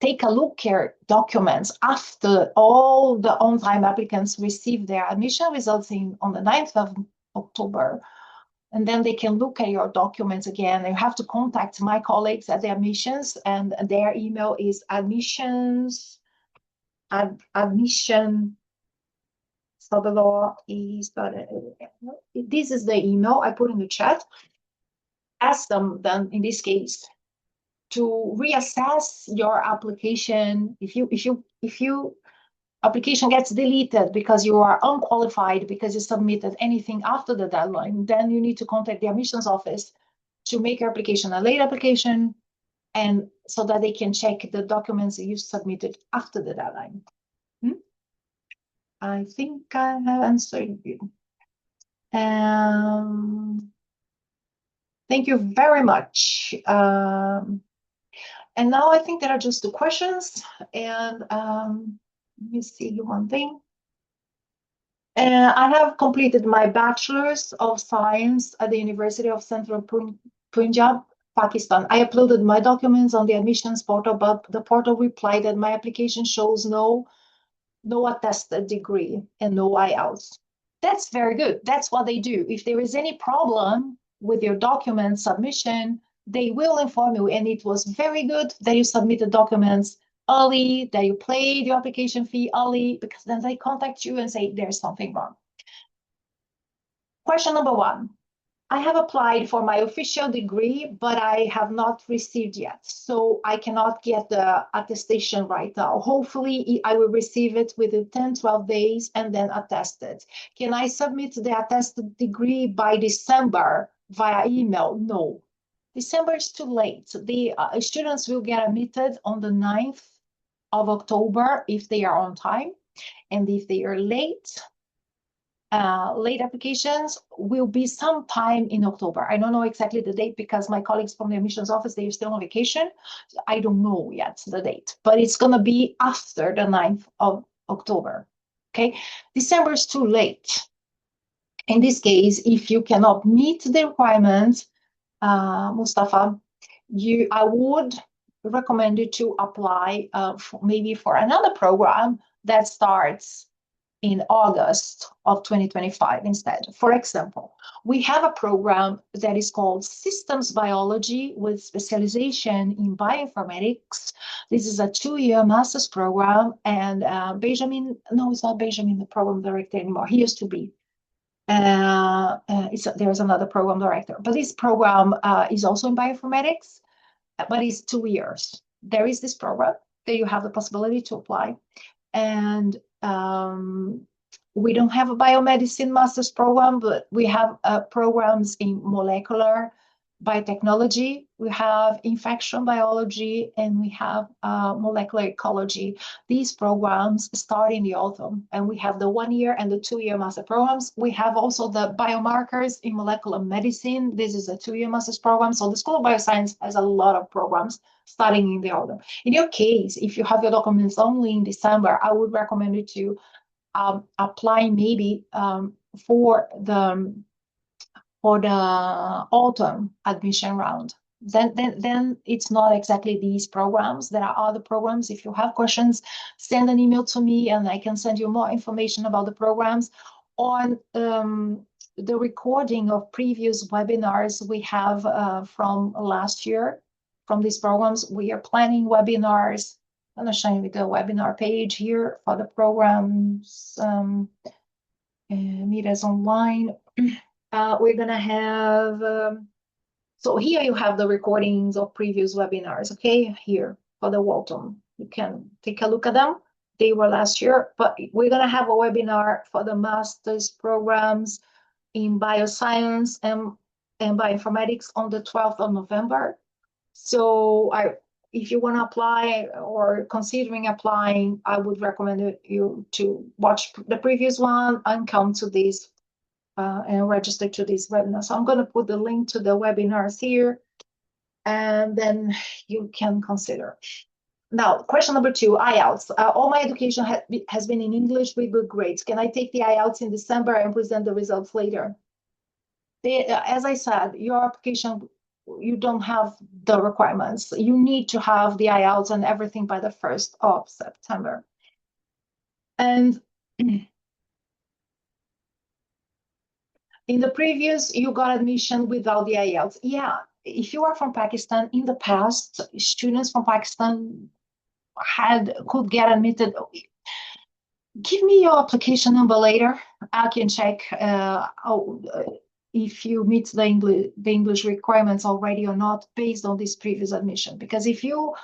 take a look at documents after all the on-time applicants receive their admission results on the 9th of October. And then they can look at your documents again. You have to contact my colleagues at the admissions, and their email is admission. So the law is, this is the email I put in the chat. Ask them then, in this case, to reassess your application. If you application gets deleted because you are unqualified because you submitted anything after the deadline, then you need to contact the admissions office to make your application a late application, and so that they can check the documents you submitted after the deadline. I think I have answered you. Thank you very much. And now I think there are just 2 questions. And let me see one thing. I have completed my Bachelor's of Science at the University of Central Punjab, Pakistan. I uploaded my documents on the admissions portal, but the portal replied that my application shows no attested degree and no IELTS. That's very good. That's what they do. If there is any problem with your document submission, they will inform you. And it was very good that you submitted documents early, that you paid your application fee early, because then they contact you and say there's something wrong. Question number 1. I have applied for my official degree, but I have not received yet. So I cannot get the attestation right now. Hopefully I will receive it within 10, 12 days and then attest it. Can I submit the attested degree by December via email? No. December is too late. The students will get admitted on the 9th of October if they are on time. And if they are late applications will be sometime in October. I don't know exactly the date because my colleagues from the admissions office, they're still on vacation. So I don't know yet the date, but it's going to be after the 9th of October. Okay, December is too late. In this case, if you cannot meet the requirements, Mustafa, I would recommend you to apply maybe for another program that starts in August of 2025 instead. For example, we have a program that is called Systems Biology with specialization in bioinformatics. This is a 2-year master's program, and Benjamin, no, it's not Benjamin, the program director anymore. He used to be. There's another program director, but this program is also in bioinformatics, but it's 2 years. There is this program that you have the possibility to apply. And we don't have a biomedicine master's program, but we have programs in molecular biotechnology, we have infection biology, and we have molecular ecology. These programs start in the autumn, and we have the 1-year and the 2-year master programs. We have also the biomarkers in molecular medicine. This is a 2-year master's program. So the School of Bioscience has a lot of programs starting in the autumn. In your case, if you have your documents only in December, I would recommend you to apply maybe for the autumn admission round. Then it's not exactly these programs. There are other programs. If you have questions, send an email to me and I can send you more information about the programs. On the recording of previous webinars we have from last year, from these programs, we are planning webinars. I'm going to show you the webinar page here for the programs. Meet us online. We're going to have, so here you have the recordings of previous webinars, okay? Here for the autumn. You can take a look at them. They were last year, but we're going to have a webinar for the master's programs in bioscience and bioinformatics on the 12th of November. So if you want to apply or considering applying, I would recommend you to watch the previous one and come to this and register to this webinar. So I'm going to put the link to the webinars here, and then you can consider. Now, question number 2, IELTS. All my education has been in English with good grades. Can I take the IELTS in December and present the results later? As I said, your application, you don't have the requirements. You need to have the IELTS and everything by the 1st of September. And in the previous, you got admission without the IELTS. Yeah, if you are from Pakistan, in the past, students from Pakistan could get admitted. Give me your application number later. I can check if you meet the English requirements already or not based on this previous admission. Because if you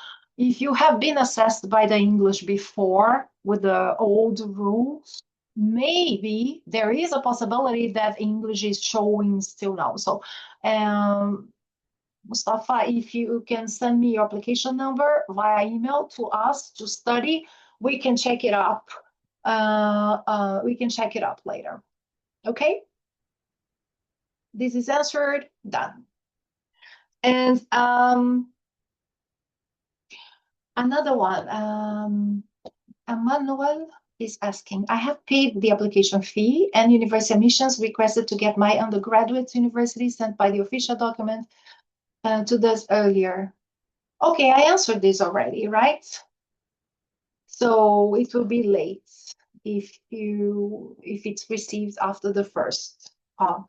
have been assessed by the English before with the old rules, maybe there is a possibility that English is showing still now. So, Mustafa, if you can send me your application number via email to us to study, we can check it up. We can check it up later. Okay? This is answered, done. And Another one, Emmanuel is asking, I have paid the application fee and university admissions requested to get my undergraduate university sent by the official document to this earlier. Okay, I answered this already, right? So it will be late if it's received after the 1st of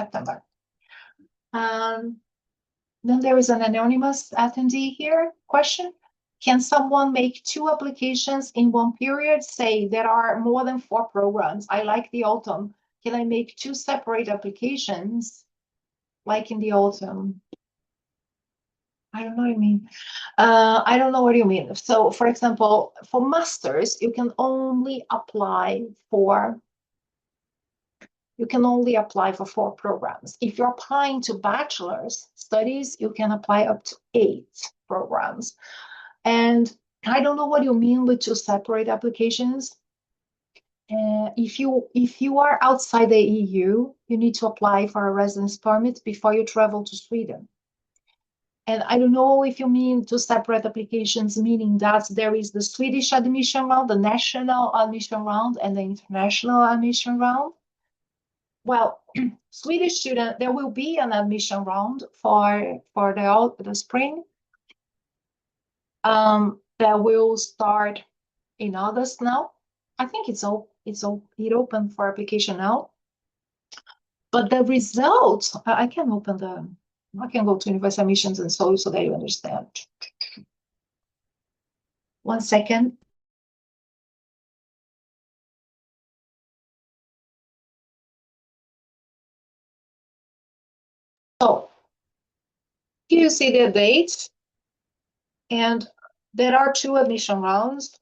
September. Then there is an anonymous attendee here. Question: can someone make 2 applications in one period? Say there are more than 4 programs. I like the autumn. Can I make 2 separate applications like in the autumn? I don't know what you mean. I don't know what you mean. So, for example, for masters, you can only apply for 4 programs. If you're applying to bachelor's studies, you can apply up to 8 programs. And I don't know what you mean with 2 separate applications. If you are outside the EU, you need to apply for a residence permit before you travel to Sweden. And I don't know if you mean 2 separate applications, meaning that there is the Swedish admission round, the national admission round, and the international admission round. Well, Swedish student, there will be an admission round for the spring. That will start in August now. I think it open for application now. But the results, I can go to university admissions and so that you understand. 1 second. So here you see the dates, and there are 2 admission rounds.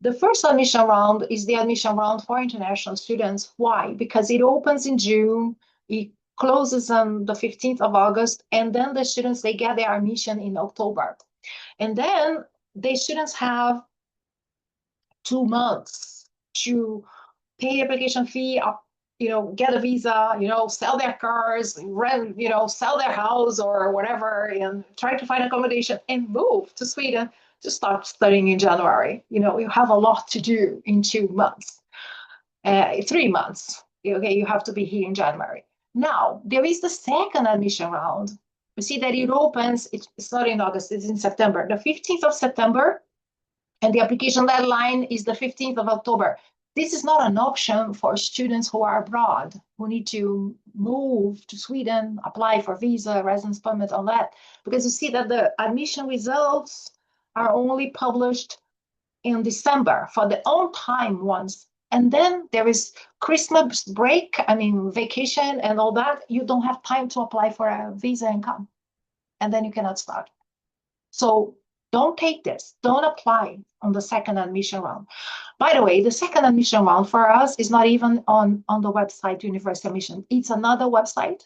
The first admission round is the admission round for international students. Why? Because it opens in June, it closes on the 15th of August, and then the students, they get their admission in October. And then the students have 2 months to pay the application fee, get a visa, sell their cars, rent, sell their house or whatever, and try to find accommodation and move to Sweden to start studying in January. You have a lot to do in 2 months, 3 months. Okay, you have to be here in January. Now, there is the second admission round. You see that it opens, it's not in August, it's in September, the 15th of September, and the application deadline is the 15th of October. This is not an option for students who are abroad, who need to move to Sweden, apply for visa, residence permit, all that, because you see that the admission results are only published in December for the on-time ones. And then there is Christmas break, vacation and all that. You don't have time to apply for a visa and come. And then you cannot start. So don't take this. Don't apply on the second admission round. By the way, the second admission round for us is not even on the website University Admission. It's another website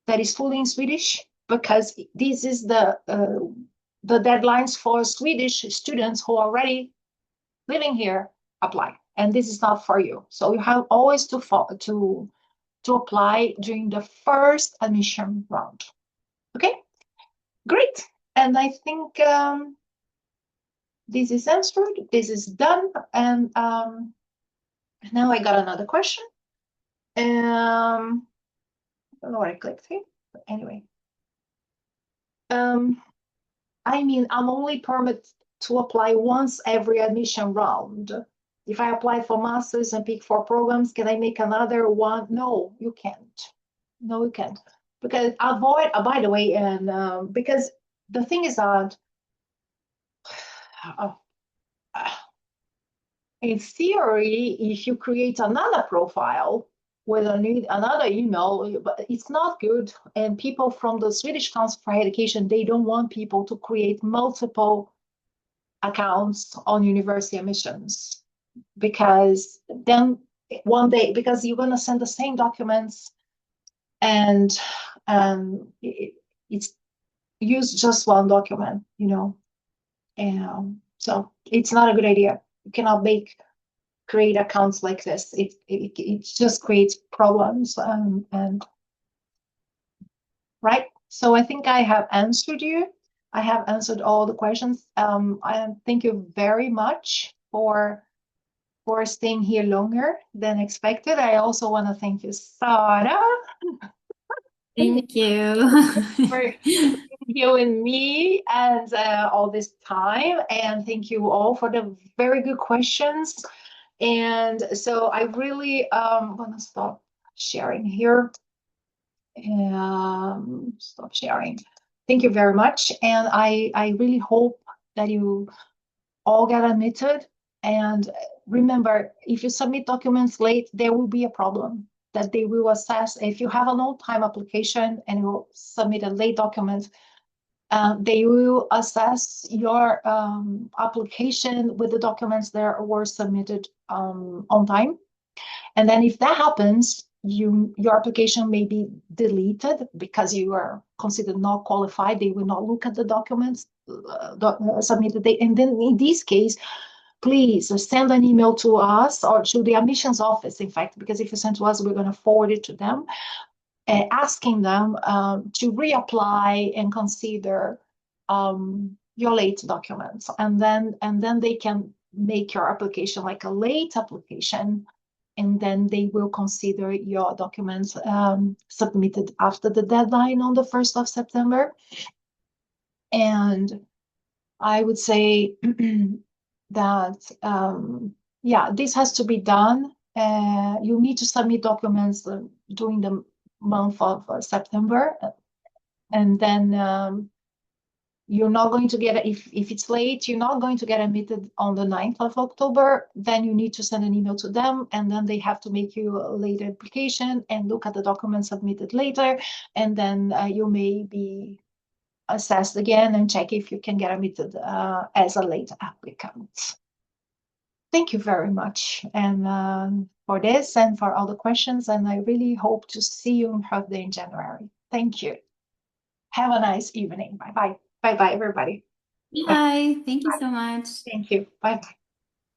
that is fully in Swedish, because this is the deadlines for Swedish students who are already living here apply, and this is not for you. So you have always to apply during the first admission round. Okay, great. And I think this is answered. This is done. And now I got another question. I don't know what I clicked here, but anyway. I'm only permitted to apply once every admission round. If I apply for masters and pick 4 programs, can I make another one? No, you can't. No, you can't. Because by the way, and because the thing is that in theory, if you create another profile with another email, but it's not good. And people from the Swedish Council for Education, they don't want people to create multiple accounts on university admissions, because then one day, because you're going to send the same documents, and it's use just one document, and so it's not a good idea. You cannot create accounts like this. It just creates problems, and right. So I think I have answered you. I have answered all the questions. I thank you very much for staying here longer than expected. I also want to thank you, Sara, Thank you. for you and me and all this time. And thank you all for the very good questions. And so I really want to stop sharing here. Stop sharing. Thank you very much. And I really hope that you all get admitted. And remember, if you submit documents late, there will be a problem that they will assess. If you have an on-time application and you submit a late document, they will assess your application with the documents that were submitted on time. And then if that happens, your application may be deleted because you are considered not qualified. They will not look at the documents submitted. And then in this case, please send an email to us or to the admissions office, in fact, because if you send to us, we're going to forward it to them, asking them to reapply and consider your late documents. And then they can make your application like a late application, and then they will consider your documents submitted after the deadline on the 1st of September. And I would say that, yeah, this has to be done. You need to submit documents during the month of September. And then you're not going to get, if it's late, you're not going to get admitted on the 9th of October. Then you need to send an email to them, and then they have to make you a later application and look at the documents submitted later. And then you may be assessed again and check if you can get admitted as a late applicant. Thank you very much and for this and for all the questions. And I really hope to see you on Health Day in January. Thank you. Have a nice evening. Bye-bye. Bye-bye, everybody. Bye. Thank you so much. Thank you. Bye-bye.